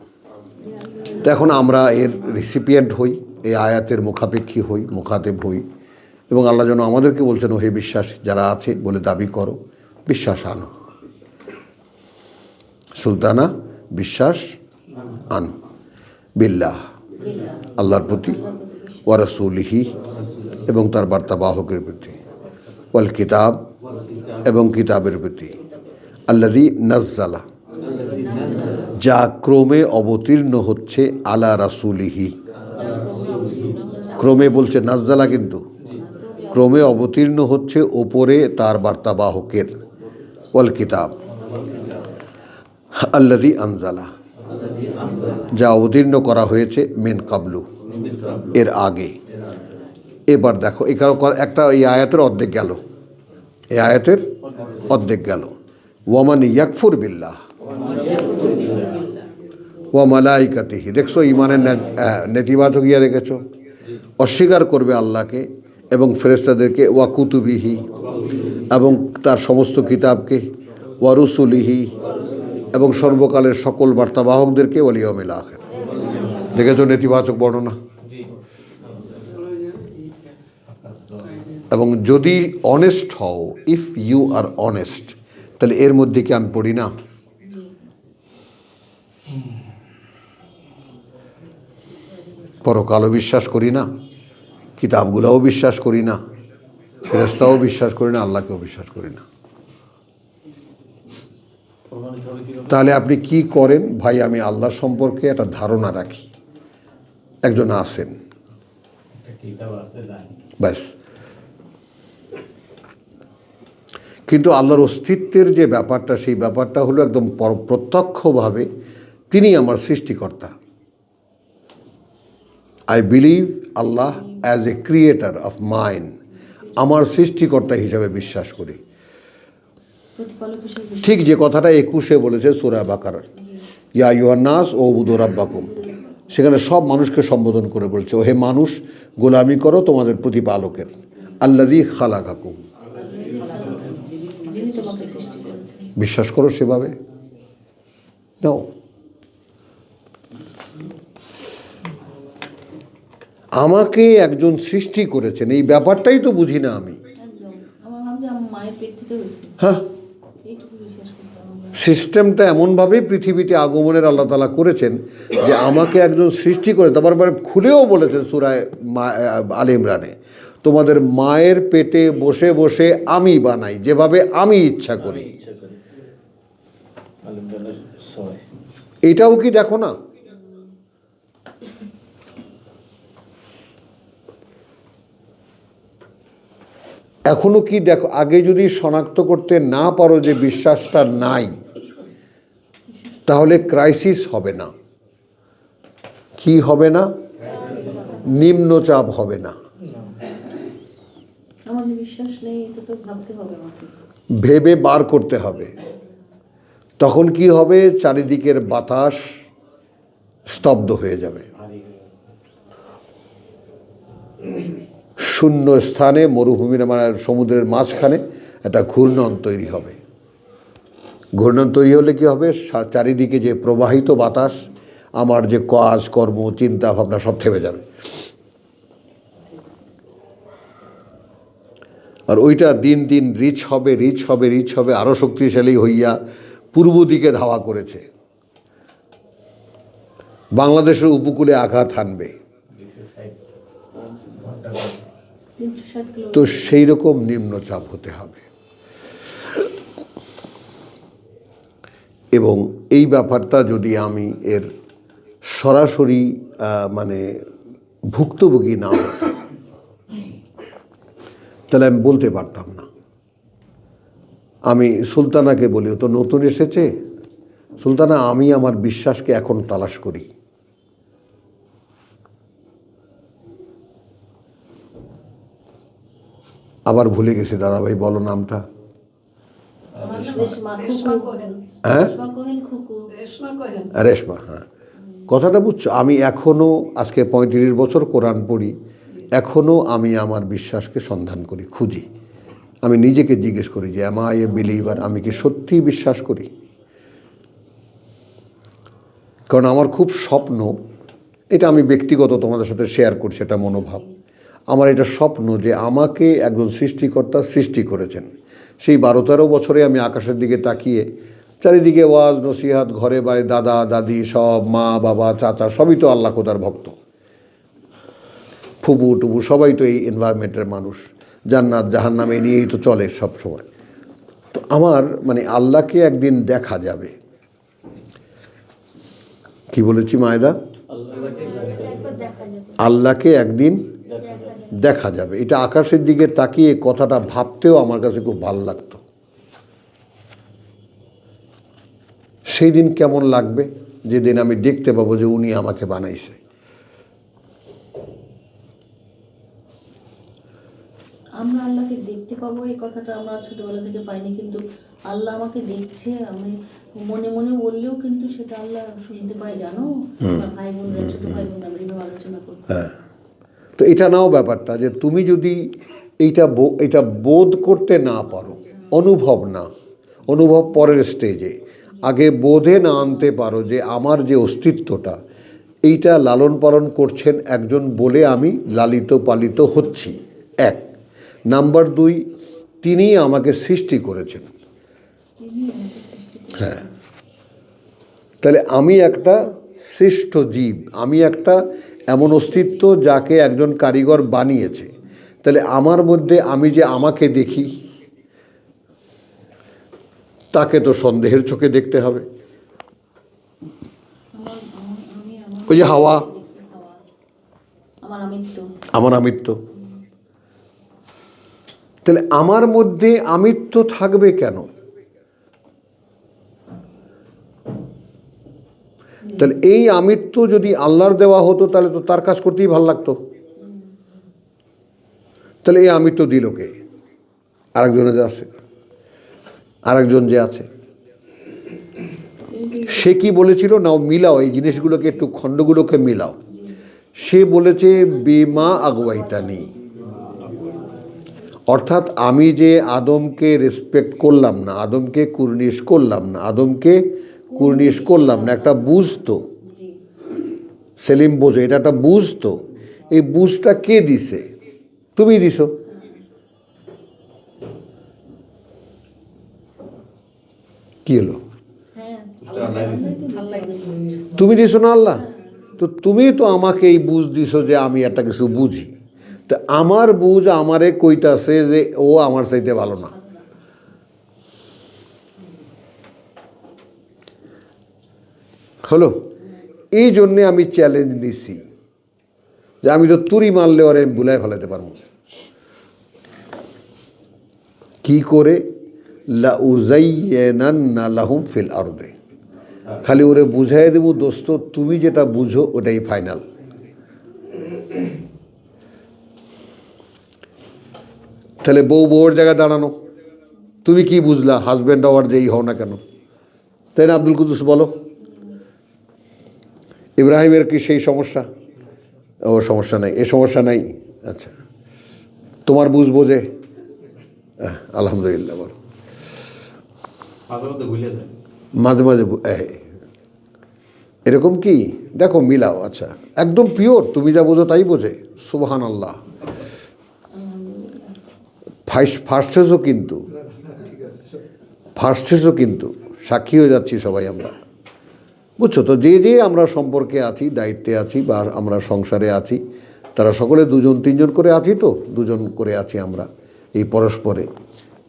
তো এখন আমরা এর রিসিপিয়েন্ট হই, এই আয়াতের মুখাপেক্ষী হই, মুখাতেব হই, এবং আল্লাহ যেন আমাদেরকে বলছেন ও হে বিশ্বাস যারা আছে বলে দাবি করো, বিশ্বাস আনো, সুলতানা বিশ্বাস আনো, বিল্লাহ আল্লাহর প্রতি, ওয়া রাসূলিহি এবং তার বার্তাবাহকের প্রতি, ওয়াল কিতাব এবং কিতাবের প্রতি, আল্লাযী নাজ্জালা যা ক্রমে অবতীর্ণ হচ্ছে, আলা রাসূলিহি, ক্রমে বলছে নাজ্জালা, কিন্তু ক্রমে অবতীর্ণ হচ্ছে ওপরে তার বার্তাবাহকের, ওয়াল কিতাব আল্লাযী আনজালা যা অবতীর্ণ করা হয়েছে, মিন কাবলু এর আগে। এবার দেখো এখানে একটা এই আয়াতের অর্ধেক গেল, এই আয়াতের অর্ধেক গেল। ওয়ামান ইয়াকফুর বিল্লাহ ওয়া মালাইকাতিহি, দেখছো ইমানের নেতিবাচক ইয়া রেখেছো, অস্বীকার করবে আল্লাহকে এবং ফেরেশতাদেরকে, ওয়া কুতুবিহি এবং তার সমস্ত কিতাবকে, ওয়া রুসুলিহি এবং সর্বকালের সকল বার্তাবাহকদেরকে, ওয়াল ইয়াউমিল আখির। দেখেছো নেতিবাচক বর্ণনা। এবং যদি অনেস্ট হও, ইফ ইউ আর অনেস্ট, তাহলে এর মধ্যে কি আমি পড়ি না? পরকালও বিশ্বাস করি না, কিতাবগুলোও বিশ্বাস করি না, ফেরেশতাও বিশ্বাস করি না, আল্লাহকেও বিশ্বাস করি না। তাহলে আপনি কি করেন? ভাই আমি আল্লাহ সম্পর্কে একটা ধারণা রাখি, একজন আছেন, ব্যাস। কিন্তু আল্লাহর অস্তিত্বের যে ব্যাপারটা, সেই ব্যাপারটা হলো একদম প্রত্যক্ষভাবে তিনি আমার সৃষ্টিকর্তা। I believe Allah as a creator of mind, আমার সৃষ্টিকর্তা হিসাবে বিশ্বাস করি। ঠিক যে কথাটা 21 বলেছে সূরা বাকারা, ইয়া আইয়ুহান নাস উবুদু রাব্বাকুম, সেখানে সব মানুষকে সম্বোধন করে বলছে, ও হে মানুষ, গোলামি করো তোমাদের প্রতিপালকের, আল্লাযী খালাকাকুম, বিশ্বাস করো সেভাবে। নাও, আমাকে একজন সৃষ্টি করেছেন, এই ব্যাপারটাই তো বুঝি না আমি। হ্যাঁ, সিস্টেমটা এমনভাবেই পৃথিবীতে আগমনের আল্লাহ তাআলা করেছেন যে আমাকে একজন সৃষ্টি করে, তারপর খুলেও বলেছেন সূরা আলে ইমরানে, তোমাদের মায়ের পেটে বসে বসে আমি বানাই, যেভাবে আমি ইচ্ছা করি। এটাও কি দেখো না? এখনো কি দেখো? আগে যদি শনাক্ত করতে না পারো যে বিশ্বাসটা নাই, তাহলে ক্রাইসিস হবে না। কি হবে না? নিম্নচাপ হবে না।
আমাদের বিশ্বাস নেই, এটা তো ভাবতে হবে আমাকে,
ভেবে বার করতে হবে। তখন কি হবে? চারিদিকের বাতাস স্তব্ধ হয়ে যাবে, শূন্য স্থানে, মরুভূমির মানে সমুদ্রের মাঝখানে একটা ঘূর্ণন তৈরি হবে। ঘূর্ণন তৈরি হলে কি হবে? চারিদিকে যে প্রবাহিত বাতাস, আমার যে কাজ কর্ম চিন্তা ভাবনা সব থেমে যাবে। আর ওইটা দিন দিন রিচ হবে, রিচ হবে, রিচ হবে, আরও শক্তিশালী হইয়া পূর্ব দিকে ধাওয়া করেছে, বাংলাদেশের উপকূলে আঘাত হানবে। তো সেই রকম নিম্নচাপ হতে হবে। এবং এই ব্যাপারটা যদি আমি এর সরাসরি মানে ভুক্তভোগী না হতাম, তাহলে আমি বলতে পারতাম না। আমি সুলতানাকে বলি, ও তো নতুন এসেছে, সুলতানা আমি আমার বিশ্বাসকে এখন তালাশ করি। আবার ভুলে গেছি, দাদাভাই বলো নামটা। হ্যাঁ, রেশমা। হ্যাঁ, কথাটা বুঝছো? আমি এখনও, আজকে 35 বছর কোরআন পড়ি, এখনও আমি আমার বিশ্বাসকে সন্ধান করি, খুঁজি। আমি নিজেকে জিজ্ঞেস করি যে am I a believer, আমি কি সত্যিই বিশ্বাস করি? কারণ আমার খুব স্বপ্ন, এটা আমি ব্যক্তিগত তোমাদের সাথে শেয়ার করছি, এটা মনোভাব আমার, এটা স্বপ্ন যে আমাকে একজন সৃষ্টিকর্তা সৃষ্টি করেছেন। সেই 12-13 বছরে আমি আকাশের দিকে তাকিয়ে চারিদিকে ওয়াজ নসিহাত, ঘরে বাড়ি দাদা দাদি সব, মা বাবা চাচা সবই তো আল্লাহ খোদার ভক্ত, ফুবু টুবু সবাই তো এই এনভায়রনমেন্টের মানুষ, জান্নাত জাহান্নাম এই নিয়েই তো চলে সব সময়। তো আমার মানে আল্লাহকে একদিন দেখা যাবে। কি বলেছি মায়েদা? আল্লাহকে একদিন দেখা যাবে। এটা আকাশের দিকে তাকিয়ে কথাটা ভাবতেও আমার কাছে খুব ভালো লাগতো। সেই দিন কেমন লাগবে? যেদিন আমি দেখতে পাবো যে উনি আমাকে বানাইছে।
আমরা আল্লাহকে দেখতে পাবো, এই কথাটা আমরা ছোটবেলা থেকে পাইনি, কিন্তু আল্লাহ আমাকে দেখছে, আমি মনে মনে বললেও কিন্তু সেটা আল্লাহ শুনতে পাই, জানো? ভাই বোনরা, ছোট ভাই বোনরা আমরা আলোচনা করি।
হ্যাঁ, তো এটা নাও ব্যাপারটা যে তুমি যদি এটা বোধ করতে না পারো, অনুভব না, অনুভব পরের স্টেজে, আগে বোধে না আনতে পারো যে আমার যে অস্তিত্বটা, এইটা লালন পালন করছেন একজন বলে আমি লালিত পালিত হচ্ছি, এক। নাম্বার 2, তিনি আমাকে সৃষ্টি করেছেন। হ্যাঁ, তাহলে আমি একটা শ্রেষ্ঠ জীব, আমি একটা এমন অস্তিত্ব যাকে একজন কারিগর বানিয়েছে। তাহলে আমার মধ্যে আমি যে আমাকে দেখি, তাকে তো সন্দেহের চোখে দেখতে হবে। ওই যে হাওয়া, আমার আমিত্ব, তাহলে আমার মধ্যে আমিত্ব থাকবে কেন? তাহলে এই আমিত্ব যদি আল্লাহর দেওয়া হতো তাহলে তো তার কাজ করতেই ভালো লাগতো। তাহলে এই আমিত্ব দিল কে? আরেকজনে যে আছে, আরেকজন যে আছে, সে কি বলেছিল? নাও মিলাও এই জিনিসগুলোকে, একটু খণ্ডগুলোকে মিলাও। সে বলেছে বিমা আগওয়াইতানি, অর্থাৎ আমি যে আদমকে রেসপেক্ট করলাম না, আদমকে কুর্নিশ করলাম না, আদমকে কুর্নিশ করলাম না, একটা বুঝতো, সেলিম বোঝে, এটা একটা বুঝতো। এই বুঝটা কে দিছে? তুমি দিছো। কি হলো? তুমি দিছো না আল্লাহ? তো তুমি তো আমাকে এই বুঝ দিছো যে আমি একটা কিছু বুঝি। তা আমার বুঝ আমারে কইতাছে যে ও আমার চাইতে ভালো না। হলো? এই জন্যে আমি চ্যালেঞ্জ নিছি যে আমি তো তুরি মারলে ওরে আমি বুলাই ফেলাতে পারবো। কি করে? লাউযায়্যিনান্না লাহুম ফিল আরদে, খালি ওরে বুঝাই দেবো দোস্ত তুমি যেটা বুঝো ওটাই ফাইনাল। তাহলে বউর জায়গায় দাঁড়ানো, তুমি কি বুঝলা? হাজব্যান্ড হওয়ার যেই হও না কেন, তাই না? আব্দুল কুদ্দুস বলো, ইব্রাহিমের কি সেই সমস্যা? ও সমস্যা নাই, এ সমস্যা নাই। আচ্ছা, তোমার বুঝ বোঝে? আলহামদুলিল্লাহ বলো। মাঝে মাঝে এরকম কি দেখো মিলাও। আচ্ছা, একদম পিওর, তুমি যা বোঝো তাই বোঝে। সুবহানাল্লাহ। ফার্স্টেজও কিন্তু, ফার্স্টেজও কিন্তু সাক্ষী হয়ে যাচ্ছি সবাই আমরা, বুঝছো তো? যে যে আমরা সম্পর্কে আছি, দায়িত্বে আছি, বা আমরা সংসারে আছি, তারা সকলে 2-3 করে আছি, তো 2 করে আছি আমরা এই পরস্পরে।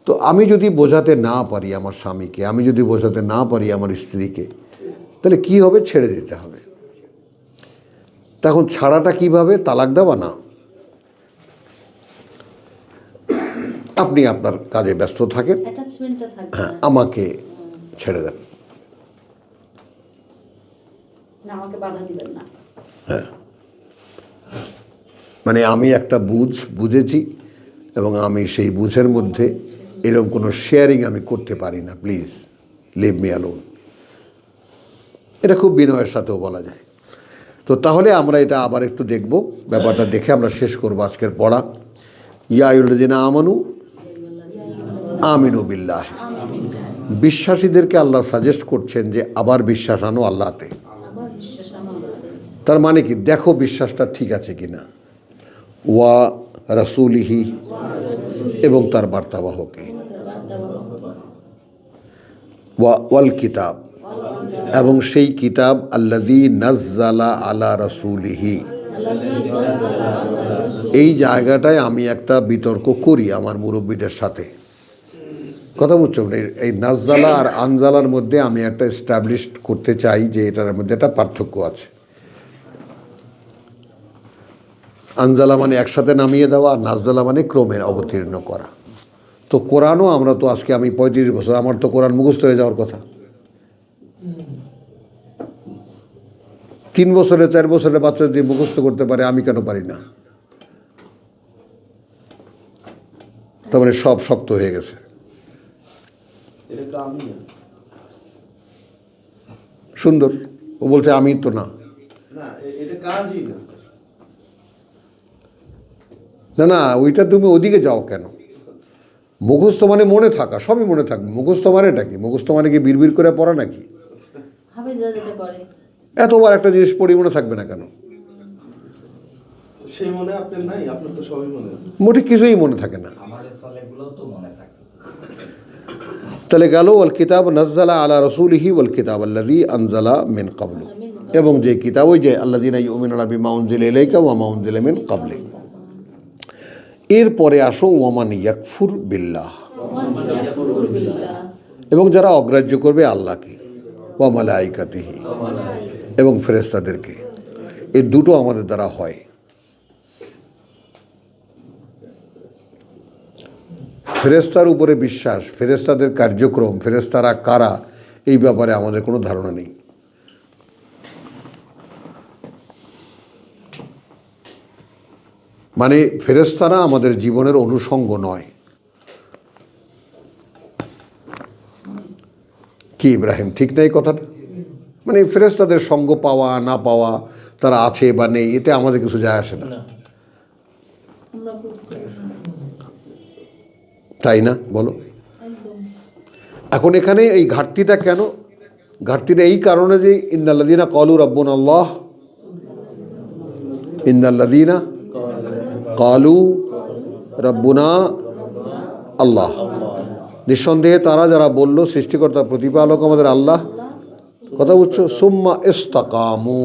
তো আমি যদি বোঝাতে না পারি আমার স্বামীকে, আমি যদি বোঝাতে না পারি আমার স্ত্রীকে, তাহলে কি হবে? ছেড়ে দিতে হবে। তখন ছাড়াটা কিভাবে? তালাক দেওয়া না, আপনি আপনার কাজে ব্যস্ত থাকেন, হ্যাঁ, আমাকে ছেড়ে দেন,
আমাকে বাধা দিবেন না।
হ্যাঁ, মানে আমি একটা বুঝেছি এবং আমি সেই বুঝের মধ্যে এরকম কোনো শেয়ারিং আমি করতে পারি না, প্লিজ লিভ মি অ্যালোন। এটা খুব বিনয়ের সাথেও বলা যায়। তো তাহলে আমরা এটা আবার একটু দেখব, ব্যাপারটা দেখে আমরা শেষ করবো আজকের পড়া। ইয়া আইয়ুহাল্লাযীনা আমানু আমিনু বিল্লাহ, বিশ্বাসীদেরকে আল্লাহ সাজেস্ট করছেন যে আবার বিশ্বাস আনো আল্লাহতে। তার মানে কি? দেখো বিশ্বাসটা ঠিক আছে কিনা। ওয়া রাসূলিহি, এবং তার বার্তাবাহকে, ওয়াল কিতাব, এবং সেই কিতাব আল্লাযী নাজ্জালা আলা রাসূলিহি। এই জায়গাটায় আমি একটা বিতর্ক করি আমার মুরব্বীদের সাথে, কথা বুঝছো? এই নাজ্জালা আর আনজালার মধ্যে আমি একটা এস্টাবলিশ করতে চাই যে এটার মধ্যে একটা পার্থক্য আছে। আনজালা মানে একসাথে নামিয়ে দেওয়া, আর নাজ্জালা মানে ক্রমে অবতীর্ণ করা। তো কোরআনও আমরা তো আজকে, আমি 35 বছর, আমার তো কোরআন মুখস্থ হয়ে যাওয়ার কথা। 3 বছরে 4 বছরের বাচ্চা যদি মুখস্থ করতে পারে, আমি কেন পারি না? তার মানে সব শক্ত হয়ে গেছে। সুন্দর, ও বলছে আমি তো না, না না, ওইটা তুমি ওদিকে যাও কেন? মুখস্থ মানে মনে থাকা, সবই মনে থাকবে। মুখস্থ মানেটা কি? মুখস্থ মানে কি বিড়বিড় করে পড়া নাকি? এতবার একটা জিনিস পড়ি মনে থাকবে না কেন?
সেই মনে আপনার নাই, আপনার তো সবই মনে আছে।
মোটে কিছুই মনে থাকে না।
আমাদের চলেগুলো তো মনে থাকে।
তাহলে গেল ওয়াল কিতাব নাজ্জালা আলা রাসূলিহি ওয়াল কিতাব আল্লাযী আনজালা মিন ক্বাবলু, এবং যে কিতাব ওই যে আল্লাযীনা ইউমিনুনা বিমা উনজিলা ইলাইকা ওয়া মা উনজিলা মিন ক্বাবলিক। এরপরে আসো ওয়ামান ইয়াকফুর বিল্লাহ, এবং যারা অগ্রাহ্য করবে আল্লাহকে, ওয়া মালাইকাতিহি, এবং ফেরেশতাদেরকে। এই দুটো আমাদের দ্বারা হয়। ফেরেশতার উপরে বিশ্বাস, ফেরেশতাদের কার্যক্রম, ফেরেশতারা কারা, এই ব্যাপারে আমাদের কোনো ধারণা নেই। মানে ফেরেশতারা আমাদের জীবনের অনুষঙ্গ নয়। কি ইব্রাহিম, ঠিক নাই কথাটা? মানে ফেরেশতাদের সঙ্গ পাওয়া না পাওয়া, তারা আছে বা নেই, এতে আমাদের কিছু যায় আসে না, তাই না? বলো। এখন এখানে এই ঘাটতিটা কেন? ঘাটতিটা এই কারণে যে ইন্নাল্লাযীনা ক্বালু রাব্বুনাল্লাহ, ইন্নাল্লাযীনা ক্বালু রাব্বুনা আল্লাহ, নিঃসন্দেহে তারা যারা বলল সৃষ্টিকর্তা প্রতিপালক আমাদের আল্লাহ, কথা বুঝছো? সুম্মা ইসতাকামু,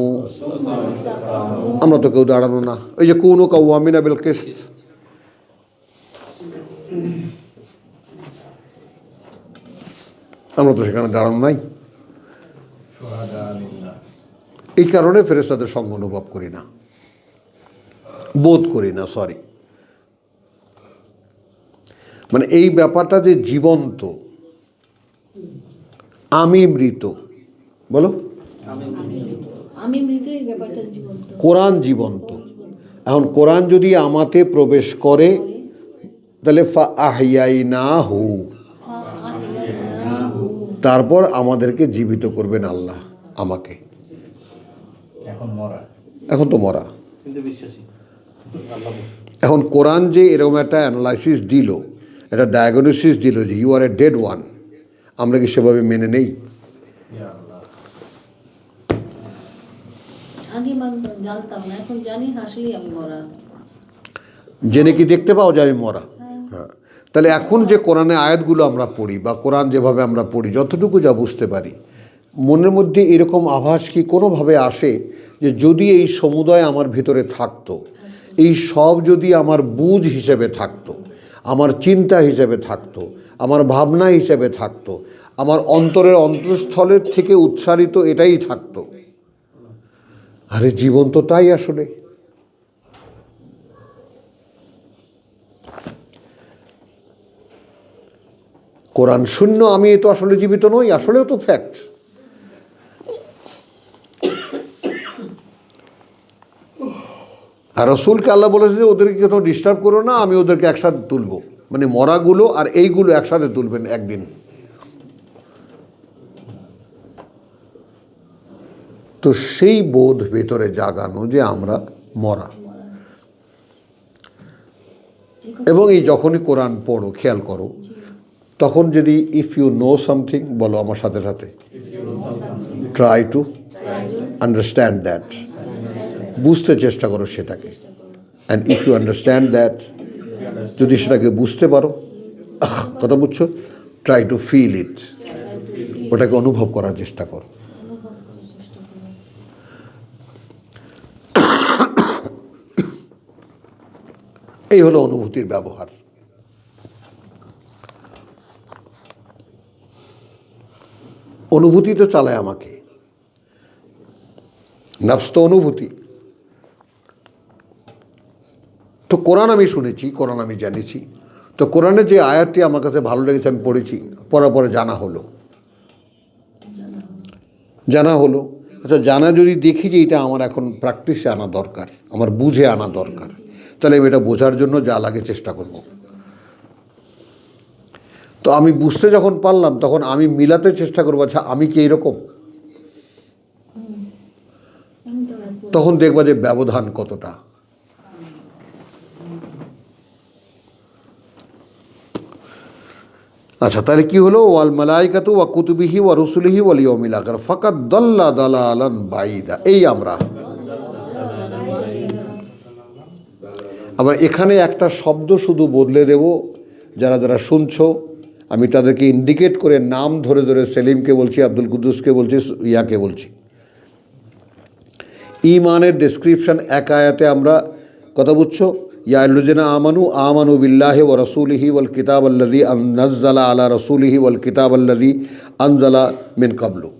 আমরা তো কেউ দাঁড়ানো না। ওই যে কুনু কাওয়ামিনা বিল কিসত, আমরা তো সেখানে দাঁড়ানো নাই। এই কারণে ফেরেশতাদের সঙ্গ অনুভব করি না, বোধ করি না, সরি। মানে এই ব্যাপারটা যে জীবন্ত, আমি মৃত, বলো,
আমি মৃত, এই ব্যাপারটা জীবন্ত,
কোরআন জীবন্ত। এখন কোরআন যদি আমাতে প্রবেশ করে, তাহলে ফা আহইয়াইনাহু, তারপর আমাদেরকে জীবিত করবেন আল্লাহ, আমাকে।
এখন মরা,
এখন তো মরা।
কিন্তু বিশ্বাসী আল্লাহ বলছে।
এখন কোরআন যে এরকম একটা অ্যানালাইসিস দিল, একটা ডায়াগনোসিস দিল যে you are a dead one, আমরা কি সেভাবে মেনে নেই?
আগে জানতাম না, এখন জানি আসলেই আমি মরা।
জেনে কি দেখতে পাও যে আমি মরা? হ্যাঁ। তাহলে এখন যে কোরআনে আয়াতগুলো আমরা পড়ি বা কোরআন যেভাবে আমরা পড়ি, যতটুকু যা বুঝতে পারি, মনের মধ্যে এরকম আভাস কি কোনোভাবে আসে যে যদি এই সমুদয় আমার ভিতরে থাকতো, এই সব যদি আমার বুঝ হিসেবে থাকতো, আমার চিন্তা হিসেবে থাকতো, আমার ভাবনা হিসেবে থাকতো, আমার অন্তরের অন্তঃস্থলের থেকে উচ্চারিত এটাই থাকতো, আরে জীবন তো তাই আসলে। কোরআন শূন্য আমি তো আসলে জীবিত নই, আসলেও তো ফ্যাক্ট। আর রসুলকে আল্লাহ বলেছে যে ওদেরকে কেউ ডিস্টার্ব করো না, আমি ওদেরকে একসাথে তুলবো, মানে মরাগুলো আর এইগুলো একসাথে তুলবেন একদিন। তো সেই বোধ ভেতরে জাগানো যে আমরা মরা। এবং এই যখনই কোরআন পড়ো, খেয়াল করো, তখন যদি ইফ ইউ নো সামথিং, বলো আমার সাথে সাথে, ট্রাই টু আন্ডারস্ট্যান্ড দ্যাট, বুঝতে চেষ্টা করো সেটাকে। And if you understand that, যদি সেটাকে বুঝতে পারো, কথা বুঝছো, ট্রাই টু ফিল ইট, ওটাকে অনুভব করার চেষ্টা করো। এই হলো অনুভূতির ব্যবহার। অনুভূতি তো চালায় আমাকে, নফস তো অনুভূতি। তো কোরআন আমি শুনেছি, কোরআন আমি জানিছি, তো কোরআনের যে আয়াতটি আমার কাছে ভালো লেগেছে আমি পড়েছি, পড়ার পরে জানা হলো। আচ্ছা, জানা যদি দেখি যে এটা আমার এখন প্র্যাকটিসে আনা দরকার, আমার বুঝে আনা দরকার, তাহলে আমি এটা বোঝার জন্য যা লাগে চেষ্টা করব। তো আমি বুঝতে যখন পারলাম, তখন আমি মিলাতে চেষ্টা করবো, আচ্ছা আমি কি এইরকম? তখন দেখবা যে ব্যবধান কতটা। আচ্ছা, তাহলে কি হলো? ওয়াল মালাইকাতু ওয়া কুতুবিহি ওয়া রুসুলিহি ওয়াল ইয়াউমিল আখির ফাকাদ দাল্লা দালালান বাইদা। এই আমরা আবার এখানে একটা শব্দ শুধু বদলে দেব, যারা যারা শুনছো আমি তাদেরকে ইন্ডিকেট করে নাম ধরে ধরে সেলিমকে বলছি, আব্দুল কুদ্দুসকে বলছি, ইয়াকে বলছি। ঈমানের ডেসক্রিপশন এক আয়াতে আমরা কথা বুঝছো, ইয়া আল্লাযিনা আমানু আমানু বিল্লাহি ওয়া রাসূলিহি ওয়াল কিতাব আল্লাযী নাযালা আলা রাসূলিহি ওয়াল কিতাব আল্লাযী আনজালা মিন ক্বাবলু।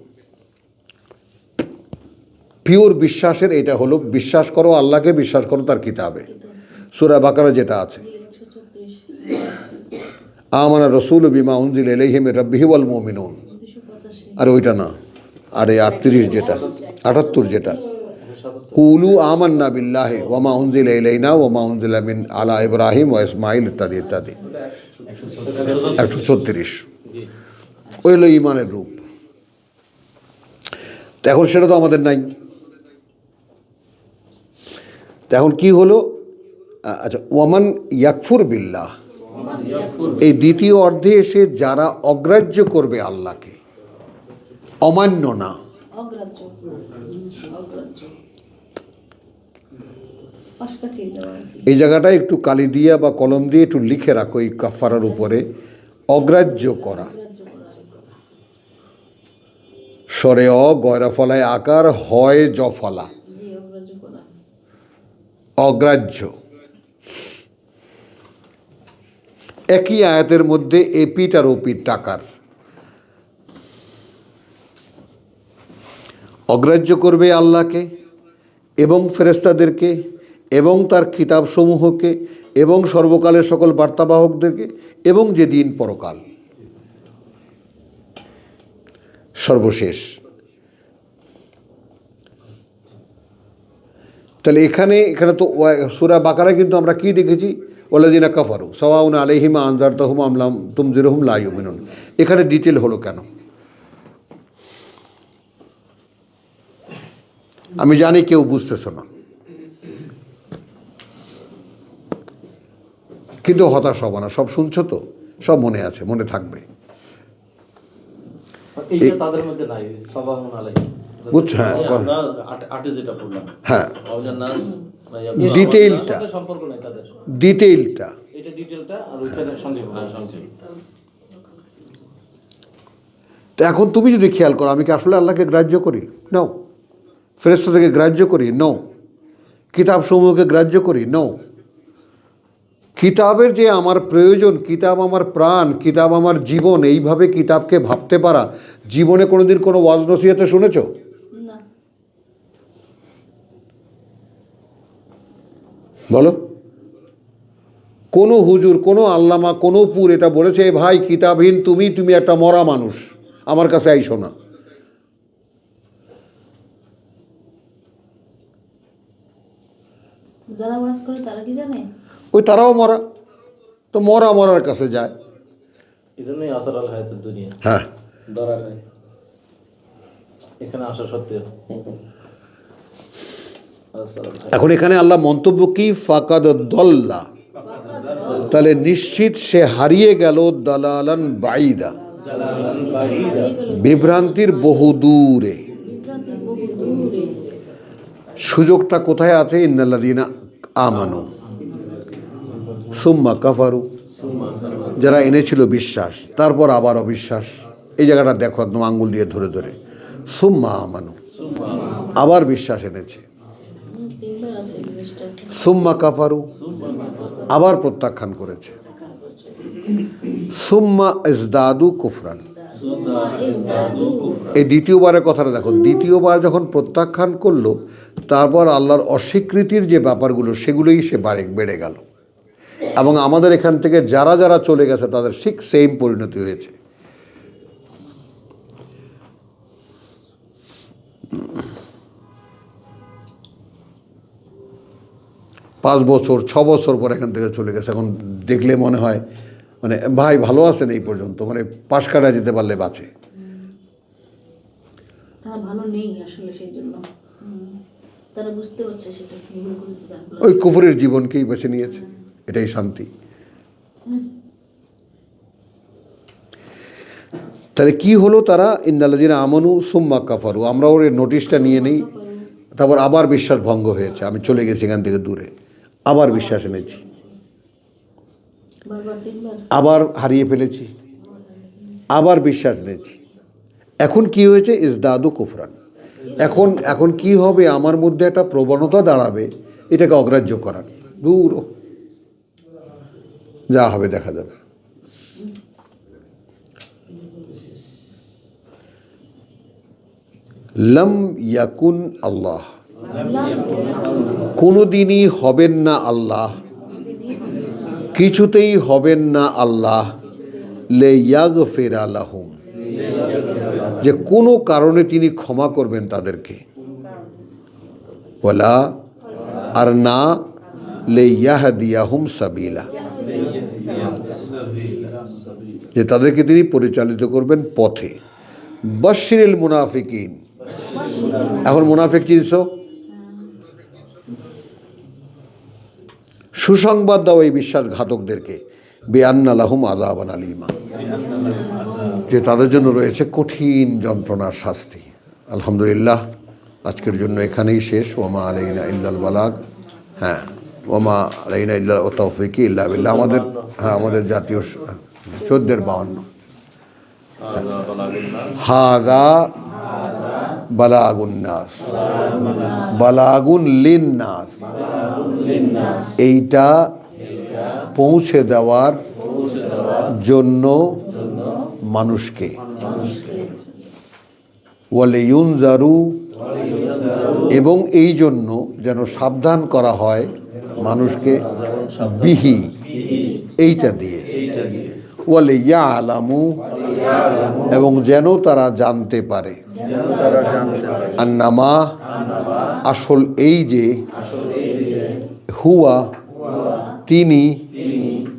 পিওর বিশ্বাসের এটা হলো বিশ্বাস করো আল্লাহকে, বিশ্বাস করো তার কিতাবে। সূরা বাকারা যেটা আছে,
134
আমানা রাসূলু বিমা উনজিলা ইলাইহি মির রাব্বিহি ওয়াল মুমিনুন।
285
আর ওইটা না, আরে 38 যেটা, 78 যেটা, কুলু আমান্না বিল্লাহি ওয়া মা উনজিলা ইলাইনা ওয়া মা উনজিলা মিন আলা ইব্রাহিম ওয়া ইসমাঈল ইত্যাদি ইত্যাদি। 136 ওই হলো ঈমানের রূপ। তো এখন সেটা তো আমাদের নাই। তো এখন কি হলো? আচ্ছা, ওয়ামান ইয়াকফুর বিল্লাহ, এই দ্বিতীয় অর্ধে এসে যারা অগ্রাহ্য করবে আল্লাহকে, অমান্য না,
অগ্রাহ্য অগ্রাহ্য পাশ কাটিয়ে দেওয়া।
এই জায়গাটায় একটু কালি দিয়া বা কলম দিয়ে একটু লিখে রাখো এই কাফারার উপরে, অগ্রাহ্য করা, স্বরে অ গয়রা ফলায় আকার হয় জফলা,
জি অগ্রাহ্য করা।
অগ্রাহ্য। একই আয়াতের মধ্যে এপিট আর ওপিট টাকার। অগ্রাহ্য করবে আল্লাহকে এবং ফেরেশতাদেরকে এবং তার কিতাবসমূহকে এবং সর্বকালের সকল বার্তাবাহকদেরকে এবং যে দিন পরকাল সর্বশেষ। তাহলে এখানে তো সূরা বাকারায় কিন্তু আমরা কি দেখেছি? ওয়াল্লাযিনা কাফারু সাওয়াউন আলাইহিম আনজারতাহুম আম লাম তুনজিরহুম লা ইউমিনুন। এখানে ডিটেল হলো কেন? আমি জানি কেউ বুঝতেছ না, কিন্তু হতাশ হব না, সব শুনছো তো, সব মনে আছে, মনে থাকবে।
এইটা তাদের মধ্যে নাই, সাবাহুন আলাইহি।
বুঝছো? হ্যাঁ,
আমরা আটে যেটা পড়লাম,
হ্যাঁ,
আওয়াজান নাস
ডিটেইলটা,
সাথে সম্পর্ক নাই তাদের।
ডিটেইলটা
এটা ডিটেইলটা আর ওইখানে সংক্ষেপ।
তো এখন তুমি যদি খেয়াল করো, আমি কি আসলে আল্লাহকে গ্রাহ্য করি? নাও। ফেরেশতাদেরকে গ্রাহ্য করি? নো। কিতাব সমূহকে গ্রাহ্য করি? নো। কিতাবের যে আমার প্রয়োজন, কিতাব আমার প্রাণ, কিতাব আমার জীবন, এইভাবে কিতাবকে ভাবতে পারা, জীবনে কোনোদিন কোনো ওয়াজ নসিহতে শুনেছ?
না।
বলো, কোনো হুজুর, কোনো আল্লামা, কোনো পুর এটা বলেছে ভাই কিতাবহীন তুমি একটা মরা মানুষ, আমার কাছে আইসো না?
যারা ওয়াজ করে তারা কি জানে?
ওই তারাও মরা, তো মরার কাছে যায়।
এই জন্যই আসার আল হায়াতুদ দুনিয়া
হ্যাঁ,
ধরা খায় এখানে আসা সত্ত্বেও।
এখন এখানে আল্লাহ মন্তব্য কি? ফাকাদ দল্লা, তাহলে নিশ্চিত সে হারিয়ে গেল, দালালান বাইদা, বিভ্রান্তির বহু দূরে।
বিভ্রান্তির বহু দূরে।
সুযোগটা কোথায় আছে? ইন্নাল্লাযীনা আমানু সুম্মা কাফারু, যারা এনেছিল বিশ্বাস তারপর আবার অবিশ্বাস। এই জায়গাটা দেখো একদম আঙ্গুল দিয়ে ধরে ধরে, সুম্মা আমানু, আবার বিশ্বাস এনেছে,
তিনবার আছে জিনিসটা।
সুম্মা কাফারু, আবার প্রত্যাখ্যান করেছে, সুম্মা ইজদাদু কুফরান। এই দ্বিতীয়বারের কথাটা দেখো, দ্বিতীয়বার যখন প্রত্যাখ্যান করলো, তারপর আল্লাহর অস্বীকৃতির যে ব্যাপারগুলো সেগুলোই সে বেড়ে গেল। এবং আমাদের এখান থেকে যারা যারা চলে গেছে তাদের ঠিক সেম পরিণতি হয়েছে। পাঁচ বছর 6 বছর পর এখান থেকে চলে গেছে, এখন দেখলে মনে হয় মানে ভাই ভালো আছেন এই পর্যন্ত, মানে পাশ কাটা যেতে পারলে বাঁচে।
তারা ভালো নেই আসলে, সেই জন্য তারা বুঝতে পারছে সেটা কি ভুল করেছে।
ওই কুফরের জীবনকেই বেছে নিয়েছে, এটাই শান্তি। তাহলে কি হলো? তারা ইন্নাল্লাযীনা আমানু সুম্মা কাফারু, আমরা ওর নোটিশটা নিয়ে নেই, তারপর আবার বিশ্বাস ভঙ্গ হয়েছে, আমি চলে গেছি এখান থেকে দূরে, আবার বিশ্বাস এনেছি,
বারবার 3 বার
আবার হারিয়ে ফেলেছি, আবার বিশ্বাস এনেছি। এখন কি হয়েছে? ইজদাদু কুফরান। এখন কি হবে? আমার মধ্যে একটা প্রবণতা দাঁড়াবে এটাকে অগ্রাহ্য করার। দূর, যা হবে দেখা যাবে। লাম ইয়াকুন আল্লাহ, কোনোদিনই হবেন না আল্লাহ, কিছুতেই হবেন না আল্লাহ, লে ইয়াগফিরা লাহুম, যে কোনো কারণে তিনি ক্ষমা করবেন তাদেরকে, ওয়ালা, আর না, লে ইয়াহদিয়াহুম সাবিলা, যে তাদেরকে তিনি পরিচালিত করবেন পথে। বাশশিরিল মুনাফিকিন, এখন মুনাফিক চিনছো? সুসংবাদ দাও এই বিশ্বাসঘাতকদেরকে, বিআন্না লাহুম আযাবান আলীমা, যে তাদের জন্য রয়েছে কঠিন যন্ত্রণার শাস্তি। আলহামদুলিল্লাহ, আজকের জন্য এখানেই শেষ। ওমা আলাইনা ইল্লাল বালাগ। হ্যাঁ, ওমা আলাইনা ইল্লা তৌফিক ইল্লা বিল্লাহ। আমাদের জাতীয় 1452 হাদা বালাগুন নাস, বালাগুন লিন নাস, এইটা পৌঁছে দেওয়ার জন্য মানুষকে, ওয়ালিউনজারু, এবং এই জন্য যেন সাবধান করা হয় মানুষকে, বিহি, এইটা দিয়ে, ওয়ালিয়ালামু, এবং যেন তারা জানতে পারে, আন্নামা, আসল এই যে, হুয়া, তিনি,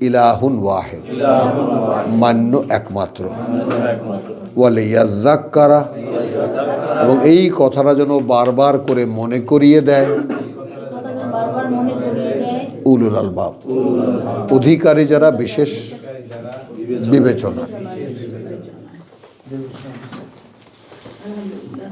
ইলাহুন ওয়াহিদ, মান্য একমাত্র, ওয়ালিয়াযাক্কারা, এবং এই কথাটা যেন বারবার করে মনে করিয়ে দেয়,
বারবার মনে করিয়ে দেয়
উলুল আলবাব, অধিকারী যারা, বিশেষ বিবেচনা।
আলহামদুলিল্লাহ।